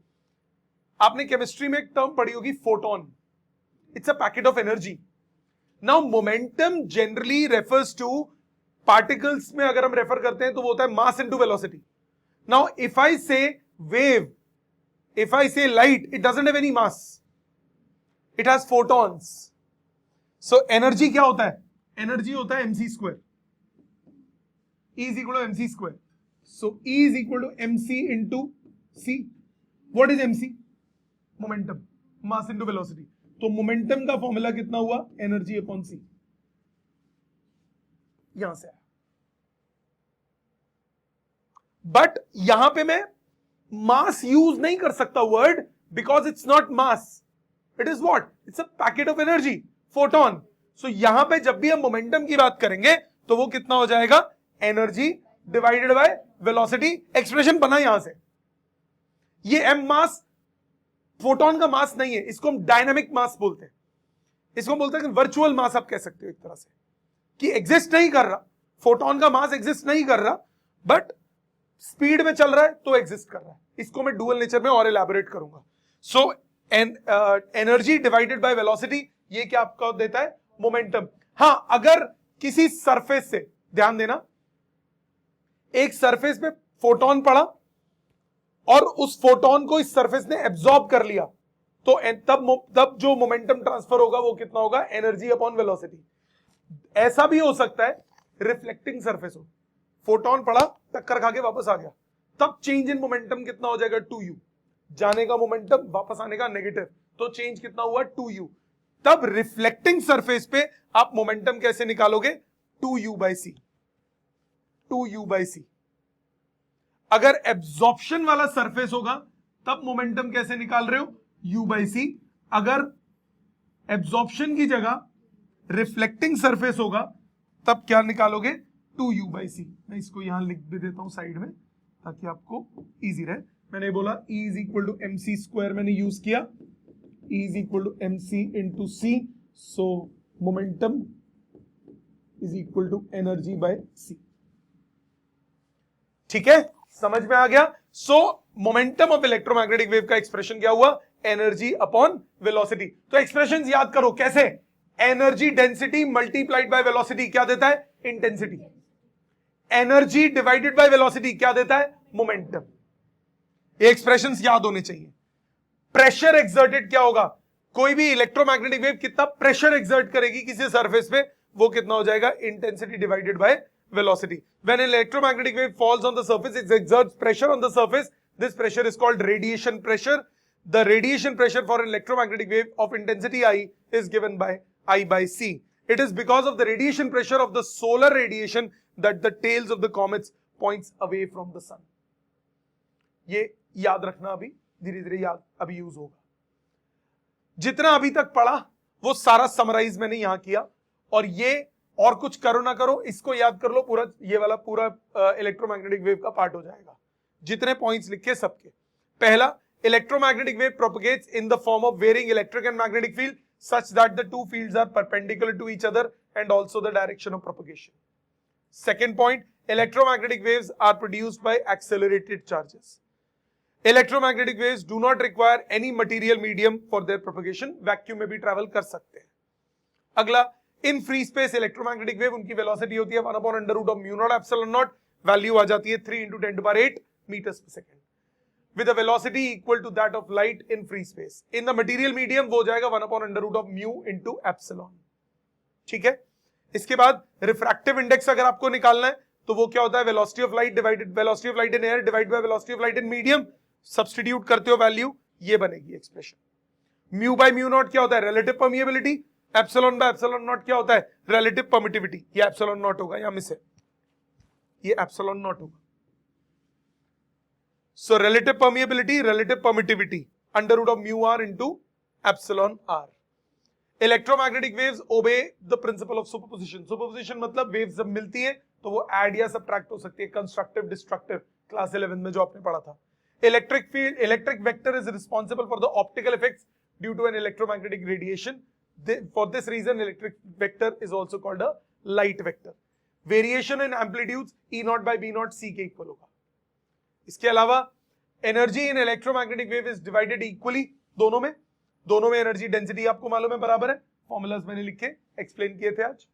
आपने केमिस्ट्री में एक टर्म पढ़ी होगी photon. It's a packet of energy. Now momentum generally refers two particles में, अगर हम रेफर करते हैं तो वो होता है mass into velocity. Now if I से वेव, इफ आई से light, it doesn't have any mass, it has photons. So energy क्या होता है, एनर्जी होता है mc square. E is equal to mc square. So E is equal to mc into c. What is mc? Momentum, mass into velocity. तो momentum का formula कितना हुआ, energy upon c. यहां से आया. बट यहां पे मैं मास यूज नहीं कर सकता word, because it's not mass. It is what, it's a packet of energy, photon. So यहां पे जब भी हम मोमेंटम की बात करेंगे तो वो कितना हो जाएगा, energy divided by velocity. Expression बना यहां से. ये m मास फोटोन का मास नहीं है, इसको हम डायनामिक मास बोलते हैं. इसको बोलते हैं कि वर्चुअल मास आप कह सकते हो एक तरह से, कि एग्जिस्ट नहीं कर रहा, फोटोन का मास एग्जिस्ट नहीं कर रहा, बट स्पीड में चल रहा है तो एग्जिस्ट कर रहा है. इसको मैं डुअल नेचर में और एलैबोरेट करूंगा. So energy divided by velocity, ये क्या आपको देता है, मोमेंटम. हां, अगर किसी सरफेस से, ध्यान देना, एक सरफेस पे फोटोन पड़ा और उस फोटोन को इस सरफेस ने एब्जॉर्ब कर लिया, तो तब जो मोमेंटम ट्रांसफर होगा वो कितना होगा, एनर्जी अपॉन वेलोसिटी. ऐसा भी हो सकता है रिफ्लेक्टिंग सरफेस हो, फोटोन पड़ा, टक्कर खा के वापस आ गया, तब चेंज इन मोमेंटम कितना हो जाएगा, 2u. जाने का मोमेंटम, वापस आने का नेगेटिव, तो चेंज कितना हुआ, 2u. तब रिफ्लेक्टिंग सरफेस पे आप मोमेंटम कैसे निकालोगे, 2u by c. 2u by c. अगर एब्जॉर्प्शन वाला सरफेस होगा तब मोमेंटम कैसे निकाल रहे हो, u by c. अगर एब्जॉर्प्शन की जगह रिफ्लेक्टिंग सरफेस होगा तब क्या निकालोगे, 2u by c. मैं इसको यहां लिख भी देता हूं साइड में ताकि आपको इजी रहे. मैंने बोला E is equal to mc square, मैंने यूज किया, E is equal to mc into c. So momentum is equal to energy by c. ठीक है, समझ में आ गया. सो मोमेंटम ऑफ इलेक्ट्रोमैग्नेटिक वेव का एक्सप्रेशन क्या हुआ, एनर्जी अपॉन वेलोसिटी. तो एक्सप्रेशंस याद करो कैसे, energy density multiplied by velocity क्या देता है, intensity. Energy divided by velocity क्या देता है, मोमेंटम. ये एक्सप्रेशंस याद होने चाहिए. प्रेशर एक्सर्टेड क्या होगा, कोई भी इलेक्ट्रोमैग्नेटिक वेव कितना प्रेशर एक्सर्ट करेगी किसी सरफेस पे, वो कितना हो जाएगा, intensity divided by velocity. When an electromagnetic wave falls on the surface, it exerts pressure on the surface. This pressure is called radiation pressure. The radiation pressure for an electromagnetic wave of intensity I is given by I by C. It is because of the radiation pressure of the solar radiation that the tails of the comets points away from the sun. ये याद रखना, अभी धीरे धीरे याद अभी use होगा. जितना अभी तक पढ़ा वो सारा समराइज मैंने यहां किया, और ये और कुछ करो ना करो इसको याद कर लो, पूरा ये वाला पूरा इलेक्ट्रोमैग्नेटिक वेव का पार्ट हो जाएगा. जितने पॉइंट्स लिखे सबके. पहला, electromagnetic wave propagates in the form of varying electric and magnetic field such that the two fields are perpendicular to each other and also the direction of propagation. Second point, electromagnetic waves are produced by accelerated charges. Electromagnetic waves do not require any material medium for their propagation. Vacuum में भी travel कर सकते हैं. अगला, in free space electromagnetic wave, उनकी velocity होती है 1/√μ0 value आ जाती है 3 × 10⁸ मीटर्स पर second, with a velocity equal to that of light in free space. In the material medium वो हो जाएगा 1/√μ × ठीक है. इसके बाद रिफ्रैक्टिव इंडेक्स अगर आपको निकालना है तो वो क्या होता है, velocity of light divided velocity of light in air divided by velocity of light in medium. Substitute करते हो वैल्यू, ये बनेगी expression. Mu by mu naught क्या होता है? Relative permeability. Epsilon by epsilon naught क्या होता है? Relative permittivity. ये एप्सिलॉन नॉट होगा, यहां मिस है, ये एप्सिलॉन नॉट होगा। So relative permeability, relative permittivity, under root of mu r into epsilon r. Electromagnetic waves obey the principle of superposition. Superposition मतलब वेव्स जब मिलती है तो वो ऐड या सबट्रैक्ट हो सकती है, कंस्ट्रक्टिव डिस्ट्रक्टिव, क्लास 11 में जो आपने पढ़ा था। Electric field, electric vector is responsible for the optical effects due to an electromagnetic radiation. For this reason, electric vector is also called a light vector. Variation in amplitudes E naught by B naught C के equal होगा। इसके अलावा energy in electromagnetic wave is divided equally, दोनों में energy density आपको मालूम है बराबर है, फॉर्मूलाज मैंने लिखे एक्सप्लेन किए थे आज।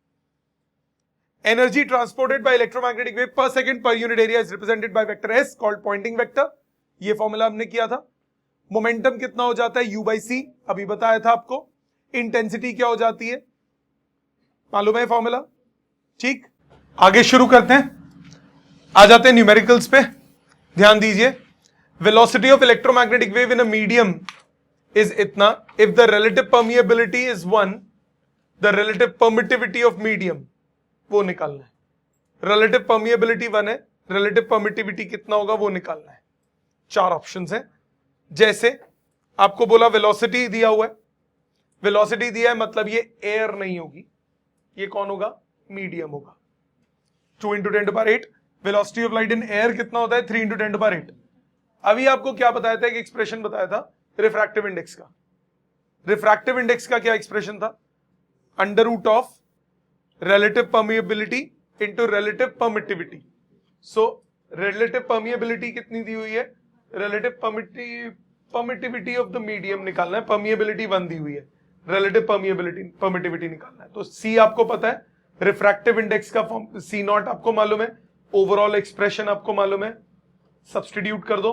Energy transported by electromagnetic wave per second per unit area is represented by vector S called Poynting vector. ये फॉर्मूला हमने किया था। मोमेंटम कितना हो जाता है? U by C, अभी बताया था आपको। इंटेंसिटी क्या हो जाती है? मालूम है फॉर्मूला, ठीक। आगे शुरू करते हैं, आ जाते हैं न्यूमेरिकल्स पे। ध्यान दीजिए, velocity of electromagnetic wave in a medium is इतना, if the relative permeability is 1, the relative permittivity of medium वो निकालना है। रिलेटिव परमिएबिलिटी 1 है, रिलेटिव परमिटिविटी कितना होगा वो निकालना है। 4 ऑप्शंस हैं। जैसे आपको बोला वेलोसिटी दिया हुआ है, वेलोसिटी दिया है मतलब ये एयर नहीं होगी, ये कौन होगा? मीडियम होगा। 2 × 10⁸। Velocity of light in air कितना होता है? 3 × 10⁸। अभी आपको क्या बताया था? एक एक्सप्रेशन बताया था रिफ्रैक्टिव इंडेक्स का। रिफ्रैक्टिव इंडेक्स का क्या एक्सप्रेशन था? Under root of relative permeability into relative permittivity. So relative permeability कितनी दी हुई है? Relative permittivity of the medium निकालना है, परमिएबिलिटी 1 दी हुई है, रिलेटिव परमिटिविटी निकालना है। तो C आपको पता है, रिफ्रैक्टिव इंडेक्स का फॉर्म C नॉट आपको मालूम है, ओवरऑल एक्सप्रेशन आपको मालूम है, सब्स्टिट्यूट कर दो,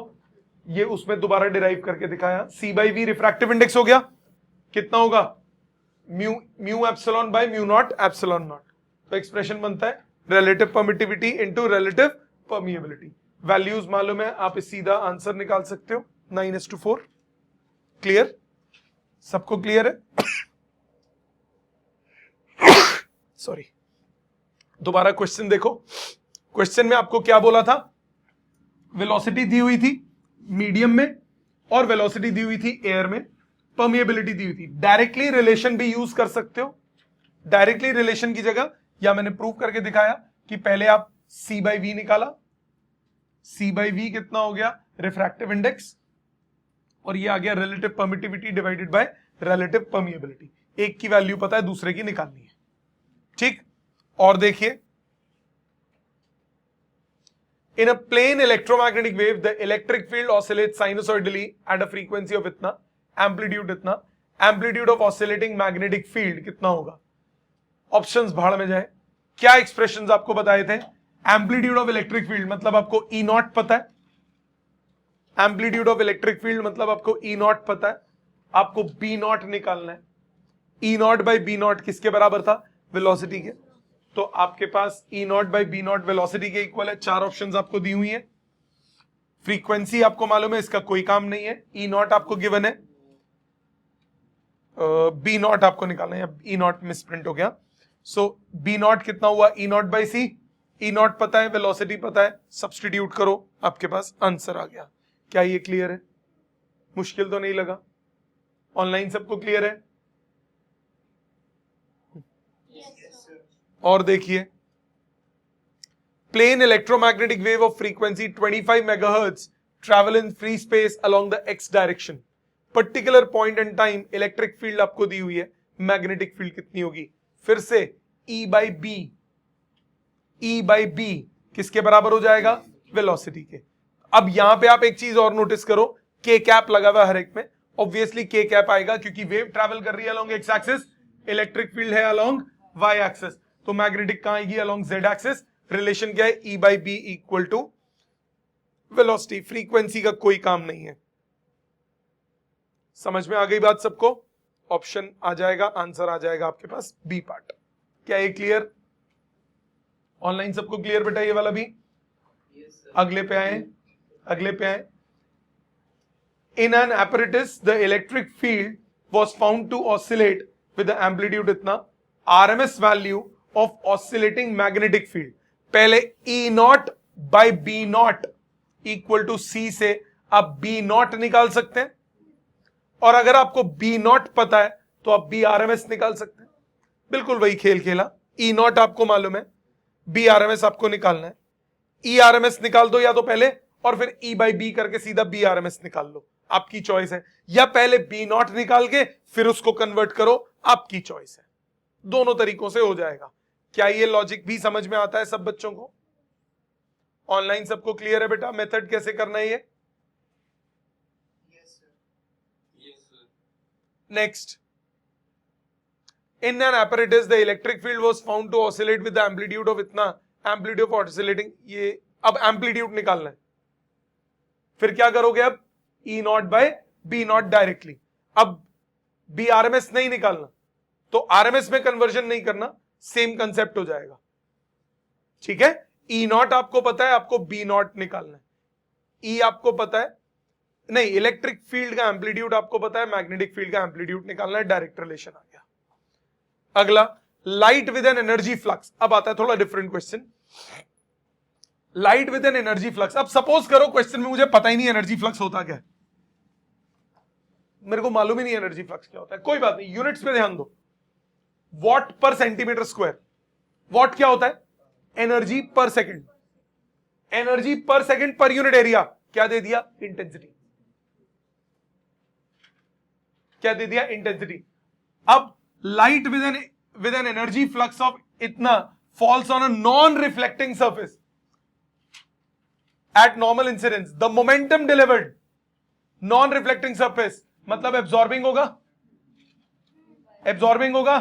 ये उसमें दोबारा डिराइव करके दिखाया। C by V refractive index हो गया, कितना होगा? Mu epsilon bye mu naught epsilon naught. तो एक्सप्रेशन बनता है relative permittivity into relative permeability. Values मालूम है, आप इस सीधा आंसर निकाल सकते हो, 9:4। क्लियर? सबको क्लियर है? सॉरी, दोबारा क्वेश्चन देखो। क्वेश्चन में आपको क्या बोला था? वेलोसिटी दी हुई थी मीडियम में और वेलोसिटी दी हुई थी एयर में, परमिएबिलिटी दी हुई थी। डायरेक्टली रिलेशन भी यूज कर सकते हो। डायरेक्टली रिलेशन की जगह या मैंने प्रूव करके दिखाया कि पहले आप C by V निकाला, C by V कितना हो गया? रिफ्रैक्टिव इंडेक्स, और ये आ गया relative permittivity divided by relative permeability. एक की वैल्यू पता है, दूसरे की निकालनी है, ठीक। और देखिए, in a plane electromagnetic wave the electric field oscillates sinusoidally at a frequency of इतना, एम्पलीट्यूड इतना, amplitude of oscillating magnetic field कितना होगा? ऑप्शंस भाड़ में जाए। क्या एक्सप्रेशंस आपको बताए थे? एम्पलीट्यूड ऑफ इलेक्ट्रिक फील्ड मतलब आपको E नॉट पता है, एम्पलीट्यूड ऑफ इलेक्ट्रिक फील्ड मतलब आपको E नॉट पता है, आपको B नॉट निकालना है। E naught by B not किसके बराबर था? वेलोसिटी के। तो आपके पास E naught by B not velocity के इक्वल है। 4 ऑप्शंस आपको दी हुई है। फ्रीक्वेंसी आपको मालूम है, इसका कोई काम नहीं है। E नॉट आपको गिवन है, B नॉट आपको निकालना है, E नॉट मिसप्रिंट हो गया। सो B नॉट कितना हुआ? E naught by C। E not पता है, वेलोसिटी पता है, सब्स्टिट्यूट करो, आपके पास आंसर आ गया। क्या ये क्लियर है? मुश्किल तो नहीं लगा? ऑनलाइन सबको क्लियर है? और देखिए, plane electromagnetic wave of frequency 25 megahertz travel in free space along the x direction. Particular point and time electric field आपको दी हुई है, मैग्नेटिक फील्ड कितनी होगी? फिर से E by B, E by B किसके बराबर हो जाएगा? वेलोसिटी के। अब यहां पे आप एक चीज और नोटिस करो, K कैप लगा हुआ हर एक में, ऑब्वियसली K कैप आएगा क्योंकि वेव ट्रैवल कर रही है along x axis, electric field है अलोंग y एक्सिस, तो मैग्नेटिक कहां आएगी? Along z axis. रिलेशन क्या है? E by B equal to velocity. Frequency का कोई काम नहीं है। समझ में आ गई बात सबको? ऑप्शन आ जाएगा, आंसर आ जाएगा आपके पास बी पार्ट। क्या ये क्लियर? ऑनलाइन सबको क्लियर बेटा ये वाला भी? अगले पे आए, अगले पे आए। In an apparatus the electric field was found to oscillate with the amplitude इतना, RMS value of oscillating magnetic field, पहले E naught by B naught equal to C से आप बी नॉट निकाल सकते हैं, और अगर आपको बी नॉट पता है तो आप बी आरएमएस निकाल सकते हैं। बिल्कुल वही खेल खेला, ई नॉट आपको मालूम है, बी आरएमएस आपको निकालना है। ई आरएमएस निकाल दो या तो पहले, और फिर ई बाई बी करके सीधा बी आरएमएस निकाल लो, आपकी चॉइस है, या पहले बी नॉट निकाल के फिर उसको कन्वर्ट करो, आपकी चॉइस है। दोनों तरीकों से हो जाएगा। क्या ये लॉजिक भी समझ में आता है सब बच्चों को? ऑनलाइन सबको क्लियर है बेटा मेथड कैसे करना है ये? Yes, sir. Yes, sir. Next, in an apparatus the electric field was found to oscillate with the amplitude of इतना, amplitude of oscillating, ये अब amplitude निकालना है। फिर क्या करोगे अब? E naught by B naught directly. अब बी आरएमएस नहीं निकालना, तो आरएमएस में कन्वर्जन नहीं करना, सेम कंसेप्ट हो जाएगा। ठीक है, ई नॉट आपको पता है, आपको बी नॉट निकालना है। ई आपको पता है, नहीं, इलेक्ट्रिक फील्ड का एम्पलीट्यूड आपको पता है, मैग्नेटिक फील्ड का एम्पलीट्यूड निकालना है, डायरेक्ट रिलेशन आ गया। अगला, light with an energy flux. अब आता है थोड़ा different question, light with an energy flux. अब सपोज करो क्वेश्चन में मुझे पता ही नहीं एनर्जी फ्लक्स होता क्या है, मेरे को मालूम ही नहीं एनर्जी फ्लक्स क्या होता है। कोई बात नहीं, यूनिट्स पे ध्यान दो, वॉट पर सेंटीमीटर स्क्वायर। वॉट क्या होता है? Energy per second. Energy per second per unit area क्या दे दिया? इंटेंसिटी। क्या दे दिया? इंटेंसिटी। अब light with an energy flux of इतना falls on a non reflecting surface at normal incidence, the momentum delivered, non reflecting surface मतलब absorbing होगा, एब्जॉर्बिंग होगा,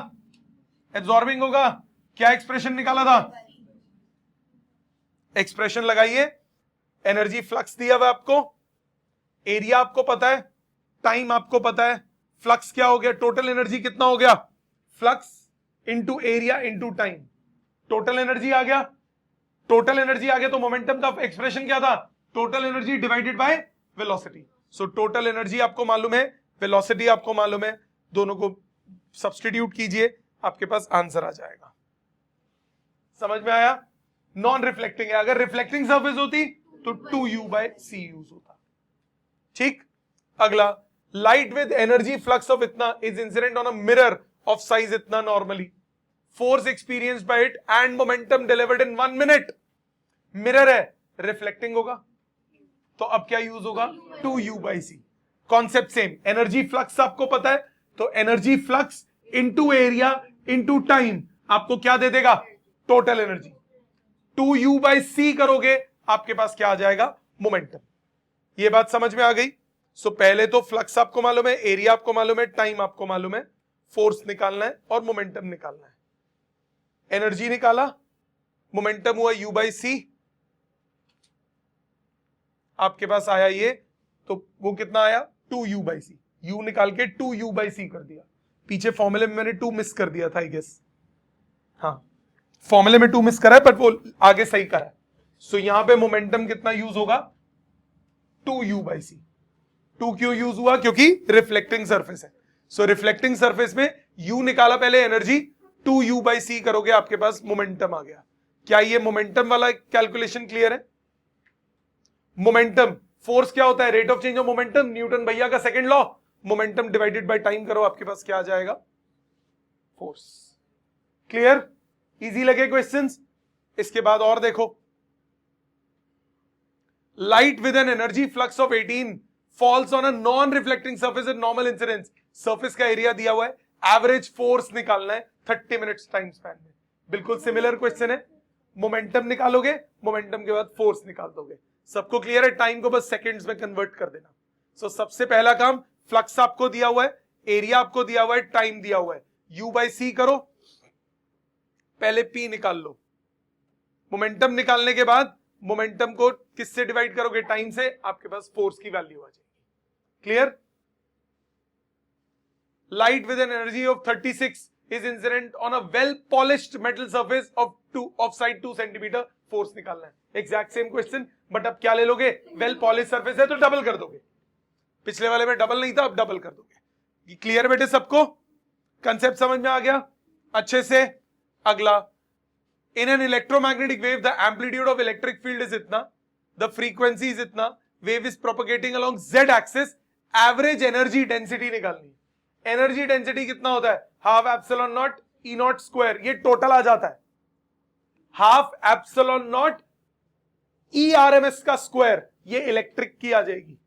एब्जॉर्बिंग होगा। क्या एक्सप्रेशन निकाला था? एक्सप्रेशन लगाइए, एनर्जी फ्लक्स दिया हुआ आपको, एरिया आपको पता है, टाइम आपको पता है, फ्लक्स क्या हो गया? टोटल एनर्जी कितना हो गया? Flux into area into time, total energy आ गया। टोटल एनर्जी आ गया तो मोमेंटम का एक्सप्रेशन क्या था? Total energy divided by velocity. So total energy आपको मालूम है, वेलोसिटी आपको मालूम है, दोनों को सब्स्टिट्यूट कीजिए, आपके पास आंसर आ जाएगा। समझ में आया? नॉन रिफ्लेक्टिंग है, अगर रिफ्लेक्टिंग सरफेस होती तो 2u बाय c यूज होता। ठीक, अगला, light with energy flux of इतना is incident on a mirror of size इतना normally, force experienced by it and momentum delivered in 1 minute. Mirror है, रिफ्लेक्टिंग होगा, तो अब क्या यूज होगा? 2u by C. Concept same, energy flux आपको पता है, तो energy flux into area into time आपको क्या दे देगा? Total energy. 2u बाई सी करोगे, आपके पास क्या आ जाएगा? मोमेंटम। ये बात समझ में आ गई? सो पहले तो फ्लक्स आपको मालूम है, एरिया आपको मालूम है, टाइम आपको मालूम है, फोर्स निकालना है और मोमेंटम निकालना है। एनर्जी निकाला, मोमेंटम हुआ u बाई सी, आपके पास आया ये, तो वो कितना आया? 2u by C. u निकाल के 2u बाई सी कर दिया। पीछे फॉर्मूले में मैंने 2 मिस कर दिया था आई गेस, हाँ फॉर्मूले में 2 मिस करा है, बट वो आगे सही करा है। सो यहां पे मोमेंटम कितना यूज होगा? 2u बाई सी। 2 क्यों यूज हुआ? क्योंकि रिफ्लेक्टिंग सरफेस है। सो रिफ्लेक्टिंग सरफेस में u निकाला पहले एनर्जी, 2u बाई सी करोगे, आपके पास मोमेंटम आ गया। क्या ये मोमेंटम वाला कैलकुलेशन क्लियर है? मोमेंटम, फोर्स क्या होता है? Rate of change of momentum, Newton भैया का second law. Momentum divided by time करो, आपके पास क्या आ जाएगा? फोर्स। क्लियर? इजी लगे क्वेश्चंस? इसके बाद और देखो, light with an energy flux of 18 falls on a non reflecting surface at normal incidence. Surface का एरिया दिया हुआ है, एवरेज फोर्स निकालना है 30 मिनट्स टाइम स्पैन में। बिल्कुल सिमिलर क्वेश्चन है, मोमेंटम निकालोगे, मोमेंटम के बाद फोर्स निकाल दोगे। सबको क्लियर है? टाइम को बस सेकंड्स में कन्वर्ट कर देना। सो सबसे पहला काम, फ्लक्स आपको दिया हुआ है, एरिया आपको दिया हुआ है, टाइम दिया हुआ है, u बाई सी करो, पहले p निकाल लो। मोमेंटम निकालने के बाद मोमेंटम को किससे डिवाइड करोगे? टाइम से, आपके पास फोर्स की वैल्यू आ जाएगी। Clear? Light with an energy of 36 is incident on a well polished metal surface of side 2 centimetre, force निकालना है। एग्जैक्ट सेम क्वेश्चन, बट अब क्या ले लोगे? वेल पॉलिश सरफेस है तो डबल कर दोगे। पिछले वाले में डबल नहीं था, अब डबल कर दोगे। क्लियर बेटे सबको? कंसेप्ट समझ में आ गया अच्छे से? अगला, in an electromagnetic wave the amplitude of electric field is इतना, द फ्रीक्वेंसी इज इतना, wave is propagating along Z axis, average energy density निकालनी है। एनर्जी डेंसिटी कितना होता है? Half epsilon naught E naught square, ये टोटल आ जाता है। Half epsilon naught E R M S का स्क्वायर, ये इलेक्ट्रिक की आ जाएगी।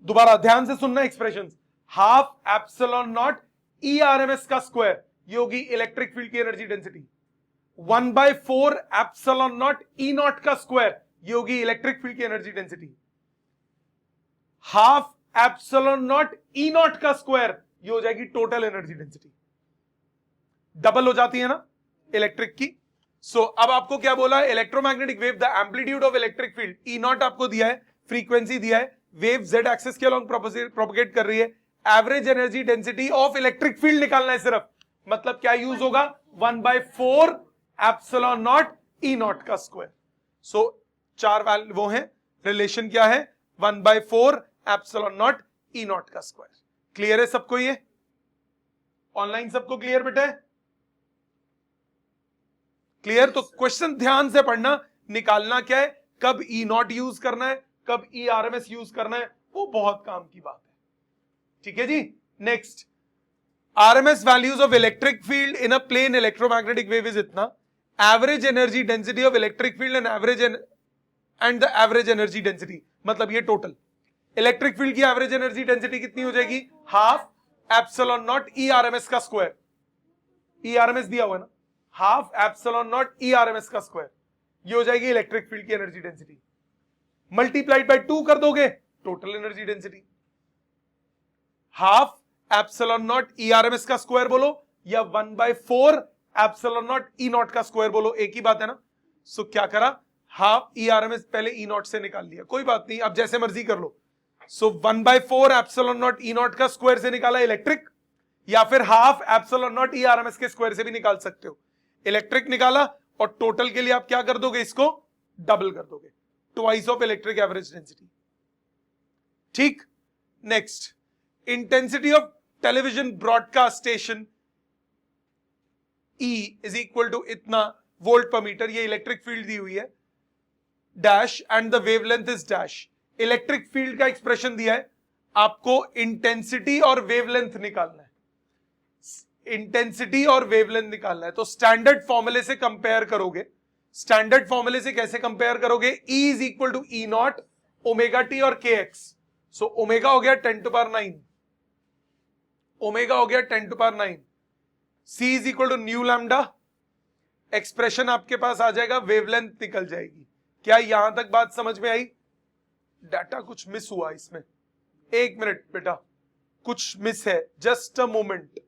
दोबारा ध्यान से सुनना expressions, half epsilon naught E R M S का स्क्वायर, ये होगी इलेक्ट्रिक फील्ड की energy density. 1/4 epsilon naught E not का स्क्वायर, ये होगी इलेक्ट्रिक फील्ड की energy density. Half epsilon naught E not का स्क्वायर, ये हो जाएगी टोटल एनर्जी डेंसिटी। डबल हो जाती है ना इलेक्ट्रिक की। सो अब आपको क्या बोला? Electromagnetic wave the amplitude of electric field, E not आपको दिया है, फ्रीक्वेंसी दिया है, वेव जेड एक्सिस के अलोंग प्रोपगेट कर रही है, average energy density of electric field निकालना है सिर्फ। मतलब क्या यूज होगा? 1/4 एप्सिलॉन नॉट ई नॉट का स्क्वायर। सो चार वैल्यू वो है, रिलेशन क्या है? 1/4 एप्सिलॉन नॉट ई नॉट का स्क्वायर। क्लियर है सबको? ये ऑनलाइन सबको क्लियर बेटे? क्लियर? तो क्वेश्चन ध्यान से पढ़ना, निकालना क्या है, कब ई नॉट यूज करना है, कब E R M S use करना है, वो बहुत काम की बात है। ठीक है जी। Next, RMS values of electric field in a plane electromagnetic wave is इतना, average energy density of electric field and the average energy density, मतलब ये टोटल इलेक्ट्रिक फील्ड की एवरेज एनर्जी डेंसिटी कितनी हो जाएगी? Half epsilon naught E RMS का square. E RMS दिया हुआ है ना, half epsilon naught E RMS का स्क्वायर, ये हो जाएगी इलेक्ट्रिक फील्ड की एनर्जी डेंसिटी। मल्टीप्लाइड बाय 2 कर दोगे, total energy density. Half epsilon naught E RMS का स्क्वायर बोलो या 1/4 एप्सिलॉन नॉट ई नॉट का स्क्वायर बोलो, एक ही बात है ना। सो क्या करा? हाफ ई आरएमएस पहले ई नॉट से निकाल लिया, कोई बात नहीं, अब जैसे मर्जी कर लो। सो 1/4 एप्सिलॉन नॉट ई नॉट का स्क्वायर से निकाला इलेक्ट्रिक, या फिर half epsilon naught E RMS के स्क्वायर से भी निकाल सकते हो। इलेक्ट्रिक निकाला और टोटल के लिए आप क्या कर दोगे? इसको डबल कर दोगे, twice of electric average density. ठीक। Next, intensity of television broadcast station E is equal to इतना वोल्ट पर मीटर, ये इलेक्ट्रिक फील्ड दी हुई है, dash and the wavelength is dash. Electric field का एक्सप्रेशन दिया है, आपको इंटेंसिटी और वेवलेंथ निकालना है। इंटेंसिटी और वेवलेंथ निकालना है तो स्टैंडर्ड फॉर्मूले से कंपेयर करोगे। स्टैंडर्ड फॉर्मूले से कैसे कंपेयर करोगे? E is equal to E naught omega T और के एक्स। सो ओमेगा हो गया 10⁹, ओमेगा हो गया 10⁹, C is equal to nu lambda, expression आपके पास आ जाएगा, वेवलेंथ निकल जाएगी। क्या यहां तक बात समझ में आई? डाटा कुछ मिस हुआ इसमें, एक मिनट बेटा, कुछ मिस है, just a moment,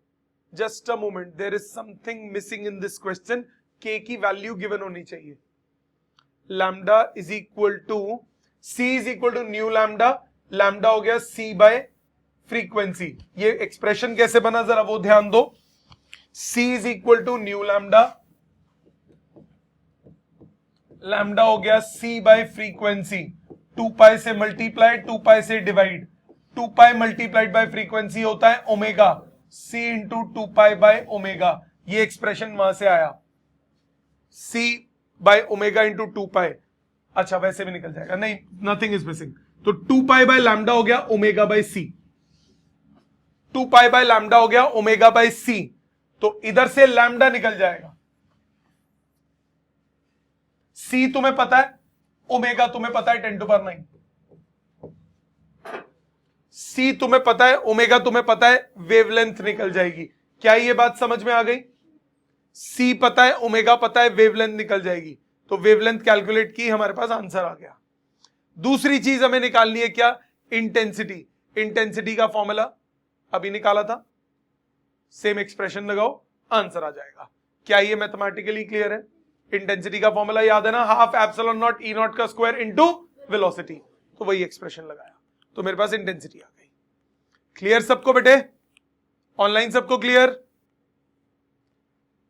just a moment, there is something missing in this question. K की वैल्यू गिवन होनी चाहिए। Lambda is equal to C is equal to nu lambda, lambda हो गया C बाय फ्रीक्वेंसी। ये expression कैसे बना जरा वो ध्यान दो। C is equal to nu lambda, lambda हो गया C बाय फ्रीक्वेंसी, 2 पाई से मल्टीप्लाई, 2 पाई से divide, 2 pi multiplied by frequency होता है omega, C into 2 pi by omega. ये एक्सप्रेशन वहां से आया, C बाय ओमेगा इंटू 2 पाई। अच्छा वैसे भी निकल जाएगा, नहीं, नथिंग इज मिसिंग। तो 2 पाई बाय लैम्डा हो गया omega by C, 2 pi by lambda हो गया ओमेगा बाय C, तो इधर से लैम्डा निकल जाएगा। C तुम्हें पता है, ओमेगा तुम्हें पता है 10⁹, C तुम्हें पता है, ओमेगा तुम्हें पता है, वेवलेंथ निकल जाएगी। क्या ये बात समझ में आ गई? C पता है, ओमेगा पता है, वेवलेंथ निकल जाएगी। तो वेवलेंथ कैलकुलेट की, हमारे पास आंसर आ गया। दूसरी चीज हमें निकालनी है क्या? इंटेंसिटी। इंटेंसिटी का फॉर्मूला अभी निकाला था, सेम एक्सप्रेशन लगाओ, आंसर आ जाएगा। क्या ये मैथमेटिकली क्लियर है? इंटेंसिटी का फॉर्मूला याद है ना, half epsilon naught E not का स्क्वायर इनटू वेलोसिटी, तो वही एक्सप्रेशन लगाया, तो मेरे पास इंटेंसिटी आ गई। क्लियर सबको बेटे? ऑनलाइन सबको clear?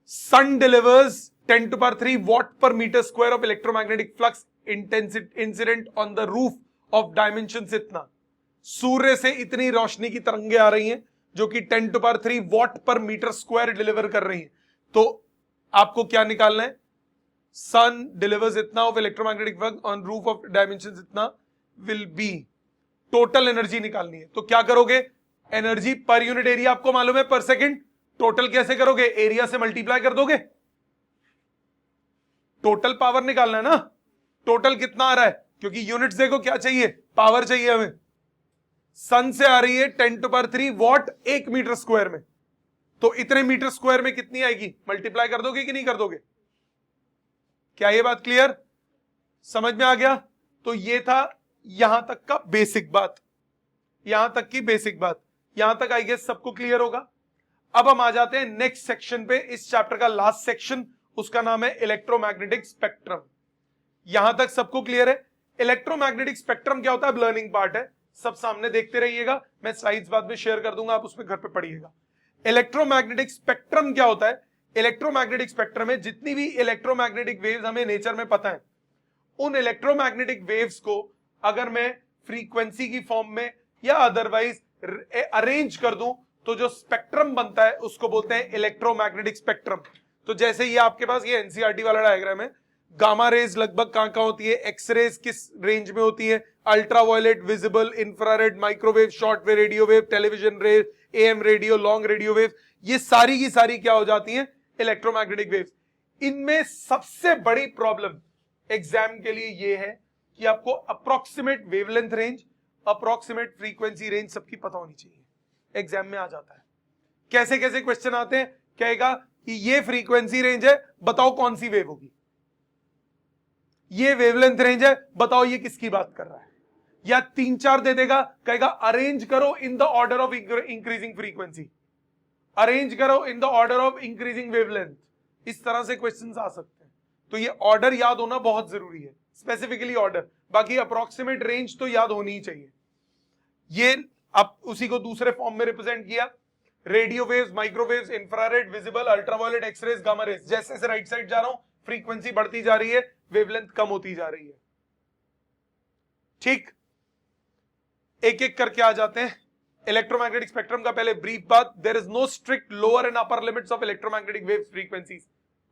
Sun delivers 10⁻³ watt per meter square of electromagnetic flux incident on the roof of dimensions इतना। सूर्य से इतनी रोशनी की तरंगे आ रही हैं जो कि 10⁻³ वॉट पर मीटर स्क्वायर डिलीवर कर रही हैं। तो आपको क्या निकालना है? सन डिलीवर्स इतना of electromagnetic work on roof of dimension इतना विल बी, टोटल एनर्जी निकालनी है। तो क्या करोगे? एनर्जी पर यूनिट एरिया आपको मालूम है पर सेकंड, टोटल कैसे करोगे? एरिया से मल्टीप्लाई कर दोगे। टोटल पावर निकालना है ना, टोटल कितना आ रहा है, क्योंकि यूनिट्स देखो क्या चाहिए, पावर चाहिए हमें। सन से आ रही है 10⁻³ वॉट 1 मीटर स्क्वायर में, तो इतने मीटर स्क्वायर में कितनी आएगी? मल्टीप्लाई कर दोगे कि नहीं कर दोगे? क्या ये बात क्लियर, समझ में आ गया? तो ये था यहां तक का बेसिक बात, यहां तक की बेसिक बात, यहां तक आई गेस सबको क्लियर होगा। अब हम आ जाते हैं नेक्स्ट सेक्शन पे, इस चैप्टर का लास्ट सेक्शन, उसका नाम है इलेक्ट्रोमैग्नेटिक स्पेक्ट्रम। यहां तक सबको क्लियर है? इलेक्ट्रोमैग्नेटिक स्पेक्ट्रम क्या होता है? लर्निंग पार्ट है, सब सामने देखते रहिएगा, मैं स्लाइड्स बाद में शेयर कर दूंगा, आप उसमें घर पे पढ़िएगा। इलेक्ट्रोमैग्नेटिक स्पेक्ट्रम क्या होता है? इलेक्ट्रोमैग्नेटिक स्पेक्ट्रम में जितनी भी इलेक्ट्रोमैग्नेटिक वेव्स हमें नेचर में पता है, उन इलेक्ट्रोमैग्नेटिक वेव्स को अगर मैं फ्रीक्वेंसी की फॉर्म में या अदरवाइज अरेंज कर दूं तो जो स्पेक्ट्रम बनता है उसको बोलते हैं इलेक्ट्रोमैग्नेटिक स्पेक्ट्रम। तो जैसे ये आपके पास ये एनसीईआरटी वाला डायग्राम है, गामा रेज लगभग कहां कहां होती है, एक्स रेज किस रेंज में होती है, ultraviolet, visible, infrared, microwave, short wave, radio wave, television rays, AM radio, long radio wave, ये सारी की सारी क्या हो जाती हैं? Electromagnetic waves. इनमें सबसे बड़ी प्रॉब्लम एग्जाम के लिए ये है कि आपको approximate wavelength range, approximate frequency range सबकी पता होनी चाहिए। एग्जाम में आ जाता है, कैसे कैसे क्वेश्चन आते हैं, कहेगा कि ये फ्रीक्वेंसी रेंज है, बताओ कौन सी वेव होगी, ये वेवलेंथ रेंज है, बताओ ये किसकी बात कर रहा है, या 3-4 दे देगा, कहेगा अरेंज करो in the order of increasing frequency, arrange करो in the order of increasing wavelength. इस तरह से क्वेश्चंस आ सकते हैं। तो ये ऑर्डर याद होना बहुत जरूरी है, स्पेसिफिकली ऑर्डर, बाकी अप्रोक्सीमेट रेंज तो याद होनी ही चाहिए। ये अब उसी को दूसरे फॉर्म में रिप्रेजेंट किया, radio waves, microwaves, infrared, visible, ultraviolet, X rays, gamma rays, जैसे जैसे राइट साइड जा रहा हूं फ्रीक्वेंसी बढ़ती जा रही है, वेवलेंथ कम होती जा रही है। ठीक, एक एक करके आ जाते हैं। इलेक्ट्रोमैग्नेटिक स्पेक्ट्रम का पहले ब्रीफ बात, there is no strict lower and upper limits of electromagnetic wave frequencies,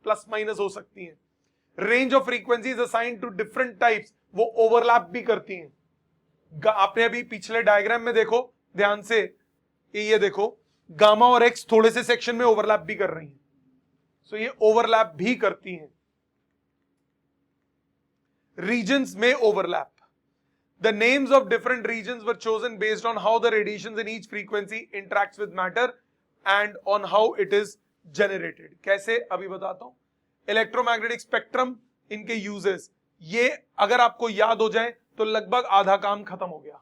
plus minus हो सकती हैं। Range of frequencies assigned to different types, वो ओवरलैप भी करती हैं। आपने अभी पिछले डायग्राम में देखो ध्यान से, ये देखो गामा और एक्स थोड़े से सेक्शन में ओवरलैप भी कर रही हैं, सो ये ओवरलैप भी करती हैं। रीजन्स में overlap, the names of different regions were chosen based on how the radiations in each frequency interacts with matter and on how it is generated। कैसे, अभी बताता हूं। इलेक्ट्रोमैग्नेटिक स्पेक्ट्रम, इनके यूजेस, ये अगर आपको याद हो जाए तो लगभग आधा काम खत्म हो गया,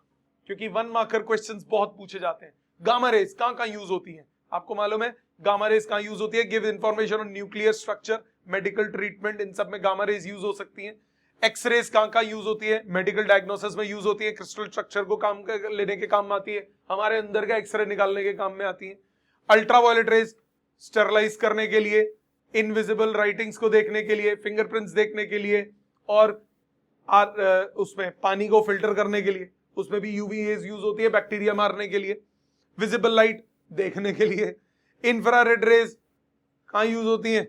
क्योंकि 1 मार्कर क्वेश्चंस बहुत पूछे जाते हैं। गामा रेज कहां कहां यूज होती है, आपको मालूम है गामा रेज कहां यूज होती है? Give information on nuclear structure, medical treatment, इन सब में गामा रेज यूज हो सकती है। एक्सरेज कहां कहां यूज होती है? मेडिकल डायग्नोसिस में यूज होती है, क्रिस्टल स्ट्रक्चर को काम लेने के काम में आती है, हमारे अंदर का एक्सरे निकालने के काम में आती है। अल्ट्रावायलेट रेज स्टेरलाइज करने के लिए, इनविजिबल राइटिंग्स को देखने के लिए, फिंगरप्रिंट्स देखने के लिए, और उसमें पानी को फिल्टर करने के लिए, उसमें भी यूवी रेज यूज होती है बैक्टीरिया मारने के लिए। विजिबल लाइट देखने के लिए। इंफ्रारेड रेज कहां यूज होती है?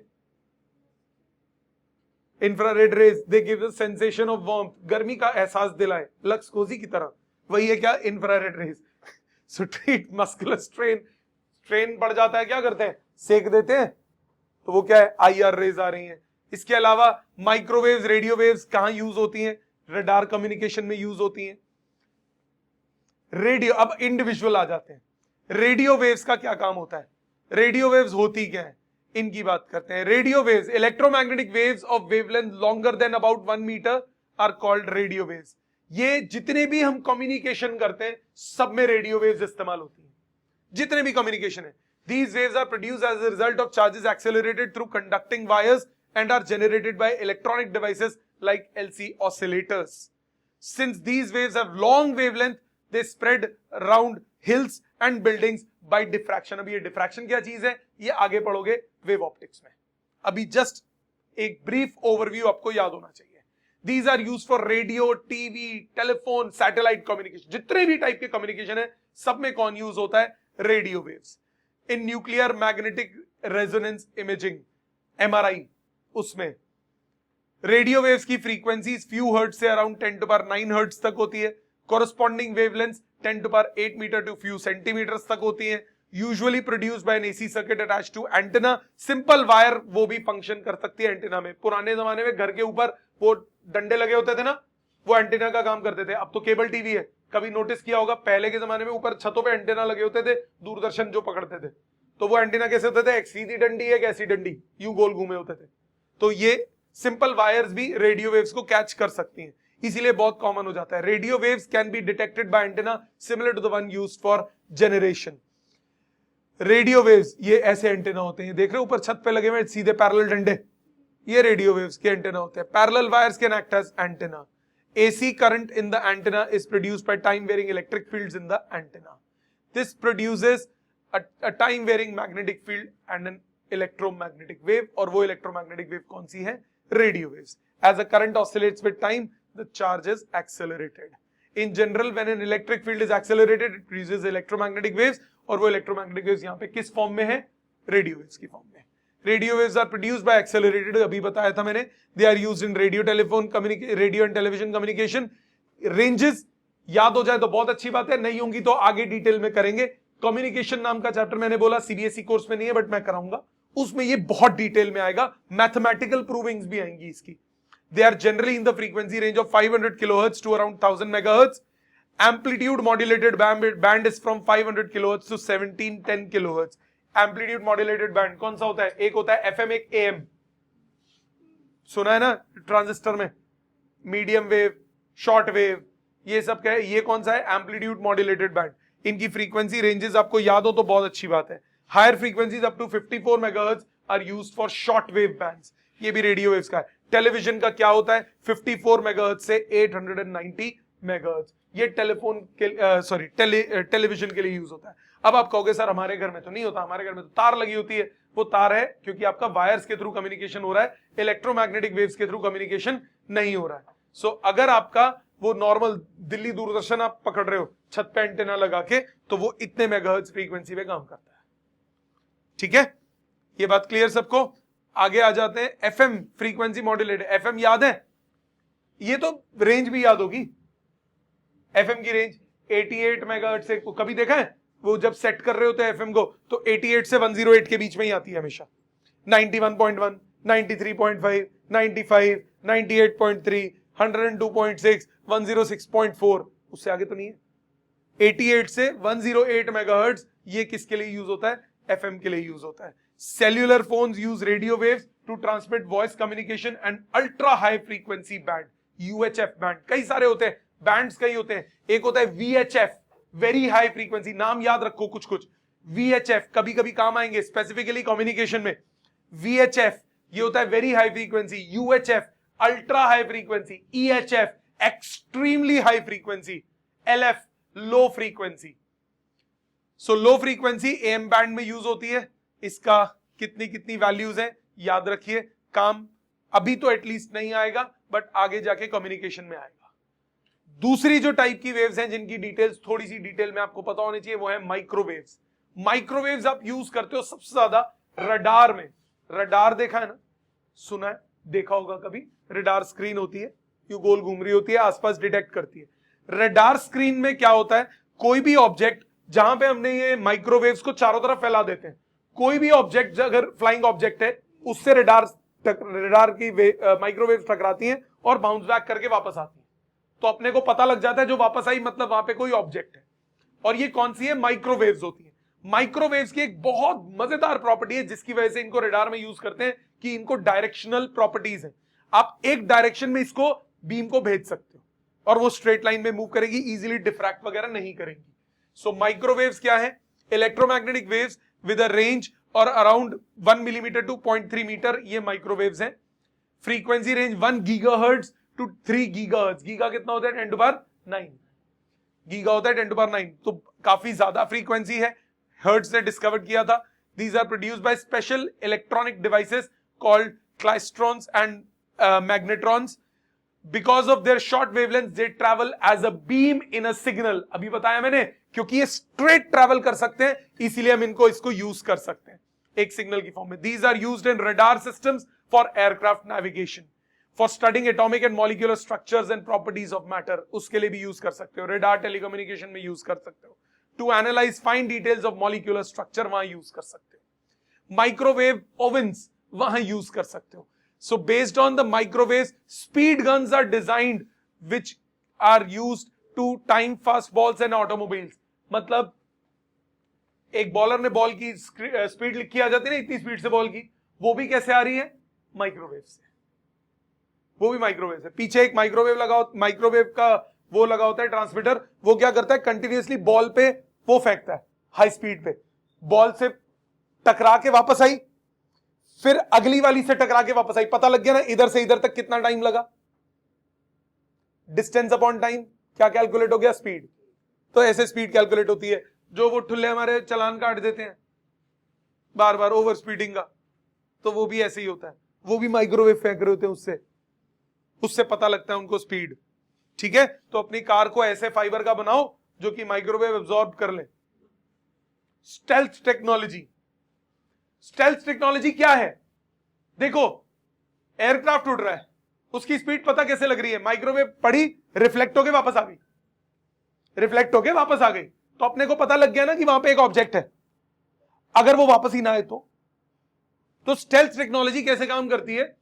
Infrared rays they give the sensation of warmth, गर्मी का एहसास दिलाए, लक्स कोजी की तरह, वही है क्या? Infrared rays. So treat muscular strain बढ़ जाता है, क्या करते हैं? सेक देते हैं, तो वो क्या है? आईआर रेज आ रही हैं। इसके अलावा माइक्रोवेव्स, रेडियो वेव्स कहां यूज होती हैं? रडार कम्युनिकेशन में यूज होती हैं। रेडियो, अब इंडिविजुअल आ जाते हैं। रेडियो वेव्स का क्या काम होता है? रेडियो वेव्स होती क्या है, इनकी बात करते हैं। Radio waves, electromagnetic waves of wavelength longer than about 1 metre are called radio waves. ये जितने भी हम कम्युनिकेशन करते हैं सब में रेडियो वेव्स इस्तेमाल होती हैं, जितने भी कम्युनिकेशन है। These waves are produced as a result of charges accelerated through conducting wires and are generated by electronic devices like LC oscillators. Since these waves have long wavelength, they spread around hills and buildings by diffraction. अभी ये diffraction क्या चीज है, ये आगे पढ़ोगे wave optics में। अभी जस्ट एक ब्रीफ ओवरव्यू आपको याद होना चाहिए। These are used for radio, TV, telephone, satellite communication. जितने भी टाइप के कम्युनिकेशन है सब में कौन यूज होता है? Radio waves. In nuclear magnetic resonance imaging MRI, उसमें रेडियो वेव्स की फ्रीक्वेंसीज फ्यू हर्ट्ज से around 10 to the power 9 hertz तक होती है. Corresponding wavelength 10 to the power 8 metre to few centimetres तक होती है. Usually produced by an AC circuit attached to antenna. Simple wire वो भी फंक्शन कर सकती है एंटेना में. पुराने जमाने में घर के ऊपर वो डंडे लगे होते थे ना, वो एंटेना का काम करते थे. अब तो केबल टीवी है. कभी नोटिस किया होगा पहले के जमाने में ऊपर छतों पे एंटेना लगे होते थे, दूरदर्शन जो पकड़ते थे. तो वो एंटेना कैसे होते थे? एक सीधी डंडी एक ऐसी डंडी, यूं गोल घूमे होते थे. तो ये सिंपल वायर्स भी रेडियो वेव्स को कैच कर सकती हैं, इसीलिए बहुत कॉमन हो जाता है. Radio waves can be detected by antenna similar to the one used for generation. Radio waves ये ऐसे एंटेना होते हैं, देख रहे हो ऊपर छत पे लगे हुए सीधे पैरेलल डंडे, ये रेडियो वेव्स के एंटेना होते हैं. Parallel wires can act as antenna. AC current in the antenna is produced by time varying electric fields in the antenna. This produces a time varying magnetic field and an electromagnetic wave. और वो electromagnetic wave कौन सी है? Radio waves. As the current oscillates with time, the charge is accelerated. In general, when an electric field is accelerated, it produces electromagnetic waves. और वो electromagnetic waves यहाँ पे किस फॉर्म में है? Radio waves की फॉर्म में. Radio waves are produced by accelerated, अभी बताया था मैंने. They are used in radio telephone radio and television communication. Ranges याद हो जाए तो बहुत अच्छी बात है, नहीं होंगी तो आगे डिटेल में करेंगे. कम्युनिकेशन नाम का चैप्टर मैंने बोला CBSE कोर्स में नहीं है, बट मैं कराऊंगा. उसमें ये बहुत डिटेल में आएगा, मैथमेटिकल प्रूविंग्स भी आएंगी इसकी. They are generally in the frequency range of 500 kilohertz to around 1000 megahertz. Amplitude modulated band is from 500 kilohertz to 1710 kilohertz. Amplitude modulated band कौन सा होता है? एक होता है FM, एक AM. सुना है ना ट्रांजिस्टर में? मीडियम वेव, शॉर्ट वेव, ये सब क्या है? ये कौन सा है? Amplitude modulated band. इनकी फ्रीक्वेंसी रेंजेस आपको याद हो तो बहुत अच्छी बात है. Higher frequencies up to 54 megahertz are used for short wave bands. ये भी रेडियो वेव्स का है. टेलीविजन का क्या होता है? 54 मेगाहर्ट्ज से 890 मेगाहर्ट्ज. ये टेलीफोन के टेलीविजन के लिए यूज होता है. अब आप कहोगे सर हमारे घर में तो नहीं होता, हमारे घर में तो तार लगी होती है. वो तार है क्योंकि आपका वायर्स के थ्रू कम्युनिकेशन हो रहा है, इलेक्ट्रोमैग्नेटिक वेव्स के थ्रू कम्युनिकेशन नहीं हो रहा है. सो अगर आपका वो नॉर्मल दिल्ली दूरदर्शन आप पकड़ रहे हो छत पे एंटेना लगा के, तो वो इतने मेगाहर्ट्ज फ्रीक्वेंसी पे काम करता है. ठीक है, ये बात क्लियर सबको? आगे आ जाते हैं. FM frequency modulated. FM याद है? ये तो रेंज भी याद होगी. FM की रेंज 88 मेगाहर्ट्ज से, कभी देखा है वो जब सेट कर रहे होते हैं FM को तो 88 से 108 के बीच में ही आती है हमेशा. 91.1, 93.5, 95, 98.3, 102.6, 106.4, उससे आगे तो नहीं है. 88 से 108 मेगाहर्ट्ज ये किसके लिए यूज होता है? FM के लिए यूज होता है. Cellular phones use radio waves to transmit voice communication and ultra high frequency band, UHF band. कई सारे होते हैं, बैंड्स कई होते हैं. एक होता है VHF, वेरी हाई फ्रीक्वेंसी. नाम याद रखो कुछ कुछ. VHF कभी कभी काम आएंगे स्पेसिफिकली कम्युनिकेशन में. VHF ये होता है very high frequency. UHF ultra high frequency. EHF extremely high frequency. LF low frequency. So low frequency AM band में यूज होती है. इसका कितनी कितनी वैल्यूज हैं याद रखिए. काम अभी तो एटलीस्ट नहीं आएगा, बट आगे जाके कम्युनिकेशन में आएगा. दूसरी जो टाइप की वेव्स हैं जिनकी डिटेल्स थोड़ी सी डिटेल में आपको पता होनी चाहिए, वो है माइक्रोवेव्स. माइक्रोवेव्स आप यूज करते हो सबसे ज्यादा रडार में. रडार देखा है ना, सुना है, देखा होगा कभी. रडार स्क्रीन होती है, यू गोल घूम रही होती है, आसपास डिटेक्ट करती है. रडार स्क्रीन में क्या होता है? कोई भी ऑब्जेक्ट जहां पे हमने ये माइक्रोवेव्स को चारों तरफ फैला देते हैं, कोई भी ऑब्जेक्ट अगर फ्लाइंग ऑब्जेक्ट है उससे रडार की माइक्रोवेव्स टकराती हैं और बाउंस बैक करके वापस आती हैं. तो अपने को पता लग जाता है जो वापस आई मतलब वहां पे कोई ऑब्जेक्ट है. और ये कौन सी है? माइक्रोवेव्स होती है. माइक्रोवेव्स की एक बहुत मजेदार प्रॉपर्टी है जिसकी वजह से इनको रडार में यूज करते हैं कि इनको डायरेक्शनल प्रॉपर्टीज है. आप एक डायरेक्शन में इसको बीम को भेज सकते हो और वो स्ट्रेट लाइन में मूव करेगी, इजीली डिफ्रैक्ट वगैरह नहीं करेंगी. सो माइक्रोवेव्स क्या है? Electromagnetic waves with a range और अराउंड 1 मिलीमीटर टू 0.3 मीटर, ये माइक्रोवेव्स हैं. Frequency range 1 gigahertz to 3 gigahertz. Giga कितना होता है? 10 to the power 9 गीगा होता है. 10 to the power 9, तो काफी ज्यादा फ्रीक्वेंसी है. हर्ट्ज ने डिस्कवर किया था. These are produced by special electronic devices called klystrons and magnetrons. Because of their short wavelength they travel as a beam in a signal. अभी बताया मैंने, क्योंकि ये स्ट्रेट ट्रैवल कर सकते हैं, इसीलिए हम इसको यूज कर सकते हैं एक सिग्नल की फॉर्म में। These are used in radar systems for aircraft navigation, for studying atomic and molecular structures and properties of matter, उसके लिए भी यूज कर सकते हो। रडार टेलीकम्युनिकेशन में यूज कर सकते हो। To analyse fine details of molecular structure वहां यूज कर सकते हो। माइक्रोवेव ओवन्स वहां यूज कर सकते हो। So based on the microwaves, speed guns are designed which are used to time fast balls and automobiles. मतलब एक बॉलर ने बॉल की स्पीड लिखी आ जाती है ना, इतनी स्पीड से बॉल की, वो भी कैसे आ रही है? माइक्रोवेव से। वो भी माइक्रोवेव से। पीछे एक माइक्रोवेव का वो लगा होता है ट्रांसमीटर, वो क्या करता है? कंटिन्यूअसली बॉल पे वो फेंकता है हाई स्पीड पे। बॉल से टकरा के वापस आई, फिर अगली वाली से टकरा के वापस आई। पता लग गया ना इधर से इधर तक कितना टाइम लगा? डिस्टेंस अपॉन टाइम क्या कैलकुलेट हो गया? स्पीड। तो ऐसे स्पीड कैलकुलेट होती है। जो वो ठुल्ले हमारे चालान काट देते हैं बार बार ओवर स्पीडिंग का, तो वो भी ऐसे ही होता है। वो भी माइक्रोवेव फेंक रहे होते हैं, उससे पता लगता है उनको स्पीड। ठीक है, तो अपनी कार को ऐसे फाइबर का बनाओ जो कि माइक्रोवेव एब्जॉर्ब कर ले। Stealth technology. स्टेल्थ टेक्नोलॉजी क्या है? देखो, एयरक्राफ्ट उड़ रहा है, उसकी स्पीड पता कैसे लग रही है? माइक्रोवेव पड़ी, रिफ्लेक्ट होके वापस आ गई, रिफ्लेक्ट होके वापस आ गई, तो अपने को पता लग गया ना कि वहां पे एक ऑब्जेक्ट है। अगर वो वापस ही ना आए तो स्टेल्थ टेक्नोलॉजी कैसे काम करती है?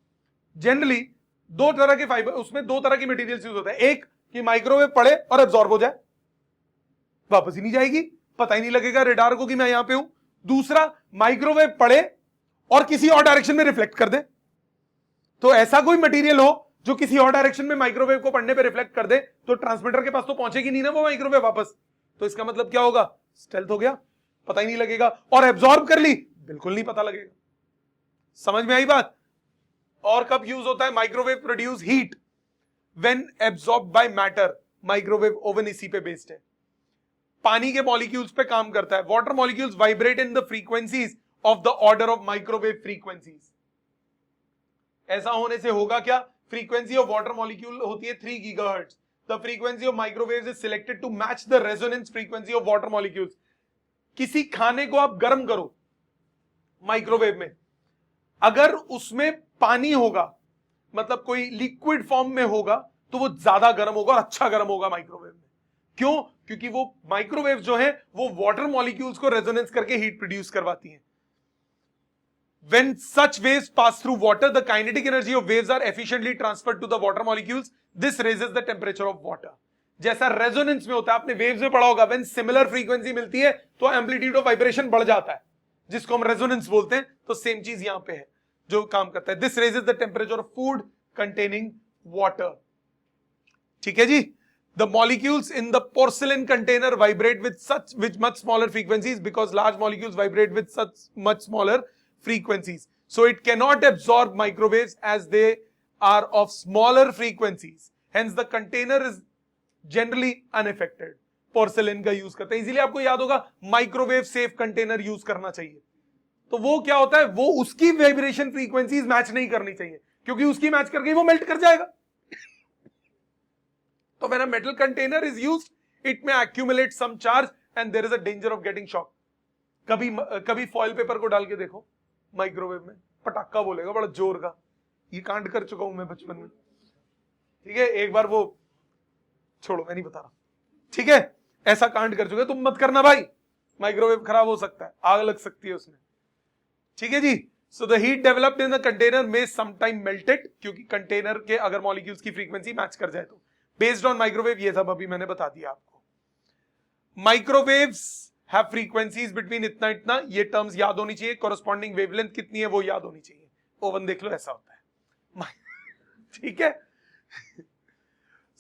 जनरली दो तरह के फाइबर, उसमें दो तरह के मटेरियल्स यूज होते हैं। एक कि माइक्रोवेव पड़े और एब्जॉर्ब हो जाए, वापस ही नहीं जाएगी, पता ही नहीं लगेगा रेडार को कि मैं यहां पे हूं। दूसरा, माइक्रोवेव पड़े और किसी और डायरेक्शन में रिफ्लेक्ट कर दे। तो ऐसा कोई मटेरियल हो जो किसी और डायरेक्शन में माइक्रोवेव को पड़ने पे रिफ्लेक्ट कर दे, तो ट्रांसमीटर के पास तो पहुंचेगी नहीं ना वो माइक्रोवेव वापस। तो इसका मतलब क्या होगा? स्टेल्थ हो गया, पता ही नहीं लगेगा। और एब्जॉर्ब कर ली, बिल्कुल नहीं पता लगेगा। समझ में आई बात? और कब यूज होता है? Microwave produce heat when absorb by matter. Microwave oven इसी पे बेस्ड है। पानी के मॉलिक्यूल्स पे काम करता है। Water molecules vibrate in the frequencies of the order of microwave frequencies. ऐसा होने से होगा क्या? फ्रीक्वेंसी ऑफ वाटर मॉलिक्यूल होती है 3 gigahertz. The frequency of microwaves is selected to match the resonance frequency of water molecules. किसी खाने को आप गर्म करो माइक्रोवेव में, अगर उसमें पानी होगा, मतलब कोई लिक्विड फॉर्म में होगा, तो वो ज्यादा गर्म होगा और अच्छा गर्म होगा माइक्रोवेव में। क्यों? क्योंकि वो माइक्रोवेव जो है वो वाटर मॉलिक्यूल्स को रेजोनेंस करके हीट प्रोड्यूस करवाती हैं। When such waves pass through water, the kinetic energy of waves are efficiently transferred to the water molecules. This raises the temperature of water. जैसा रेजोनेंस में होता है, आपने वेव्स में पढ़ा होगा, when similar frequency मिलती है तो एम्पलीट्यूड ऑफ वाइब्रेशन बढ़ जाता है, जिसको हम रेजोनेंस बोलते हैं। तो सेम चीज यहां पे है जो काम करता है। This raises the temperature of food containing water. ठीक है जी? The molecules in the porcelain container vibrate with much smaller frequencies because large molecules vibrate with such much smaller frequencies. So it cannot absorb microwaves as they are of smaller frequencies. Hence the container is generally unaffected. Porcelain का use करते हैं, इसीलिए आपको याद होगा microwave safe container use करना चाहिए। तो वो क्या होता है? वो उसकी वाइब्रेशन फ्रीक्वेंसीज मैच नहीं करनी चाहिए, क्योंकि उसकी मैच करके वो मेल्ट कर जाएगा। So when a metal container is used, it may accumulate some charge and there is a danger of getting shock. कभी फॉइल पेपर को डाल के देखो माइक्रोवेव में, पटाखा बोलेगा बड़ा जोर का। ये कांड कर चुका हूं मैं बचपन में। ठीक है, एक बार वो छोड़ो, मैं नहीं बता रहा। ठीक है, ऐसा कांड कर चुके, तुम मत करना भाई, माइक्रोवेव खराब हो सकता है, आग लग सकती है उसमें। ठीक है जी? So the heat developed in the container में समटाइम मेल्टेड, क्योंकि कंटेनर के अगर मॉलिक्यूल्स की फ्रीक्वेंसी मैच कर जाए तो। बेस्ड ऑन माइक्रोवेव, ये सब अभी मैंने बता दिया आपको। माइक्रोवेव्स हैव फ्रीक्वेंसीज बिटवीन इतना इतना, ये टर्म्स याद होनी चाहिए। कॉरेस्पॉन्डिंग वेवलेंथ कितनी है वो याद होनी चाहिए। ओवन देख लो, ऐसा होता है। ठीक है?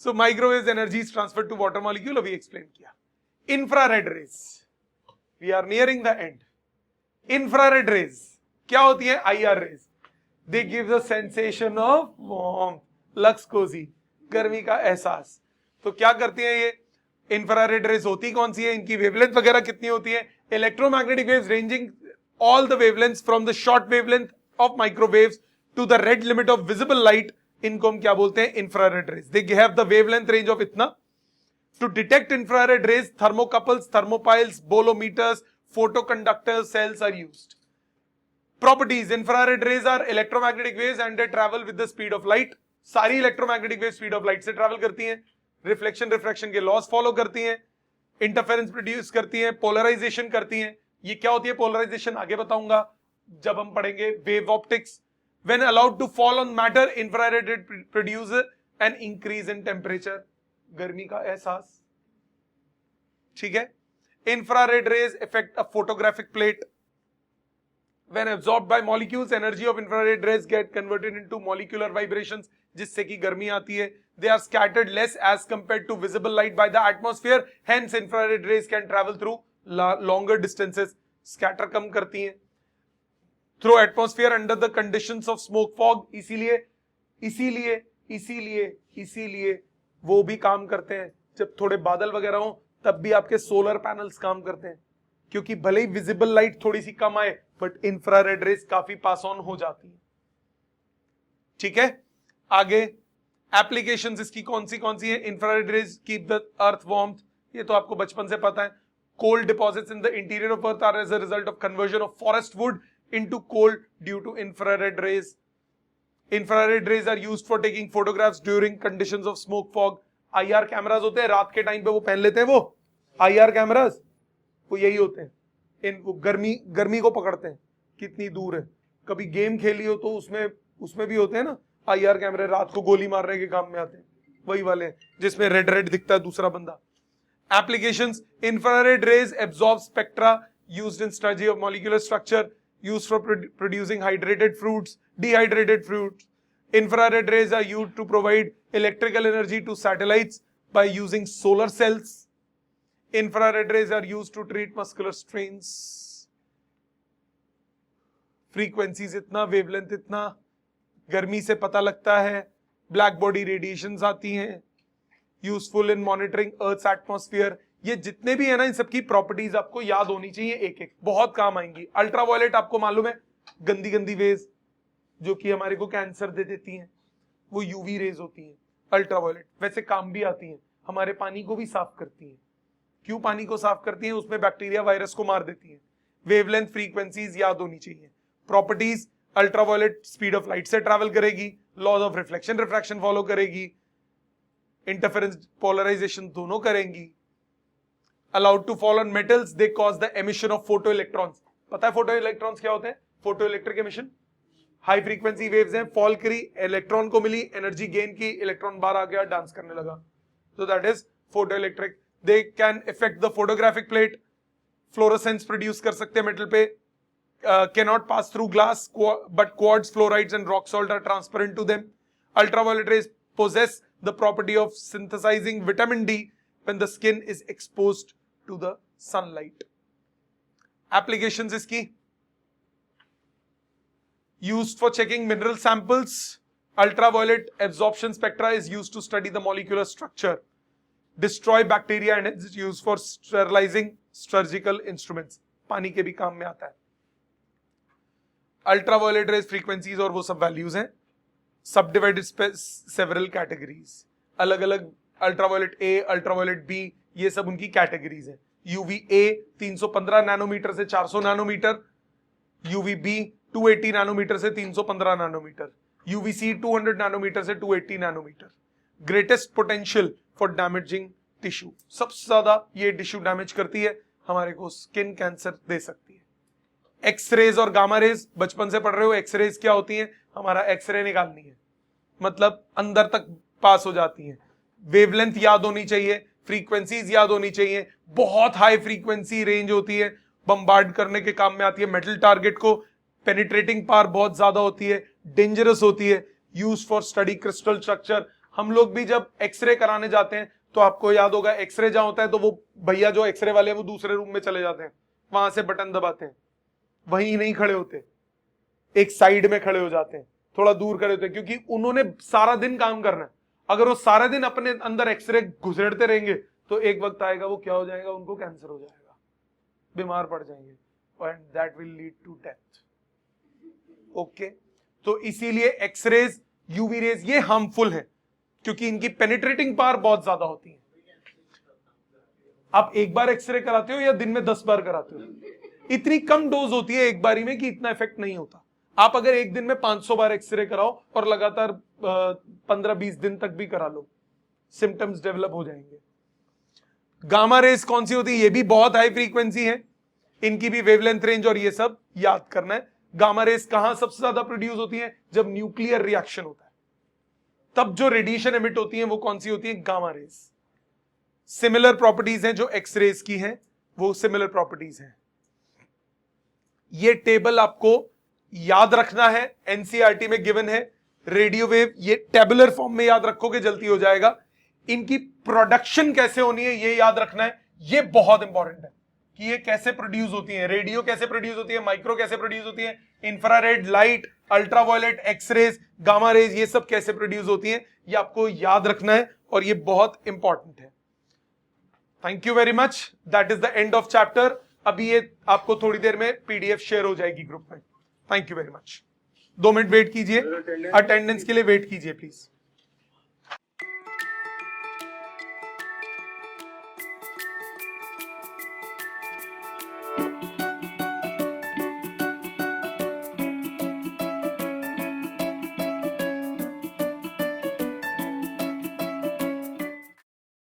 So microwave energy is transferred to water molecule, अभी एक्सप्लेन किया। Infrared rays, we are nearing the end. Infrared rays क्या होती है? IR rays. They give the sensation of warmth, lux cozy, गर्मी का एहसास। तो क्या करती है ये इंफ्रारेड रेज? होती कौन सी है? इनकी वेवलेंथ वगैरह कितनी होती है? Electromagnetic waves ranging all the wavelengths from the short wavelength of microwaves to the red limit of visible light इनको हम क्या बोलते हैं? Infrared rays. They have the wavelength range of इतना। To detect infrared rays, thermocouples, thermopiles, bolometers, photoconductors cells are used. Properties: infrared rays are electromagnetic waves and they travel with the speed of light. सारी electromagnetic wave speed of light से travel करती हैं, reflection refraction के loss follow करती हैं, interference produce करती हैं, polarisation करती हैं। ये क्या होती है पोलराइजेशन आगे बताऊंगा जब हम पढ़ेंगे wave optics. When allowed to fall on matter, infrared ray produces an increase in temperature, गर्मी का एहसास। ठीक है। Infrared rays affect a photographic plate. When absorbed by molecules, energy of infrared rays get converted into molecular vibrations, जिससे कि गर्मी आती है। They are scattered less as compared to visible light by the atmosphere. Hence, infrared rays can travel through longer distances. Scatter कम करती हैं। Through atmosphere under the conditions of smoke fog. इसीलिए वो भी काम करते हैं जब थोड़े बादल वगैरह हो, तब भी आपके सोलर पैनल्स काम करते हैं, क्योंकि भले ही विजिबल लाइट थोड़ी सी कम आए बट इंफ्रारेड रेज काफी पास ऑन हो जाती है। ठीक है। आगे एप्लीकेशंस इसकी कौन सी है? Infrared rays keep the earth warmth, ये तो आपको बचपन से पता है। Cold deposits in the interior of earth are as a result of conversion of forest wood into coal due to infrared rays. Infrared rays are used for taking photographs during conditions of smoke fog. IR cameras होते हैं रात के time पे, वो पहन लेते हैं, वो आईआर कैमरास वो यही होते हैं। वो गर्मी को पकड़ते हैं कितनी दूर है। कभी गेम खेली हो तो उसमें भी होते हैं ना आईआर कैमरे, रात को गोली मारने के काम में आते हैं, वही वाले हैं जिसमें रेड दिखता है दूसरा बंदा। Applications: infrared rays absorb spectra used in study of molecular structure, used for producing hydrated fruits, dehydrated fruits. Infrared rays are used to provide electrical energy to satellites by using solar cells. Infrared rays are used to treat muscular strains. Frequencies इतना, wavelength इतना, गर्मी से पता लगता है, black body radiations आती हैं, useful in monitoring earth's atmosphere. ये जितने भी है ना, इन सबकी प्रॉपर्टीज आपको याद होनी चाहिए, एक एक बहुत काम आएंगी। अल्ट्रावायलेट आपको मालूम है, गंदी रेज जो कि हमारे को कैंसर दे देती हैं, वो यूवी रेज होती हैं। अल्ट्रावायलेट वैसे काम भी आती हैं, हमारे पानी को भी साफ करती हैं। क्यों पानी को साफ करती हैं? उसमें बैक्टीरिया वायरस को मार देती हैं। वेवलेंथ फ्रीक्वेंसीज याद होनी चाहिए। Properties: ultraviolet speed of light से ट्रैवल करेगी, laws of reflection refraction follow करेगी, इंटरफेरेंस पोलराइजेशन दोनों करेंगी। Allowed to fall on metals, they cause the emission of photo electrons. पता है फोटो इलेक्ट्रॉन्स क्या होते हैं? Photo electric emission. High frequency waves हैं, फॉल करी, इलेक्ट्रॉन को मिली, एनर्जी गेन की, इलेक्ट्रॉन बाहर आ गया, डांस करने लगा, तो that is photo electric. They can effect the photographic plate, fluorescence produce कर सकते हैं मेटल पे। Cannot pass through glass but quartz, fluorides and rock salt are transparent to them. Ultraviolet rays possess the property of synthesizing vitamin D when the skin is exposed to the sunlight. Applications इसकी: used for checking mineral samples. Ultraviolet absorption spectra is used to study the molecular structure. Destroy bacteria and is used for sterilizing surgical instruments. पानी के भी काम में आता है। Ultraviolet rays frequencies और वो सब values हैं। Subdivided several categories. अलग अलग अल्ट्रावायलेट ए, अल्ट्रावायलेट बी, ये सब उनकी कैटेगरीज हैं। यूवीए 315 नैनोमीटर से 400 नैनोमीटर, यूवीबी 280 नैनोमीटर से 315 नैनोमीटर, यूवीसी 200 नैनोमीटर से 280 nanometre. Greatest potential for damaging tissue, सबसे ज्यादा ये टिश्यू डैमेज करती है, हमारे को स्किन कैंसर दे सकती है। एक्सरेज और गामा रेज बचपन से पढ़ रहे हो। एक्सरेज क्या होती है? हमारा एक्सरे निकालनी है, मतलब अंदर तक पास हो जाती है। वेवलेंथ याद होनी चाहिए, फ्रीक्वेंसीज याद होनी चाहिए। बहुत हाई फ्रीक्वेंसी रेंज होती है, बम्बार्ड करने के काम में आती है मेटल टारगेट को। पेनिट्रेटिंग पावर बहुत ज्यादा होती है, डेंजरस होती है। Use for study crystal structure. हम लोग भी जब एक्सरे कराने जाते हैं तो आपको याद होगा, एक्सरे जहां होता है तो वो भैया जो एक्सरे वाले हैं वो दूसरे रूम में चले जाते हैं, वहां से बटन दबाते हैं, वहीं नहीं खड़े होते, एक साइड में खड़े हो जाते हैं, थोड़ा दूर खड़े होते हैं, क्योंकि उन्होंने सारा दिन काम करना है। अगर वो सारा दिन अपने अंदर एक्सरे घुसेड़ते रहेंगे तो एक वक्त आएगा वो क्या हो जाएगा, उनको कैंसर हो जाएगा, बीमार पड़ जाएंगे, and that will lead to death. Okay, तो इसीलिए एक्सरेज यूवी रेज ये हार्मफुल है क्योंकि इनकी पेनिट्रेटिंग पावर बहुत ज्यादा होती है। आप एक बार एक्सरे कराते हो या दिन में 10 बार कराते हो? इतनी कम डोज होती है एक बारी में कि इतना इफेक्ट नहीं होता। आप अगर एक दिन में 500 बार एक्सरे कराओ और लगातार 15-20 दिन तक भी करा लो, सिम्टम्स डेवलप हो जाएंगे। गामा रेज कौन सी होती है? ये भी बहुत हाई फ्रीक्वेंसी है, इनकी भी वेवलेंथ रेंज और ये सब याद करना है। गामा रेज कहां सबसे ज्यादा प्रोड्यूस होती है? जब न्यूक्लियर रिएक्शन होता है, तब जो रेडिएशन एमिट होती है वो कौन सी होती है? Gamma rays. सिमिलर प्रॉपर्टीज हैं जो एक्स रेज की हैं, वो सिमिलर प्रॉपर्टीज हैं। ये टेबल आपको याद रखना है, एनसीईआरटी में गिवन है। रेडियो वेव ये टेबुलर फॉर्म में याद रखोगे जल्दी हो जाएगा। इनकी प्रोडक्शन कैसे होनी है ये याद रखना है, ये बहुत इंपॉर्टेंट है कि ये कैसे प्रोड्यूस होती है। रेडियो कैसे प्रोड्यूस होती है, माइक्रो कैसे प्रोड्यूस होती है, infrared light, ultraviolet, X rays, gamma rays, ये सब कैसे प्रोड्यूस होती है, ये आपको याद रखना है और ये बहुत इंपॉर्टेंट है। Thank you very much, that is the end of chapter. अभी ये आपको थोड़ी देर में पीडीएफ शेयर हो जाएगी ग्रुप में। Thank you very much. 2 minute wait कीजिए, अटेंडेंस के लिए वेट कीजिए प्लीज।